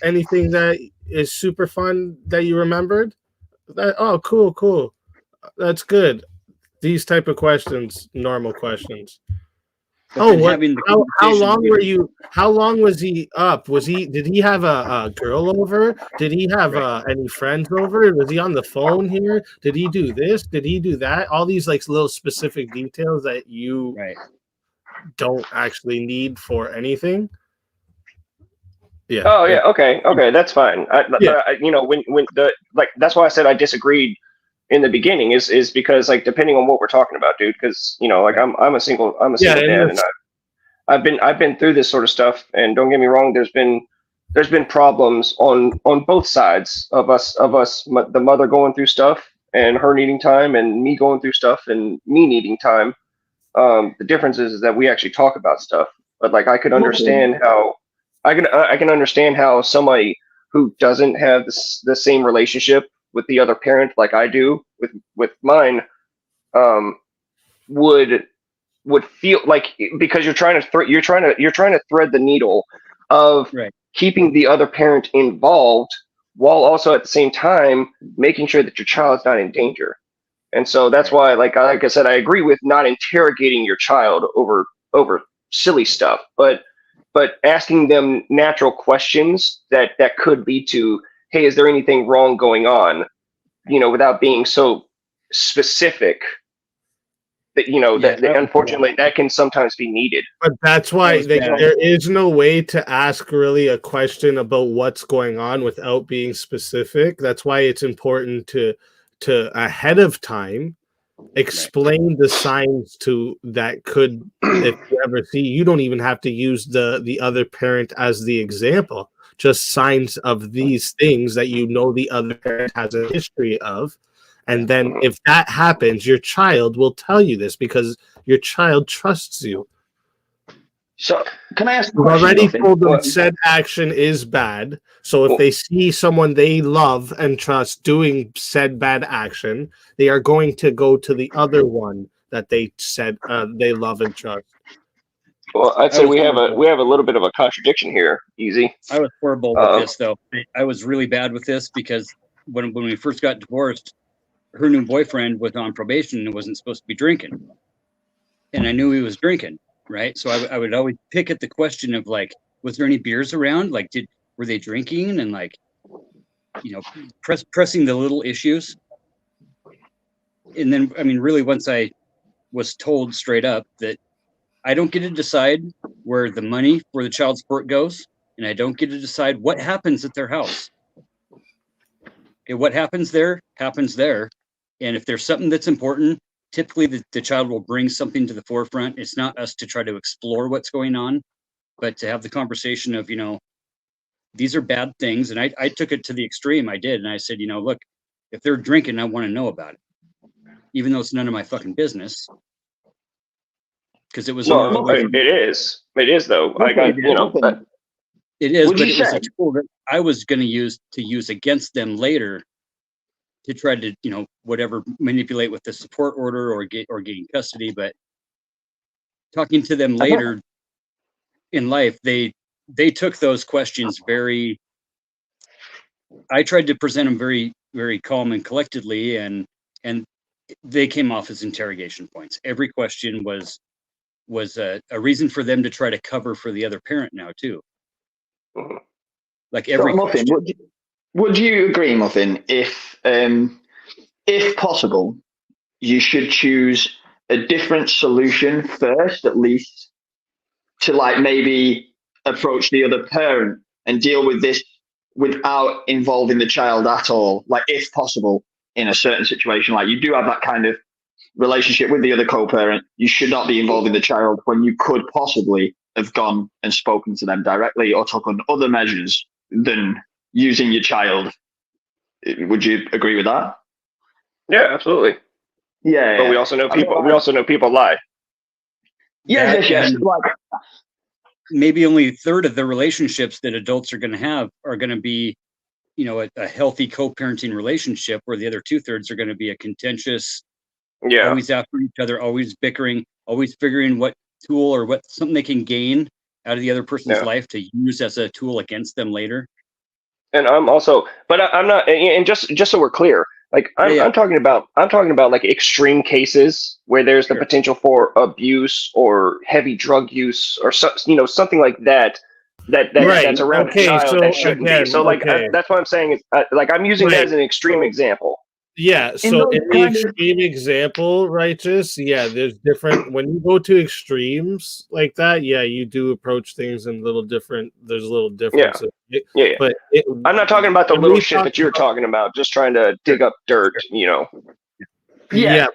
Anything that is super fun that you remembered? Cool. That's good. These type of questions, normal questions. How long were you? How long was he up? Did he have a girl over? Did he have any friends over? Was he on the phone here? Did he do this? Did he do that? All these like little specific details that you don't actually need for anything. Yeah.
Oh yeah. Okay. That's fine. When that's why I said I disagreed in the beginning is because, like, depending on what we're talking about, dude, because like I'm a single dad, and I've been through this sort of stuff, and don't get me wrong, there's been problems on both sides of us, the mother going through stuff and her needing time, and me going through stuff and me needing time. The difference is that we actually talk about stuff, but like I could understand how I can understand how somebody who doesn't have the same relationship with the other parent like I do with mine, would feel like, because you're trying to thread the needle of keeping the other parent involved while also at the same time making sure that your child's not in danger. And so that's why, like I said, I agree with not interrogating your child over silly stuff, but asking them natural questions that could lead to, hey, is there anything wrong going on? Without being so specific. That unfortunately that can sometimes be needed.
But that's why there is no way to ask really a question about what's going on without being specific. That's why it's important to ahead of time explain the signs that could, if you ever see, you don't even have to use the other parent as the example, just signs of these things that the other parent has a history of. And then if that happens, your child will tell you this because your child trusts you.
So can I ask?
You've already told them said action is bad. So if they see someone they love and trust doing said bad action, they are going to go to the other one that they said they love and trust.
Well, I'd say we have a little bit of a contradiction here. Easy.
I was horrible with this though. I was really bad with this because when we first got divorced, her new boyfriend was on probation and wasn't supposed to be drinking, and I knew he was drinking, right? So I would always pick at the question of like, was there any beers around? Like, were they drinking? And like, you know, pressing the little issues. And then, I mean, really, once I was told straight up that I don't get to decide where the money for the child support goes, and I don't get to decide what happens at their house. Okay, what happens there happens there. And if there's something that's important, typically the child will bring something to the forefront. It's not us to try to explore what's going on, but to have the conversation of, you know, these are bad things. And I took it to the extreme. I did. And I said, you know, look, if they're drinking, I want to know about it, even though it's none of my fucking business. Because it was
it is though. Like you know,
it is, but it was a tool that I was going to use against them later to try to, you know, whatever, manipulate with the support order or getting custody. But talking to them later in life, they took those questions very. I tried to present them very, very calm and collectedly, and they came off as interrogation points. Every question was a reason for them to try to cover for the other parent now too. Like every
Muffin, would you agree, Muffin, if possible, you should choose a different solution first, at least, to like maybe approach the other parent and deal with this without involving the child at all? Like, if possible, in a certain situation, like you do have that kind of relationship with the other co-parent, you should not be involving the child when you could possibly have gone and spoken to them directly or taken other measures than using your child. Would you agree with that?
Yeah, absolutely.
Yeah,
but we also know people. We also know people lie.
Yes. Like,
maybe only a third of the relationships that adults are going to have are going to be, you know, a healthy co-parenting relationship, where the other 2/3 are going to be a contentious, always after each other, always bickering, always figuring what tool or what something they can gain out of the other person's life to use as a tool against them later. And
I'm also, but I'm not, and just so we're clear, like I'm talking about like extreme cases where there's the potential for abuse or heavy drug use or something like that. That's around a child that shouldn't be. So like that's what I'm saying is like I'm using that as an extreme example.
Yeah, so in the extreme example, Righteous, there's different, when you go to extremes like that, you do approach things in little different, there's a little difference.
Yeah. But I'm not talking about the little shit that you're talking about, just trying to dig up dirt, you know.
Yeah.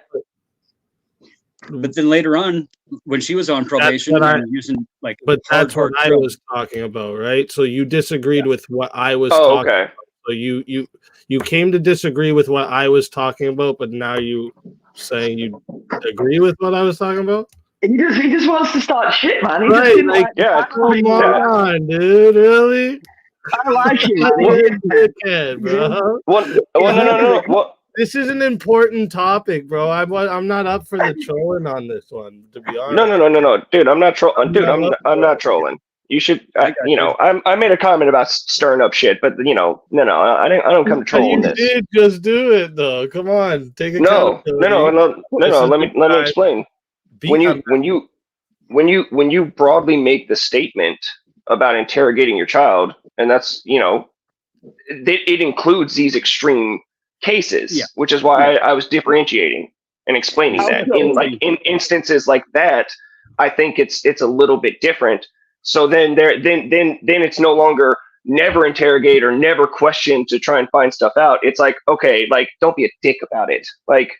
But then later on, when she was on probation and using like,
but that's what I was talking about, right? So you disagreed with what I was talking about. So you came to disagree with what I was talking about, but now you saying you agree with what I was talking about?
He just wants to start shit, man. He
right,
just
like, come on, dude, really?
I like you,
man. Bro.
No.
This is an important topic, bro. I'm not up for the trolling on this one, to be honest.
No, dude, I'm not trolling. Dude, I'm not trolling. You should, I made a comment about stirring up shit, but no, I don't come to troll on this.
You did just do it though. Come on, take a
no. Let me explain. When you broadly make the statement about interrogating your child, and that's it includes these extreme cases, which is why I was differentiating and explaining that in instances like that, I think it's a little bit different. So then it's no longer never interrogate or never question to try and find stuff out. It's like, okay, like don't be a dick about it. Like,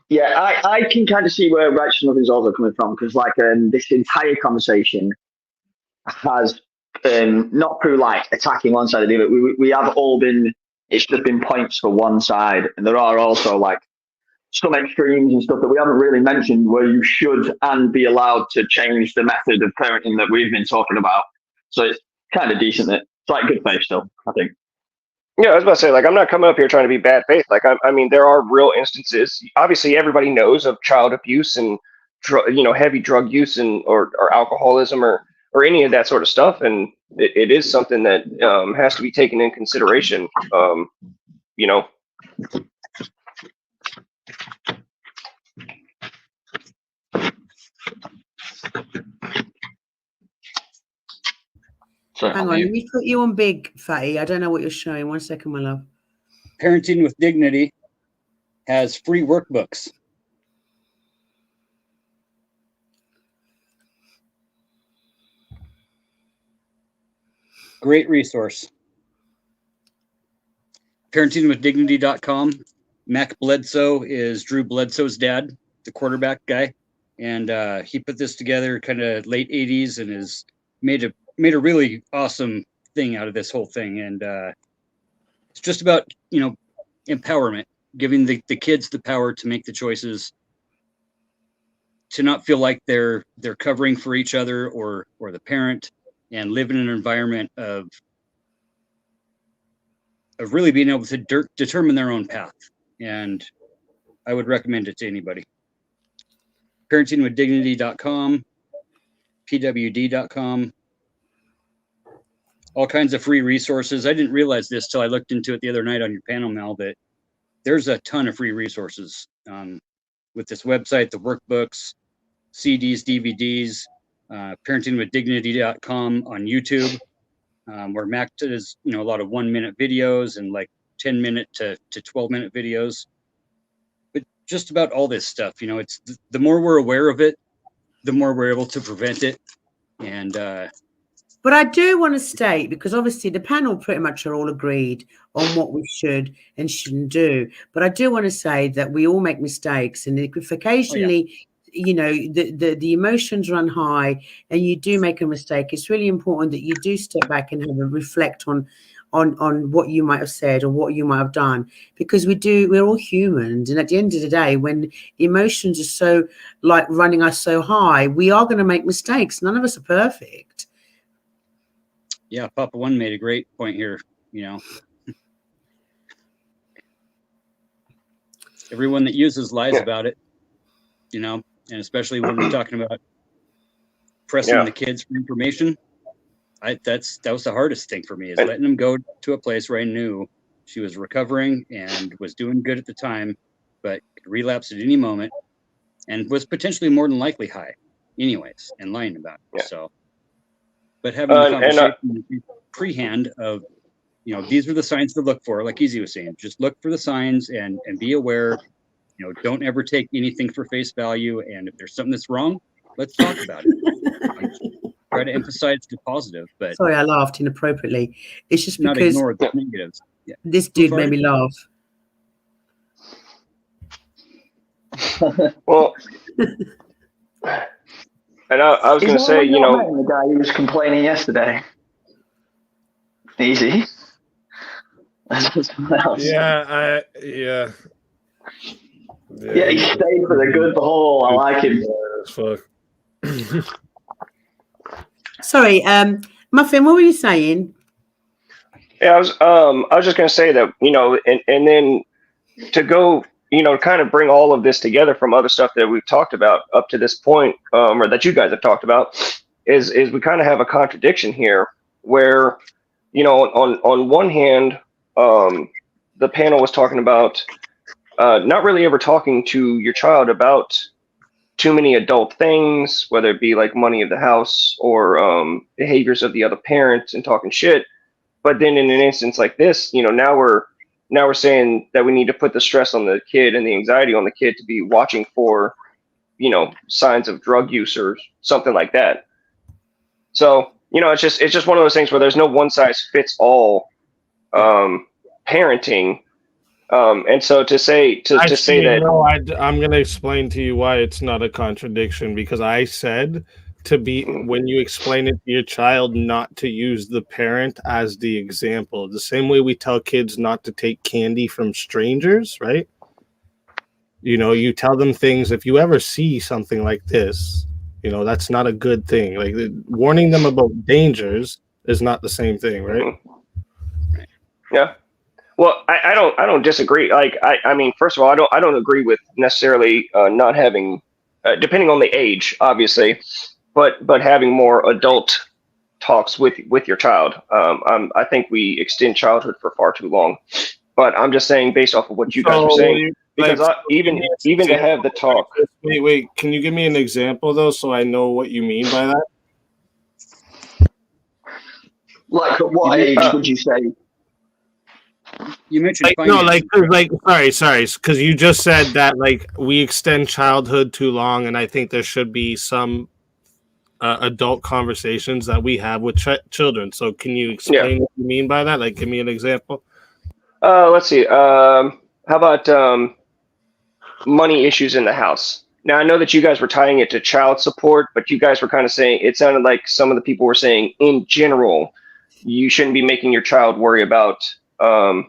yeah, I can kind of see where Righteous is also coming from, because like this entire conversation has not through like attacking one side or the other. We have all been, it's just been points for one side, and there are also like some extremes and stuff that we haven't really mentioned where you should and be allowed to change the method of parenting that we've been talking about. So it's kind of decent. It's like good faith still, I think.
Yeah, I was about to say, like, I'm not coming up here trying to be bad faith. Like, I mean, there are real instances. Obviously, everybody knows of child abuse and heavy drug use or alcoholism or any of that sort of stuff, and it is something that has to be taken in consideration. You know.
So,
Hang on, let me put you on big, Fatty. I don't know what you're showing. 1 second, my love.
Parenting with Dignity has free workbooks. Great resource. Parentingwithdignity.com. Mac Bledsoe is Drew Bledsoe's dad, the quarterback guy. And he put this together kind of late 80s and has made a really awesome thing out of this whole thing. And it's just about, empowerment, giving the kids the power to make the choices, to not feel like they're covering for each other or the parent, and live in an environment of really being able to determine their own path. And I would recommend it to anybody. Parentingwithdignity.com, pwd.com, all kinds of free resources. I didn't realize this till I looked into it the other night on your panel, Mel, that there's a ton of free resources with this website, the workbooks, CDs, DVDs, parentingwithdignity.com on YouTube, where Mac does, a lot of 1-minute videos and like 10-minute to 12-minute videos. But just about all this stuff, it's the more we're aware of it, the more we're able to prevent it. And
but I do want to state, because obviously the panel pretty much are all agreed on what we should and shouldn't do. But I do want to say that we all make mistakes, and if occasionally, the emotions run high and you do make a mistake, it's really important that you do step back and have a reflect on what you might have said or what you might have done, because we're all humans, and at the end of the day, when emotions are so running us so high, we are going to make mistakes. None of us are perfect.
Yeah, Papa One made a great point here. Everyone that uses lies about it, and especially when we're talking about pressing the kids for information. That was the hardest thing for me, is letting them go to a place where I knew she was recovering and was doing good at the time, but could relapse at any moment and was potentially more than likely high anyways and lying about it. So, but having a conversation pre-hand of, these are the signs to look for, like Easy was saying, just look for the signs and be aware, don't ever take anything for face value. And if there's something that's wrong, let's talk about it. Try to emphasize the positive, but
sorry, I laughed inappropriately. It's just
not
because
ignore the negatives. Yeah.
This dude made me laugh.
Well, and I was going to say,
the guy who was complaining yesterday. Easy.
Yeah,
yeah, he stayed for the good, the whole. I like him.
Fuck.
Sorry, Muffin, what were you saying?
Yeah, I was just going to say that, and then to go, kind of bring all of this together from other stuff that we've talked about up to this point, or that you guys have talked about, is we kind of have a contradiction here where, on one hand, the panel was talking about not really ever talking to your child about too many adult things, whether it be like money of the house or behaviors of the other parent and talking shit. But then in an instance like this, now we're saying that we need to put the stress on the kid and the anxiety on the kid to be watching for, signs of drug use or something like that. So, it's just one of those things where there's no one size fits all parenting. And so to say that,
I'm going to explain to you why it's not a contradiction, because I said when you explain it to your child, not to use the parent as the example, the same way we tell kids not to take candy from strangers, right? You tell them things. If you ever see something like this, that's not a good thing. Like, warning them about dangers is not the same thing, right?
Yeah. Well, I don't disagree. Like, I mean, first of all, I don't agree with necessarily not having depending on the age, obviously, but having more adult talks with your child. I think we extend childhood for far too long. But I'm just saying, based off of what you guys were saying, because even to have the talk.
Wait. Can you give me an example though, so I know what you mean by that?
Like, at what age would you say?
You mentioned
sorry, because you just said that like we extend childhood too long, and I think there should be some adult conversations that we have with children. So can you explain what you mean by that? Like, give me an example.
Let's see. How about money issues in the house? Now, I know that you guys were tying it to child support, but you guys were kind of saying, it sounded like some of the people were saying, in general, you shouldn't be making your child worry about or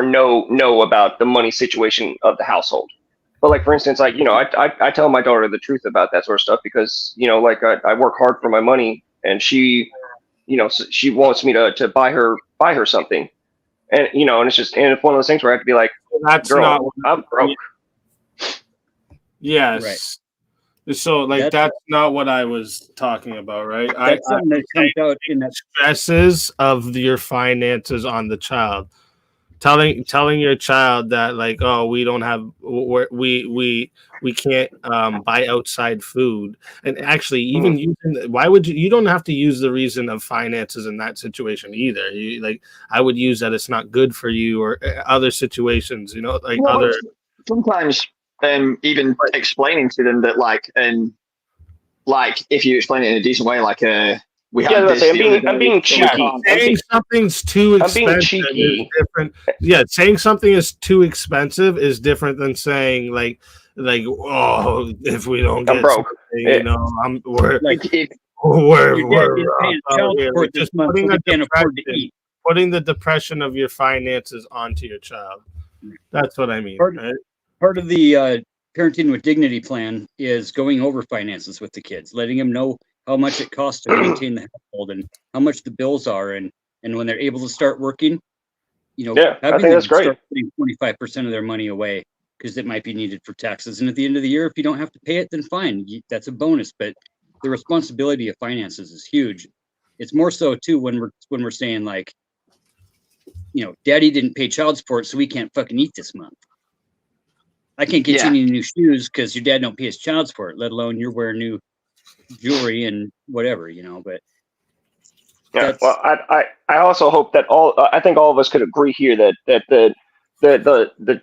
know about the money situation of the household. But like, for instance, like, I tell my daughter the truth about that sort of stuff because, like I work hard for my money, and she wants me to buy her something. And, and it's one of those things where I have to be like, girl, I'm broke.
Yes. Right. So that's not what I was talking about, right?
That's something that comes out in that
stresses of your finances on the child. Telling your child that like, oh, we don't have, we can't buy outside food, and actually even using, why would you don't have to use the reason of finances in that situation either. I would use that it's not good for you, or other situations,
sometimes even explaining to them that like if you explain it in a decent way, like we have this.
I'm being cheeky.
Saying something's too expensive is different. Yeah, saying something is too expensive is different than saying like oh, if we don't get
broke,
putting the depression of your finances onto your child. That's what I mean.
Part of the Parenting with Dignity plan is going over finances with the kids, letting them know how much it costs to maintain the household and how much the bills are, and when they're able to start working,
I think that's great.
Start putting 25% of their money away because it might be needed for taxes. And at the end of the year, if you don't have to pay it, then fine, that's a bonus. But the responsibility of finances is huge. It's more so too when we're saying like, daddy didn't pay child support, so we can't fucking eat this month. I can't get you any new shoes because your dad don't pay his child support, let alone you're wearing new jewelry and whatever, but
well, I also hope that I think all of us could agree here that the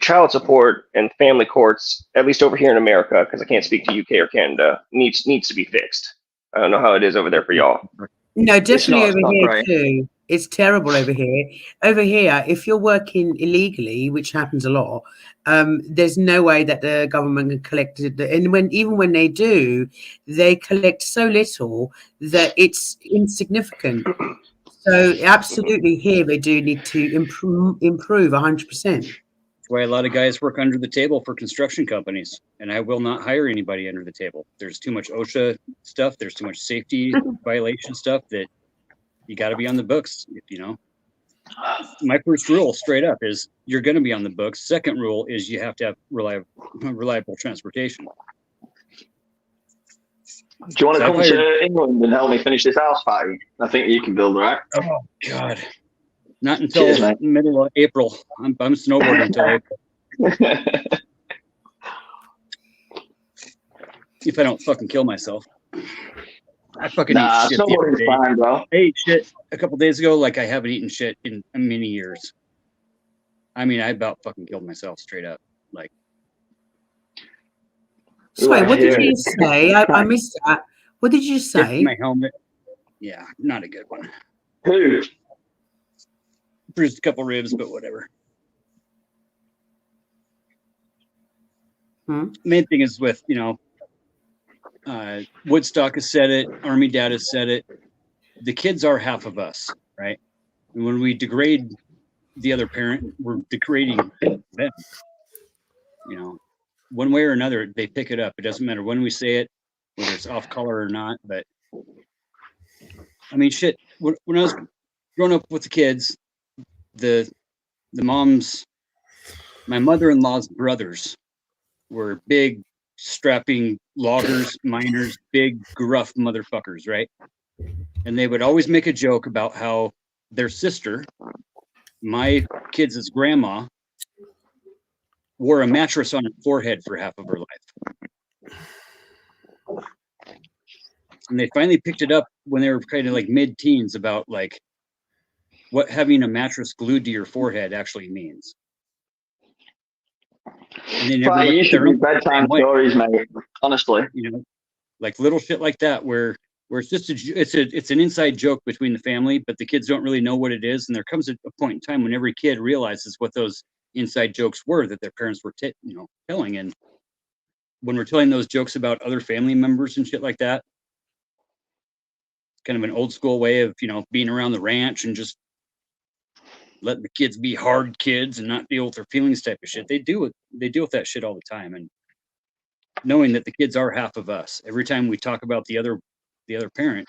child support and family courts, at least over here in America, because I can't speak to UK or Canada, needs to be fixed. I don't know how it is over there for y'all.
No, definitely over here too. It's terrible over here. Over here, if you're working illegally, which happens a lot, there's no way that the government can collect it. And even when they do, they collect so little that it's insignificant. So absolutely here, they do need to improve 100%.
That's why a lot of guys work under the table for construction companies, and I will not hire anybody under the table. There's too much OSHA stuff. There's too much safety violation stuff that you got to be on the books. My first rule, straight up, is you're going to be on the books. Second rule is you have to have reliable transportation.
Do you want to come to England and help me finish this house party? I think you can build, right?
Oh God, not until middle of April. I'm snowboarding until April. If I don't fucking kill myself. I fucking eat shit.
Snowboarding's fine, bro.
I ate shit a couple days ago like I haven't eaten shit in many years. I mean, I about fucking killed myself straight up. Like,
sorry, what did you say? I missed that. What did you say?
My helmet. Yeah, not a good one.
Who?
Bruised a couple ribs, but whatever. Main thing is with, Woodstock has said it, Army Dad has said it. The kids are half of us, right? And when we degrade the other parent, we're degrading them. One way or another, they pick it up. It doesn't matter when we say it, whether it's off color or not. But I mean, shit. When I was growing up with the kids, the moms, my mother-in-law's brothers were big strapping loggers, miners, big, gruff motherfuckers, right? And they would always make a joke about how their sister, my kids' grandma, wore a mattress on her forehead for half of her life. And they finally picked it up when they were kind of like mid-teens about like what having a mattress glued to your forehead actually means. And they never
Right, you
looked at
should
their
be
own
bedtime
way.
stories, mate. Honestly,
You know, like little shit like that where it's just it's an inside joke between the family, but the kids don't really know what it is. And there comes a point in time when every kid realizes what those inside jokes were that their parents were telling. And when we're telling those jokes about other family members and shit like that, kind of an old school way of being around the ranch and just letting the kids be hard kids and not deal with their feelings type of shit. They deal with that shit all the time. And knowing that the kids are half of us, every time we talk about the other parent,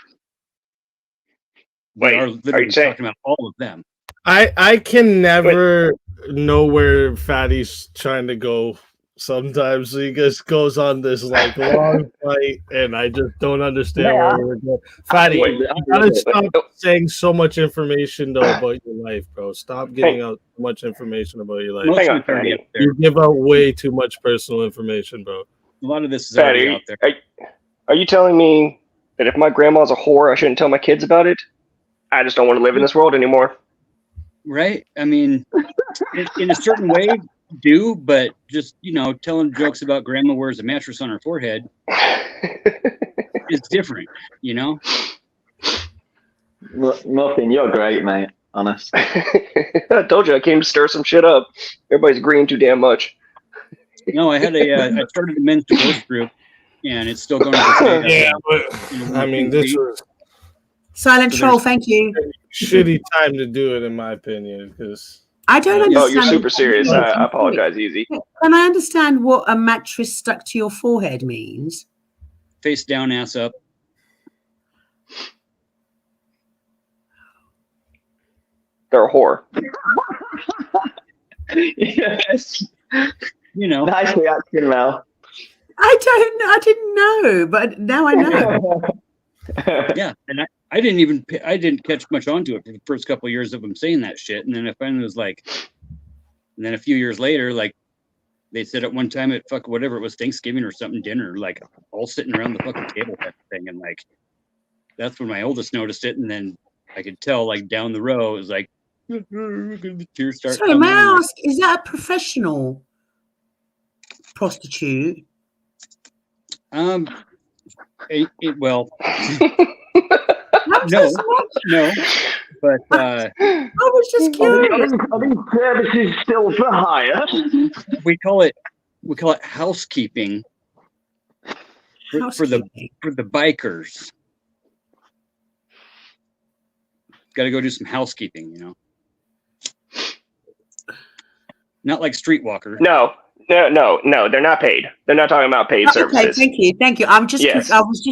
we are literally talking about all of them.
I can never know where Fatty's trying to go sometimes. He just goes on this like long fight, and I just don't understand where we're going. Fatty, you gotta stop saying so much information though about your life, bro. Stop giving out so much information about your life.
Hang on, Fatty.
You give out way too much personal information, bro.
A lot of this is already out there.
Are you telling me that if my grandma's a whore, I shouldn't tell my kids about it? I just don't want to live in this world anymore.
Right? I mean, in a certain way, do, but just, telling jokes about grandma wears a mattress on her forehead is different,
Nothing. You're great, mate. Honest.
I told you I came to stir some shit up. Everybody's agreeing too damn much.
No, I started a men's divorce group, and it's still going to this day.
Yeah, but I mean, this was
Silent Troll, thank you.
Shitty time to do it, in my opinion, because
I don't understand.
Oh, you're super serious. I apologize, Easy.
Can I understand what a mattress stuck to your forehead means?
Face down, ass up.
They're a whore.
Yes.
Nice
reaction, Mel.
I didn't know, but now I know.
Yeah, and I didn't catch much onto it for the first couple of years of them saying that shit, and then I finally was like, and then a few years later, like they said at one time at whatever it was, Thanksgiving or something, dinner, like all sitting around the fucking table type of thing, and like that's when my oldest noticed it, and then I could tell like down the row it was like the tears start.
Sorry, may I ask, is that a professional prostitute?
Well,
no,
but
I was just curious.
Are these services still for hire?
We call it housekeeping for the bikers. Got to go do some housekeeping, Not like streetwalker.
No, they're not paid. They're not talking about paid services.
Okay, thank you. I was just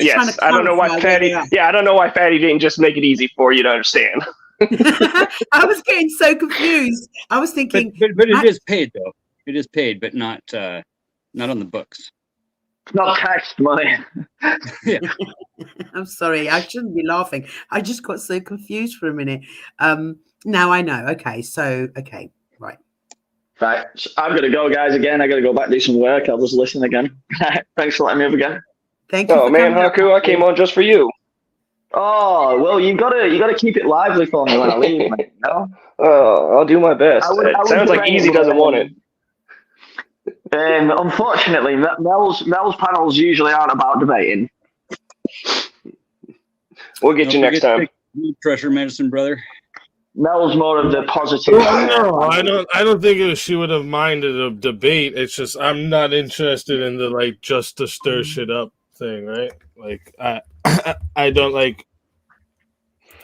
trying to
I don't know why Fatty. Yeah, I don't know why Fatty didn't just make it easy for you to understand.
I was getting so confused. I was thinking,
but it is paid though. It is paid, but not on the books.
Not taxed money.
Yeah.
I'm sorry, I shouldn't be laughing. I just got so confused for a minute. Now I know. Okay, right.
Right, so I'm gonna go, guys. Again, I gotta go back and do some work. I'll just listen again. Thanks for letting me up again.
Thank you.
Oh man, Haku, I came on just for you.
Oh well, you gotta keep it lively for me when I leave, mate. No.
Oh, I'll do my best. It sounds like Easy doesn't want it.
Unfortunately, Mel's panels usually aren't about debating.
We'll get you next time.
Pressure medicine, brother.
Mel's more of the positive.
No, I don't think she would have minded a debate. It's just I'm not interested in the like just to stir shit up thing, right? Like I don't like.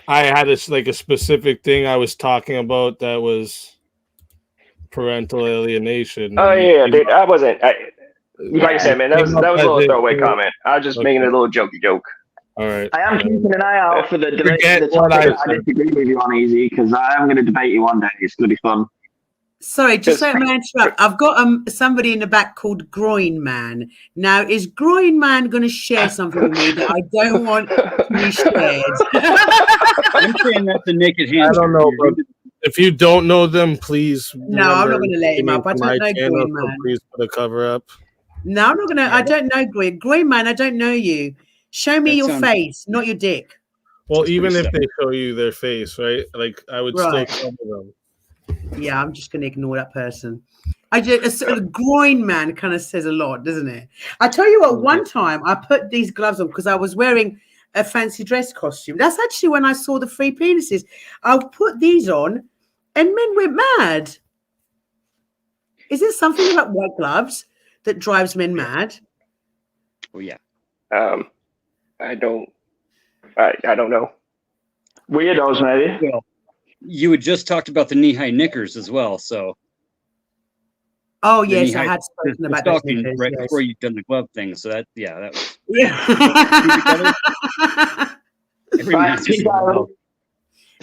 I had a specific thing I was talking about that was parental alienation.
Oh yeah, dude, I wasn't. Like I said, man, that was a little throwaway comment. I was just making a little jokey joke.
All right.
I am keeping an eye out for the debate.
Forget
the
what
topic I disagree with you on, Easy, because I am going to debate you one day. It's going to be fun.
Sorry, just let me interrupt. I've got somebody in the back called Groin Man. Now, is Groin Man going to share something with me that I don't want to be shared?
I'm saying that's a naked hand.
I don't know, but if you don't know them, please.
No, I'm not going to let him up. I don't know
channel,
Groin Man.
so please put a cover up.
No, I'm not going to. I don't know Groin. Groin Man, I don't know you. Show me your face, not your dick.
Well, even if they show you their face, right? Like, I would still cover them.
Yeah, I'm just going to ignore that person. A Groin Man kind of says a lot, doesn't it? I tell you what, one time I put these gloves on because I was wearing a fancy dress costume. That's actually when I saw the free penises. I'll put these on and men went mad. Is there something about white gloves that drives men mad?
Oh, yeah.
I don't know.
Weirdos, maybe.
Well, you had just talked about the knee-high knickers as well, so.
Oh yes, I had spoken about those knickers
right before you'd done the glove thing. So that was.
Yeah.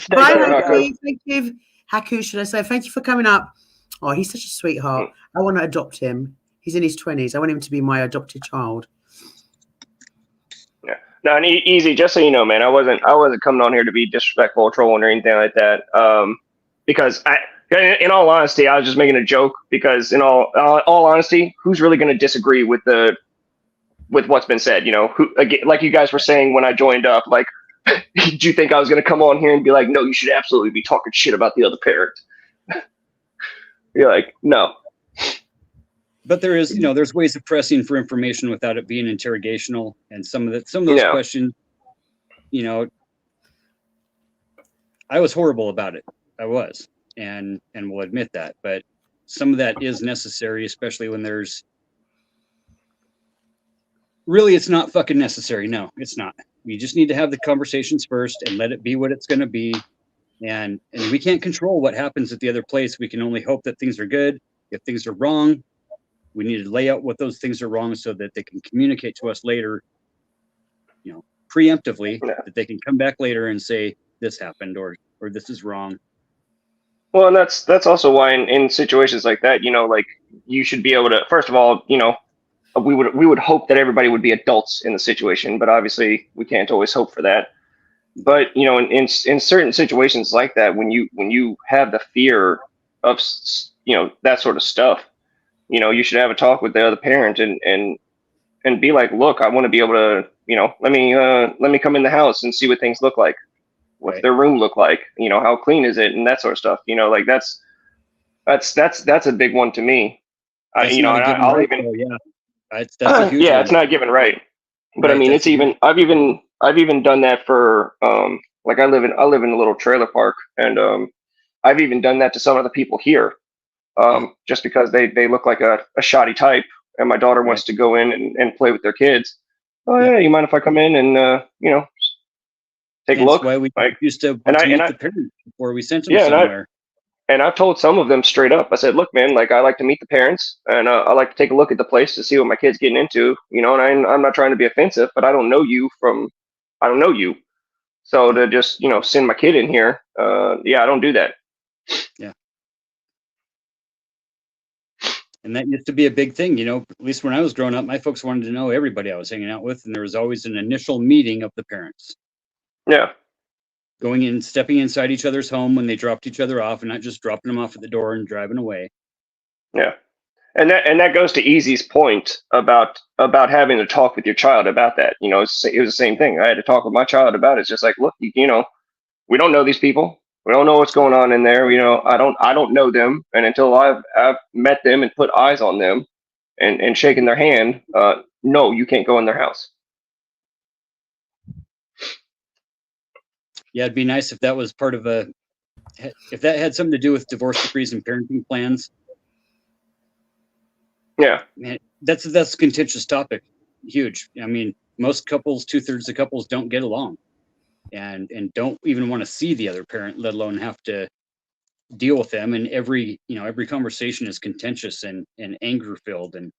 Bye, Haku. Thank you. Haku, should I say thank you for coming up? Oh, he's such a sweetheart. I want to adopt him. He's in his 20s. I want him to be my adopted child.
Yeah. No, and easy. Just so you know, man, I wasn't coming on here to be disrespectful, or trolling, or anything like that. Because in all honesty, I was just making a joke. Because in all honesty, who's really going to disagree with what's been said? You know, who, again, like you guys were saying when I joined up, like, did you think I was going to come on here and be like, no, you should absolutely be talking shit about the other parent? You're like, no.
But there is, there's ways of pressing for information without it being interrogational, and some of those questions, I was horrible about it. I was, and will admit that. But some of that is necessary, especially when there's. Really, it's not fucking necessary. No, it's not. You just need to have the conversations first and let it be what it's going to be. And we can't control what happens at the other place. We can only hope that things are good. If things are wrong, we need to lay out what those things are wrong so that they can communicate to us later, preemptively, that they can come back later and say this happened or this is wrong.
Well, and that's also why in situations like that, like you should be able to, first of all, we would hope that everybody would be adults in the situation, but obviously we can't always hope for that. But in certain situations like that, when you have the fear of that sort of stuff, you should have a talk with the other parent and be like, look, I want to be able to, let me come in the house and see what things look like. What's their room look like? How clean is it, and that sort of stuff. Like that's a big one to me. It's not given right. But I mean, it's even I've even done that for like I live in a little trailer park, and I've even done that to some of the people here, just because they look like a shoddy type, and my daughter wants to go in and play with their kids. Oh yeah, you mind if I come in and take a look?
That's why we used to meet the parents before we sent them somewhere.
And I've told some of them straight up. I said, look, man, like I like to meet the parents, and I like to take a look at the place to see what my kid's getting into, and I'm not trying to be offensive, but I don't know you. So to just, send my kid in here, I don't do that.
Yeah. And that used to be a big thing, at least when I was growing up, my folks wanted to know everybody I was hanging out with, and there was always an initial meeting of the parents.
Yeah.
Going in, stepping inside each other's home when they dropped each other off, and not just dropping them off at the door and driving away.
Yeah, and that goes to Easy's point about having to talk with your child about that. It was the same thing. I had to talk with my child about it. It's just like, look, we don't know these people. We don't know what's going on in there. I don't know them, and until I've met them and put eyes on them, and shaken their hand, no, you can't go in their house.
Yeah, it'd be nice if that was part of if that had something to do with divorce decrees and parenting plans.
Yeah,
man, that's a contentious topic. Huge. I mean, most couples, 2/3 of couples don't get along, and don't even want to see the other parent, let alone have to deal with them. And every conversation is contentious and anger filled. And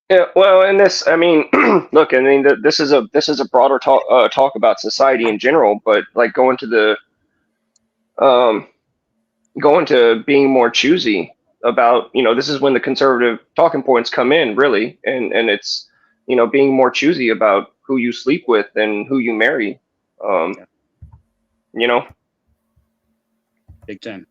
yeah, well, and this, I mean, look, I mean, this is a broader talk about society in general, but like going to the go into being more choosy about, this is when the conservative talking points come in, really, and it's, being more choosy about who you sleep with and who you marry.
Big time.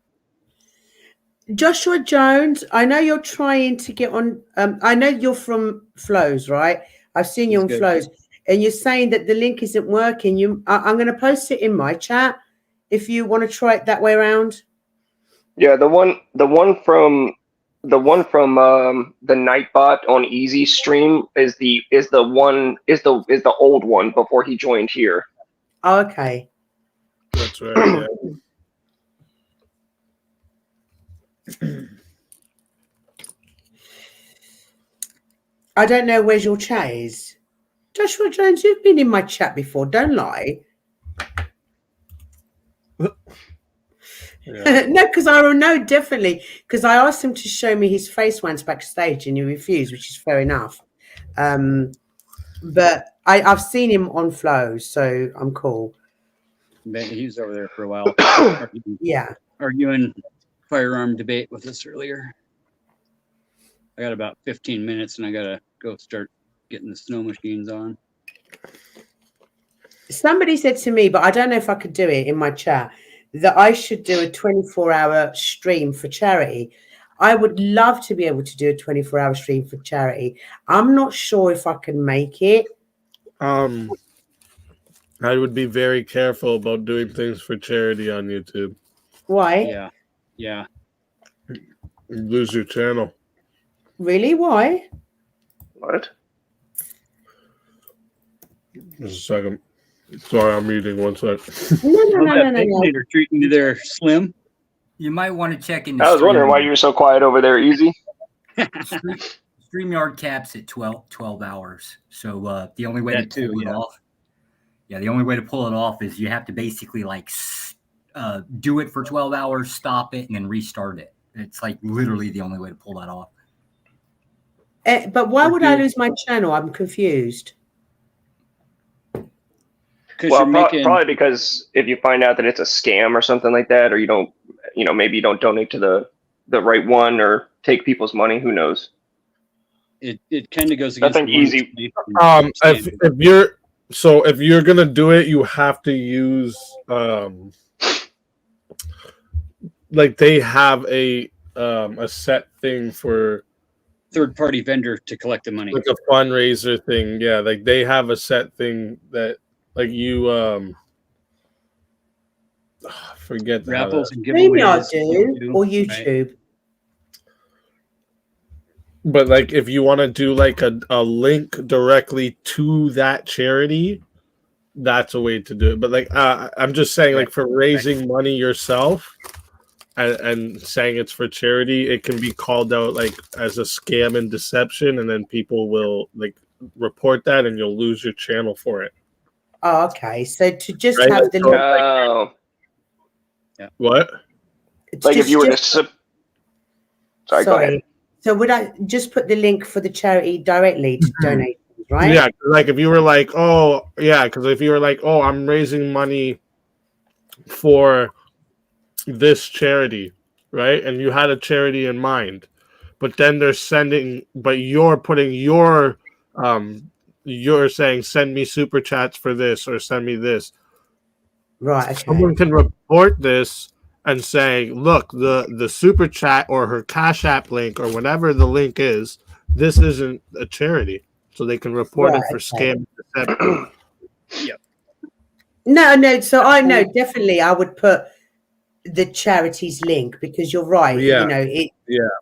Joshua Jones, I know you're trying to get on. I know you're from Flows, right? I've seen you on Flows, and you're saying that the link isn't working. I'm going to post it in my chat if you want to try it that way around.
Yeah, the one from the Nightbot on Easy Stream is the old one before he joined here.
Oh, okay.
That's right. Yeah.
I don't know where's your chat is. Joshua Jones, you've been in my chat before. Don't lie.
Yeah.
No, because I will know definitely. Because I asked him to show me his face once backstage, and he refused, which is fair enough. But I've seen him on Flows, so I'm cool.
He was over there for a while. Arguing firearm debate with us earlier. I got about 15 minutes, and I gotta go start getting the snow machines on.
Somebody said to me, but I don't know if I could do it in my chat, that I should do a 24-hour stream for charity. I would love to be able to do a 24-hour stream for charity. I'm not sure if I can make it.
I would be very careful about doing things for charity on YouTube.
Why?
Yeah.
You lose your channel.
Really? Why?
What?
Just a second. Sorry, I'm eating. One sec.
No.
They're treating you there, Slim.
You might want to check in.
I was wondering why you were so quiet over there, Easy.
StreamYard caps at 12 hours. So the only way to pull it off. Yeah, the only way to pull it off is you have to basically do it for 12 hours, stop it, and then restart it. It's like literally the only way to pull that off.
But why would I lose my channel? I'm confused.
Well, probably because if you find out that it's a scam or something like that, or you don't, maybe you don't donate to the right one or take people's money. Who knows?
It kind of goes against.
Nothing easy.
If you're gonna do it, you have to use they have a set thing for
third-party vendor to collect the money,
like a fundraiser thing. Yeah, like they have a set thing that you forget
raffles and giveaways
or YouTube. Right?
But if you want to do a link directly to that charity, that's a way to do it. But I'm just saying, for raising money yourself and saying it's for charity, it can be called out as a scam and deception, and then people will report that, and you'll lose your channel for it.
Oh, okay. So to just have the link.
What?
If you were to sorry, go ahead.
So would I just put the link for the charity directly to donate, right?
Yeah, if you were because if you were I'm raising money for this charity, right? And you had a charity in mind, but then you're putting you're saying send me super chats for this or send me this.
Right. Okay.
Someone can report this and say, look, the super chat or her Cash App link or whatever the link is, this isn't a charity. So they can report it for scam.
Yep.
No. So I know definitely I would put the charity's link because you're right.
Yeah.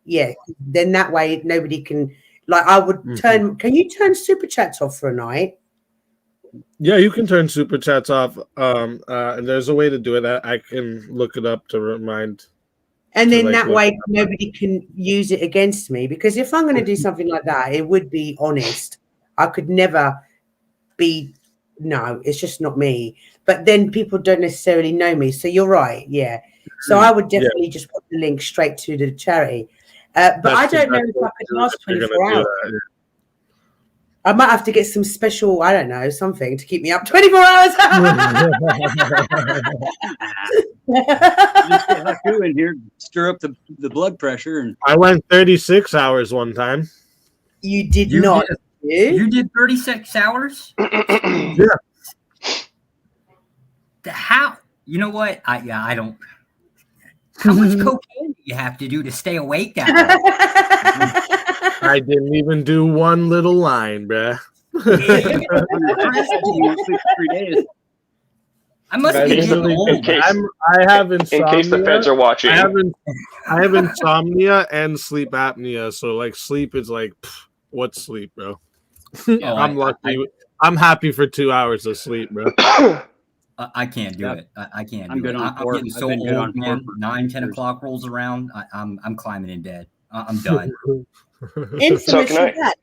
Yeah. Then that way nobody can I would turn. Can you turn super chats off for a night?
Yeah, you can turn super chats off. And there's a way to do it. I can look it up to remind.
And then that way nobody can use it against me, because if I'm going to do something like that, it would be honest. I could never be. No, it's just not me. But then people don't necessarily know me. So you're right. Yeah. So I would definitely just put the link straight to the charity. But I don't know if I could last 24 hours. I might have to get some special, I don't know, something to keep me up 24 hours.
Just get through in here, stir up the blood pressure, and
I went 36 hours one time.
You did not.
You did 36 hours?
Yeah.
How? You know what? I don't. How much cocaine do you have to do to stay awake that long?
I didn't even do one little line, bruh.
3 days.
I must be getting old.
I have insomnia.
In case the feds are watching.
I have insomnia and sleep apnea. So like sleep is like, what's sleep, bro? I'm lucky. I'm happy for 2 hours of sleep, bro.
I can't do it. I can't do
I'm good
it.
on
I'm
four.
getting so
I've been good
old,
on
man. 9-10 o'clock rolls around. I'm climbing in bed. I'm done.
Infamous
So can I-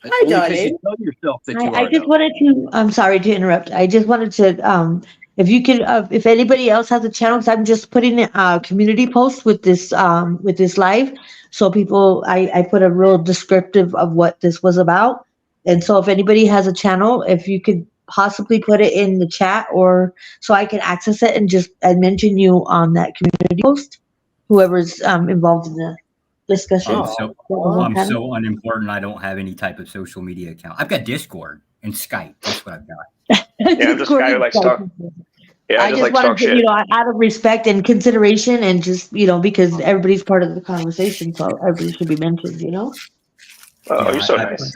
Hi, darling.
Tell yourself that you
I
are.
just wanted to. I'm sorry to interrupt. I just wanted to. If you could, if anybody else has a channel, because I'm just putting a community post with this live, so people, I put a real descriptive of what this was about, and so if anybody has a channel, if you could possibly put it in the chat, or so I can access it and just mention you on that community post, whoever's involved in the discussion.
I'm so unimportant. I don't have any type of social media account. I've got Discord and Skype. That's what I've got.
Yeah, I'm just a guy who likes to talk. Yeah,
I just wanted to, out of respect and consideration, and just, because everybody's part of the conversation, so everybody should be mentioned,
Oh,
Yeah,
you're so nice.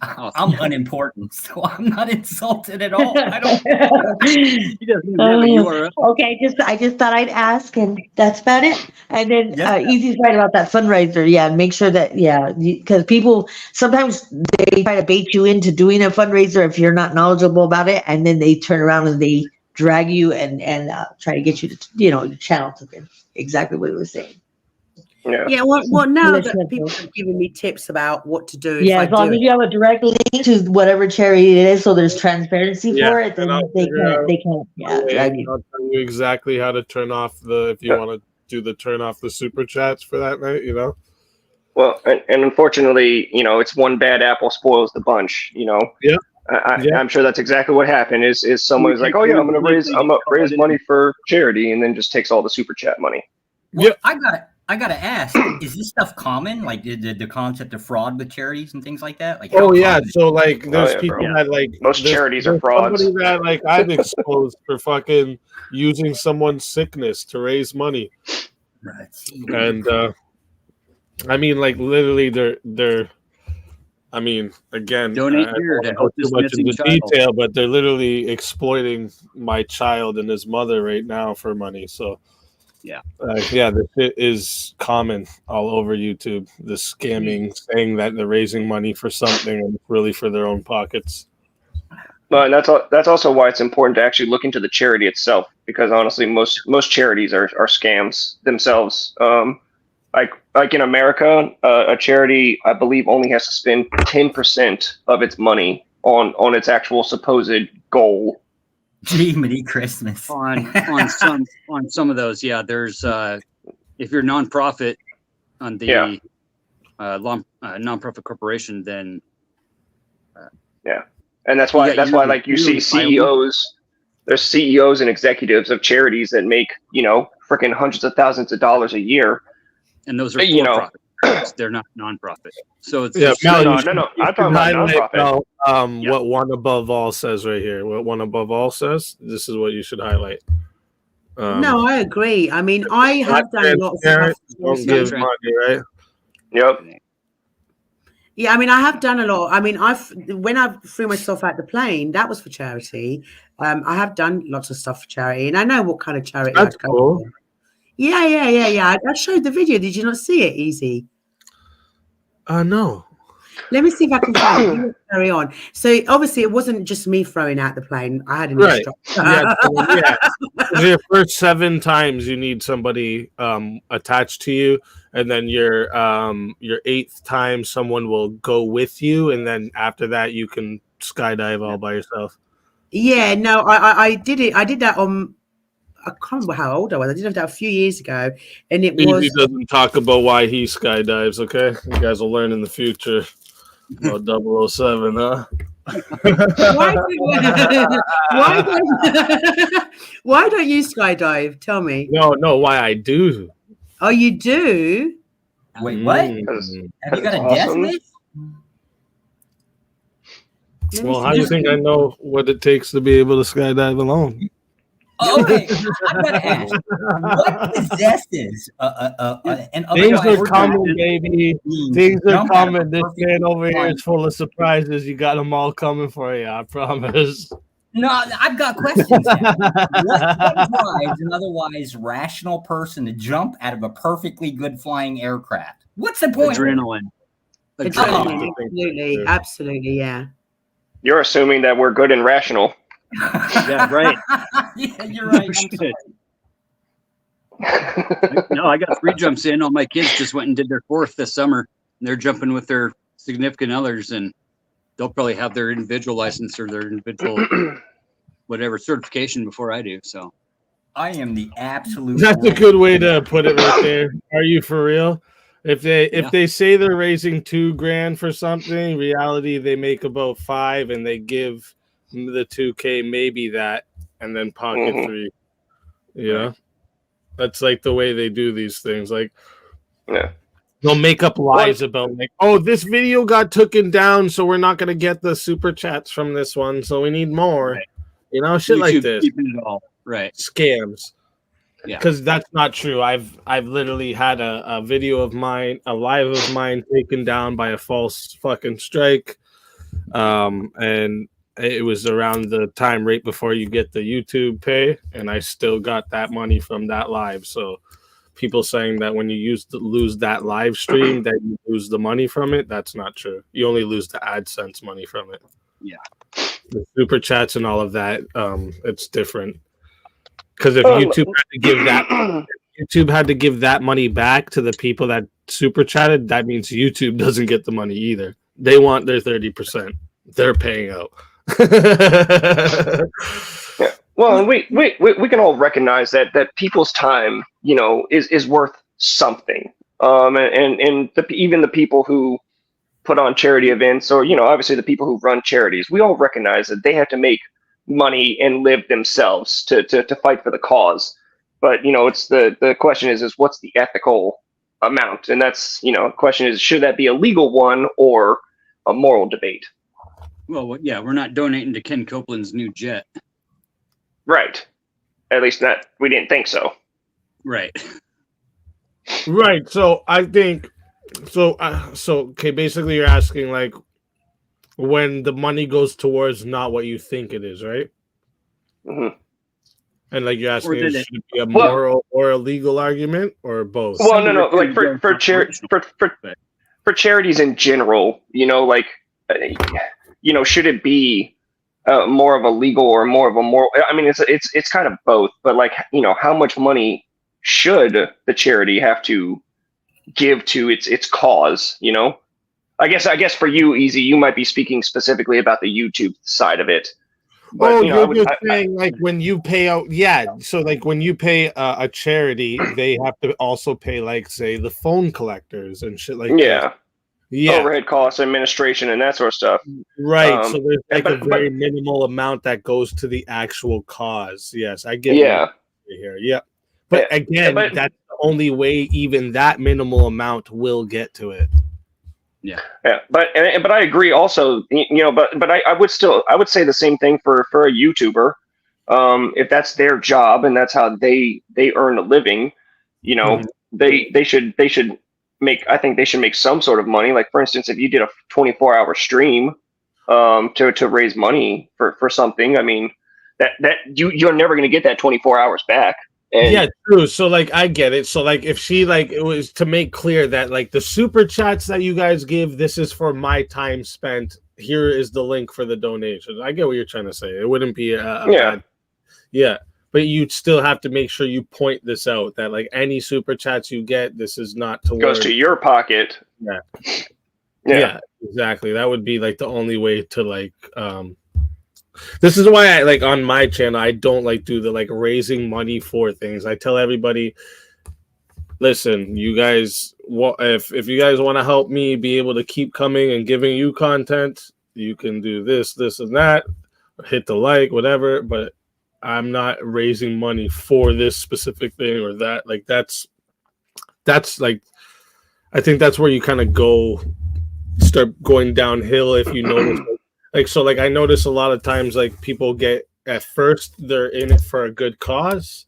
I'm unimportant, so I'm not insulted at all. I don't.
He doesn't even have a URL.
Okay, I just thought I'd ask, and that's about it. And then Easy's right about that fundraiser. Yeah, make sure that because people sometimes they try to bait you into doing a fundraiser if you're not knowledgeable about it, and then they turn around and they drag you and try to get you to your channel to exactly what he was saying.
Yeah, well, now that people are giving me tips about what to do,
as long as you have a direct link to whatever charity it is, so there's transparency for it, then they can't drag you.
I'll tell you exactly how to turn off if you want to turn off the super chats for that night,
Well, and unfortunately, it's one bad apple spoils the bunch,
Yeah.
I'm sure that's exactly what happened. Is someone who's like, oh yeah, I'm gonna raise money for charity, and then just takes all the super chat money.
Well, I gotta ask: is this stuff common? Like the concept of fraud with charities and things like that? Like,
so there's people that
most charities are frauds.
Somebody that I've exposed for fucking using someone's sickness to raise money,
right?
And I mean, literally, they're. I mean, again,
donate here to help
too much into detail, but they're literally exploiting my child and his mother right now for money. So.
Yeah.
This shit is common all over YouTube. The scamming, saying that they're raising money for something and it's really for their own pockets.
Well, and that's also why it's important to actually look into the charity itself, because honestly, most charities are scams themselves. Like in America, a charity, I believe, only has to spend 10% of its money on its actual supposed goal.
Jiminy Christmas.
on some of those, there's if you're nonprofit on the nonprofit corporation, then
and that's why like you see CEOs, there's CEOs and executives of charities that make freaking hundreds of thousands of dollars a year,
and those are for-profit. They're not nonprofit. So it's
no. I'm talking about nonprofit.
What One Above All says right here. What One Above All says. This is what you should highlight.
No, I agree. I mean, I have done a lot of stuff.
Don't give money, right?
Yep.
Yeah, I mean, I have done a lot. I mean, when I threw myself out the plane, that was for charity. I have done lots of stuff for charity, and I know what kind of charity.
That's cool.
Yeah. I showed the video. Did you not see it, Easy?
No.
Let me see if I can find it. Carry on. So obviously, it wasn't just me throwing out the plane. I had an instructor.
Your first 7 times you need somebody attached to you, and then your 8th time someone will go with you, and then after that you can skydive all by yourself.
Yeah, no, I did it. I did that on. I can't remember how old I was. I did that a few years ago, and it was.
He doesn't talk about why he skydives. Okay, you guys will learn in the future. Oh, 007, huh?
Why don't you skydive? Tell me.
No, why I do.
Oh, you do?
Wait, what?
Mm.
Have you got a
awesome.
death wish?
Well, how do you think I know what it takes to be able to skydive alone?
Okay, I've got to ask, what possesses an
Things
otherwise
are coming, baby.
being
Things
to
are
jump out of a
coming. This
perfect
man over here
flying-
is full of surprises. You got them all coming for you, I promise.
No, I've got questions now. What drives an otherwise rational person to jump out of a perfectly good flying aircraft? What's the point?
Adrenaline.
Adrenaline, absolutely, yeah.
You're assuming that we're good and rational.
Yeah, right.
Yeah, you're right.
No, I got 3 jumps in. All my kids just went and did their 4th this summer. And they're jumping with their significant others, and they'll probably have their individual license or their individual whatever certification before I do. So
I am the absolute.
That's a good way to put it right there. Are you for real? If they say they're raising $2,000 for something, in reality they make about 5 and they give the $2,000 maybe that and then pocket 3. You know? That's like the way they do these things. Like they'll make up lies about like, oh, this video got taken down, so we're not gonna get the super chats from this one, so we need more.
Right.
You know, shit
YouTube
like this.
keeping it all right.
Scams.
Yeah,
because that's not true. I've literally had a video of mine, a live of mine, taken down by a false fucking strike, and it was around the time right before you get the YouTube pay, and I still got that money from that live. So people saying that when you lose that live stream that you lose the money from it, that's not true. You only lose the AdSense money from it.
Yeah,
the super chats and all of that, it's different. Because if YouTube had to give that money back to the people that super chatted, that means YouTube doesn't get the money either. They want their 30%. They're paying out.
Yeah. Well, we can all recognize that people's time, you know, is worth something. And even the people who put on charity events, or, you know, obviously the people who run charities, we all recognize that they have to make money and live themselves to fight for the cause. But, you know, it's the question is what's the ethical amount? And that's, you know, the question is, should that be a legal one or a moral debate?
well, yeah, we're not donating to Ken Copeland's new jet.
Right. At least not, we didn't think so.
Right.
Right. So I think so okay, basically you're asking like when the money goes towards not what you think it is, right?
Mm-hmm.
And like you're asking,
Or did
should
it-
it be a moral or a legal argument or both?
Well, no, like for charities in general, you know, like, you know, should it be more of a legal or more of a moral? I mean, it's kind of both, but like, you know, how much money should the charity have to give to its cause? You know, I guess for you, Easy, you might be speaking specifically about the YouTube side of it. But,
you're just saying like when you pay out, yeah. So like when you pay a charity, they have to also pay like say the phone collectors and shit like that. Yeah,
overhead costs, administration, and that sort of stuff.
Right. So there's like a very minimal amount that goes to the actual cause. Yes, I get.
Yeah.
Here. Yeah. But again, that's the only way even that minimal amount will get to it.
Yeah.
Yeah, but I agree also, you know, but I would say the same thing for a YouTuber. If that's their job and that's how they earn a living, you know, they should make, I think they should make some sort of money. Like, for instance, if you did a 24-hour stream to raise money for something, I mean, that you're never going to get that 24 hours back. And
yeah, true. So like I get it. So like if she like it was to make clear that like the super chats that you guys give, this is for my time spent. Here is the link for the donation. I get what you're trying to say. It wouldn't be bad. Yeah. But you'd still have to make sure you point this out that like any super chats you get, this is not to
goes to your pocket.
Yeah, exactly. That would be like the only way to like this is why I like on my channel I don't like do the like raising money for things. I tell everybody listen, you guys, if you guys want to help me be able to keep coming and giving you content, you can do this, and that, hit the like, whatever. But I'm not raising money for this specific thing or that. Like that's like, I think that's where you kind of start going downhill if you notice. Like so, like I notice a lot of times, like people get at first they're in it for a good cause.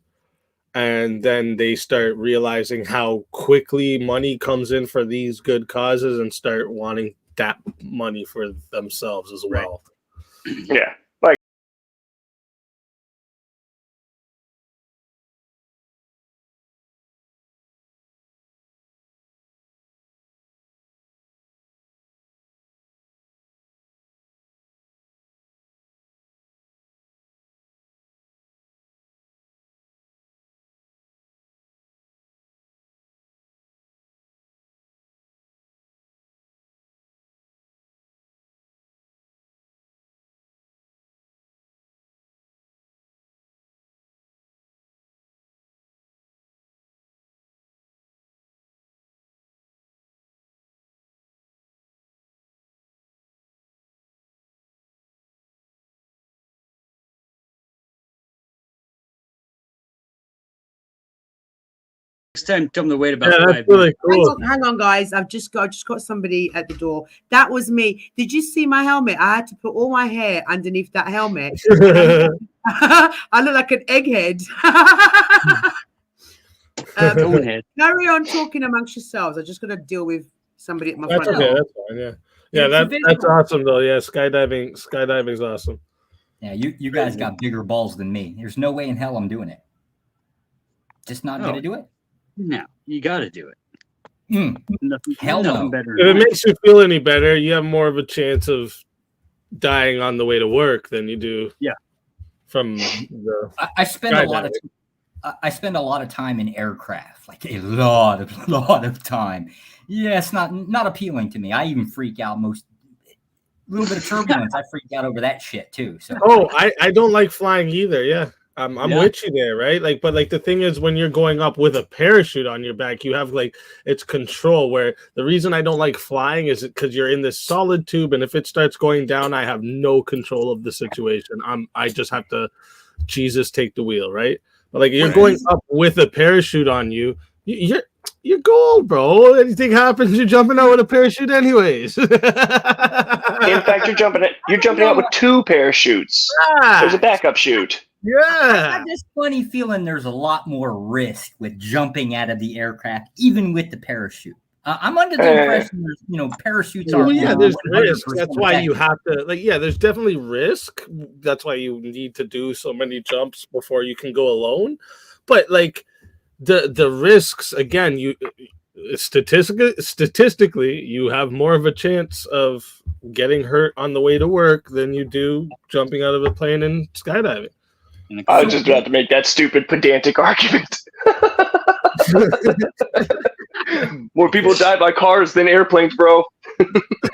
And then they start realizing how quickly money comes in for these good causes and start wanting that money for themselves as well.
Yeah. Like,
Next time, tell them to wait about
Yeah,
5
that's really
minutes.
cool.
Hang on, guys. I've just got somebody at the door. That was me. Did you see my helmet? I had to put all my hair underneath that helmet. I look like an egghead. Carry on talking amongst yourselves. I just got to deal with somebody at my
That's
front
okay.
door.
That's fine. Yeah, yeah. That's awesome though. Yeah, skydiving's awesome.
Yeah, you guys got bigger balls than me. There's no way in hell I'm doing it. Just not gonna do it.
No, you got to do it.
Hell no.
Better
If it makes you feel any better, you have more of a chance of dying on the way to work than you do.
Yeah.
From the
I spend a lot of I spend a lot of time in aircraft, like a lot of time. Yeah, it's not appealing to me. I even freak out a little bit of turbulence. I freak out over that shit too. So
I don't like flying either. Yeah. I'm with you there, right? Like, but like the thing is, when you're going up with a parachute on your back, you have like it's control. Where the reason I don't like flying is because you're in this solid tube, and if it starts going down, I have no control of the situation. I just have to, Jesus, take the wheel, right? But like you're going up with a parachute on you, you're gold, bro. Anything happens, you're jumping out with a parachute, anyways.
in fact, you're jumping out with 2 parachutes. There's a backup chute.
Yeah.
I have this funny feeling there's a lot more risk with jumping out of the aircraft, even with the parachute. I'm under the impression there's, parachutes are.
There's risk. That's why you have to, there's definitely risk. That's why you need to do so many jumps before you can go alone. But like the risks, again, you statistically, you have more of a chance of getting hurt on the way to work than you do jumping out of a plane and skydiving.
I was just about to make that stupid pedantic argument. More people die by cars than airplanes, bro.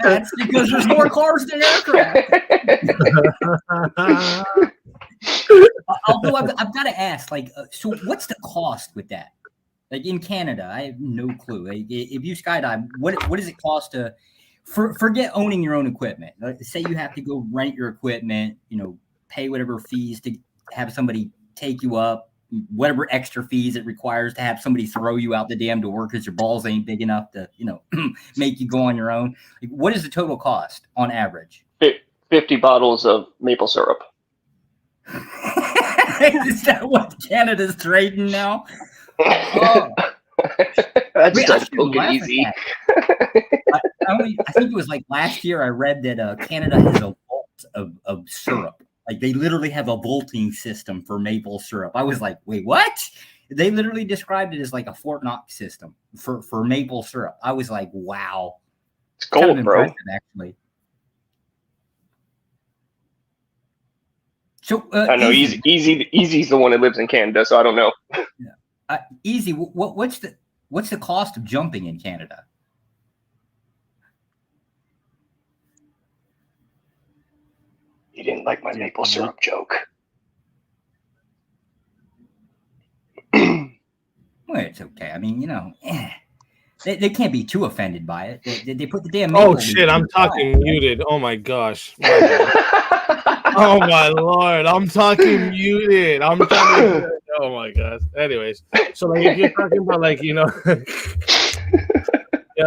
That's because there's more cars than aircraft. Although I've got to ask, so what's the cost with that? Like in Canada, I have no clue. Like, if you skydive, what does it cost to forget owning your own equipment? Say you have to go rent your equipment, pay whatever fees to have somebody take you up, whatever extra fees it requires to have somebody throw you out the damn door because your balls ain't big enough to, make you go on your own. Like, what is the total cost on average?
50 bottles of maple syrup.
Is that what Canada's trading now? Oh.
That's just poking easy.
I think it was like last year I read that Canada has a vault of syrup. Like they literally have a vaulting system for maple syrup. I was like, wait, what? They literally described it as like a Fort Knox system for maple syrup. I was like, wow.
It's gold, kind of bro.
Actually. So
I know Easy's the one that lives in Canada, so I don't know.
Easy, what's the cost of jumping in Canada?
You didn't like my maple syrup joke.
Well, Well, it's okay. I mean, they can't be too offended by it. They put the damn.
Oh shit! I'm talking muted. Oh my gosh. Oh my lord! I'm talking muted. I'm talking. Oh my god. Anyways, so like if you're talking about like yeah,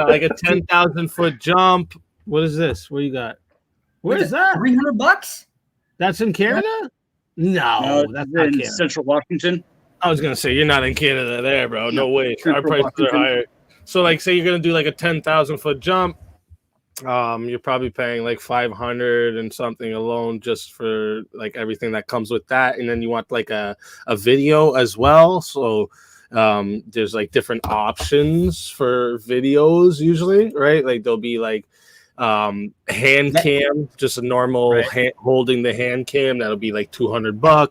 like a 10,000-foot jump. What is this? What you got? Where is that?
$300?
That's in Canada? No, that's not
in
Canada.
Central Washington.
I was gonna say you're not in Canada there, bro. No way. Our prices are higher. So like say you're gonna do like a 10,000-foot jump. You're probably paying like 500 and something alone just for like everything that comes with that, and then you want like a video as well. So there's like different options for videos usually, right? Like there'll be like hand cam, just a normal holding the hand cam, that'll be like $200.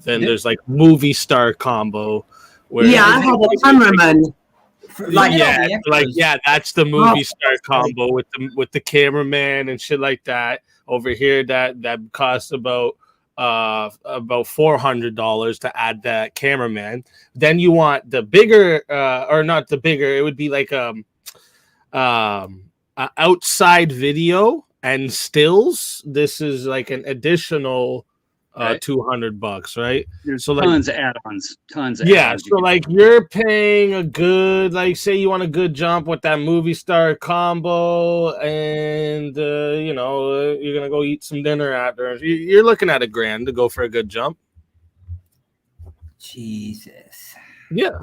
Then there's like movie star combo where
I had a cameraman.
That's the movie star combo with the cameraman and shit like that. Over here, that costs about $400 to add that cameraman. Then you want the bigger, or not the bigger. It would be like outside video and stills. This is like an additional $200, right?
There's
so
tons of add-ons, tons of
add-ons. So like you're paying a good, like say you want a good jump with that movie star combo, and you're gonna go eat some dinner after. You're looking at $1,000 to go for a good jump.
Jesus.
Yeah.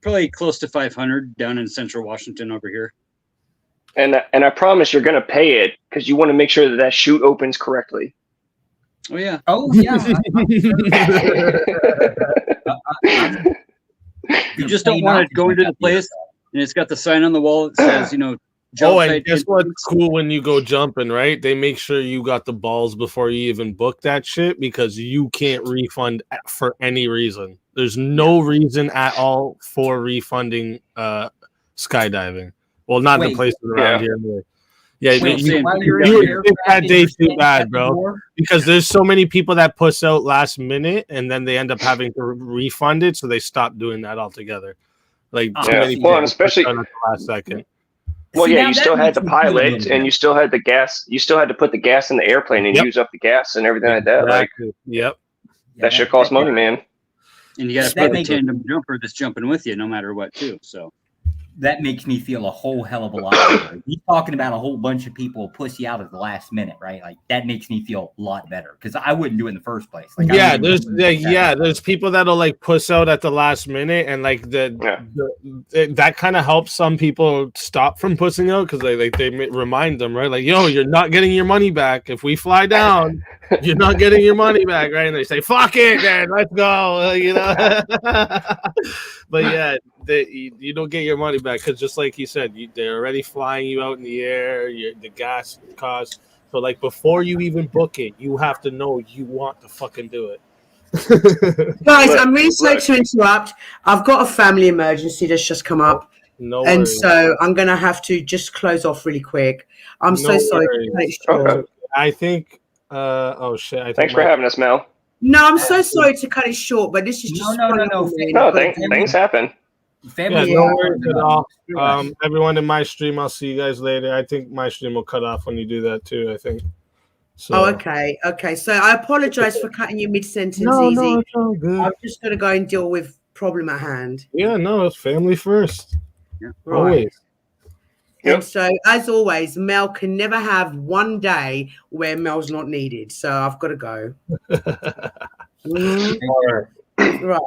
Probably close to 500 down in Central Washington over here.
And I promise you're going to pay it because you want to make sure that chute opens correctly.
Oh, yeah.
Oh, yeah.
You just don't want to go into the place and it's got the sign on the wall that says, jump
and guess what's cool when you go jumping, right? They make sure you got the balls before you even book that shit because you can't refund for any reason. There's no reason at all for refunding skydiving. Well, not the places around here. Yeah, you that day too bad, bro. Because there's so many people that puss out last minute, and then they end up having to refund it, so they stop doing that altogether. Like,
especially
at the last second.
Well, you still had the pilot, and you still had the gas. You still had to put the gas in the airplane and use up the gas and everything like that. Like, that shit costs money, man.
And you got to put the tandem jumper that's jumping with you, no matter what, too. So.
That makes me feel a whole hell of a lot better. He's talking about a whole bunch of people pussy out at the last minute, right? Like that makes me feel a lot better because I wouldn't do it in the first place. Like,
there's people that'll like puss out at the last minute, and like that kind of helps some people stop from pussing out because they remind them, right? Like, yo, you're not getting your money back if we fly down. You're not getting your money back, right? And they say, "Fuck it, man, let's go," But yeah, you don't get your money back because just like he said, they're already flying you out in the air. The gas costs. So like before you even book it, you have to know you want to fucking do it.
Guys, I'm really sorry to interrupt. I've got a family emergency that's just come up. So I'm gonna have to just close off really quick. I'm so sorry to make sure.
I think. Oh shit!
Thanks for having us, Mel.
No, I'm so sorry to cut it short, but this is just
things happen.
Family,
no worries at all. Everyone in my stream, I'll see you guys later. I think my stream will cut off when you do that too. I think. So.
Okay. So I apologize for cutting you mid-sentence.
No, it's all good.
I'm just gonna go and deal with problem at hand.
Yeah, no, it's family first.
Yeah.
Right.
Always.
And so, as always, Mel can never have one day where Mel's not needed. So I've got to go. Right. Okay.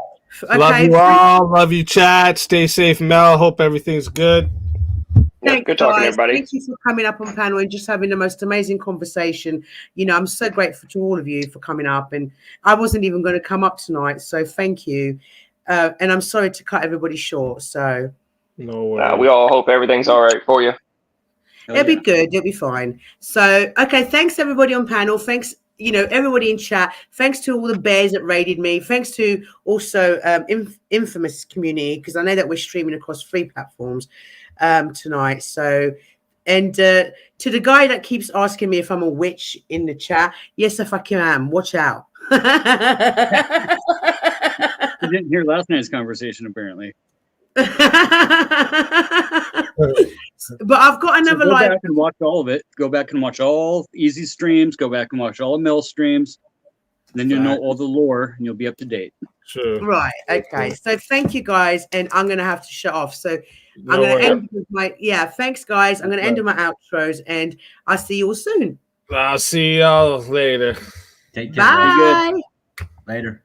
Love you all. Love you, chat. Stay safe, Mel. Hope everything's good.
Thanks,
good talking, everybody.
Thank you for coming up on panel and just having the most amazing conversation. I'm so grateful to all of you for coming up. And I wasn't even going to come up tonight. So thank you. And I'm sorry to cut everybody short. So.
No worries.
We all hope everything's all right for you.
It'll be good. It'll be fine. So, okay. Thanks everybody on panel. Thanks, everybody in chat. Thanks to all the bears that raided me. Thanks to also Infamous community because I know that we're streaming across 3 platforms tonight. So, and to the guy that keeps asking me if I'm a witch in the chat, yes, I fucking am. Watch out.
You didn't hear last night's conversation, apparently.
But I've got another
Go
live.
back and watch all of it. Go back and watch all Easy streams. Go back and watch all Mel streams. Then you'll know all the lore and you'll be up to date.
Sure.
Right. Okay. So thank you guys, and I'm gonna have to shut off. So
No
I'm gonna
worries.
end with my thanks guys. I'm gonna end with my outros, and I'll see you all soon.
I'll see y'all later.
Take care.
Bye.
Later.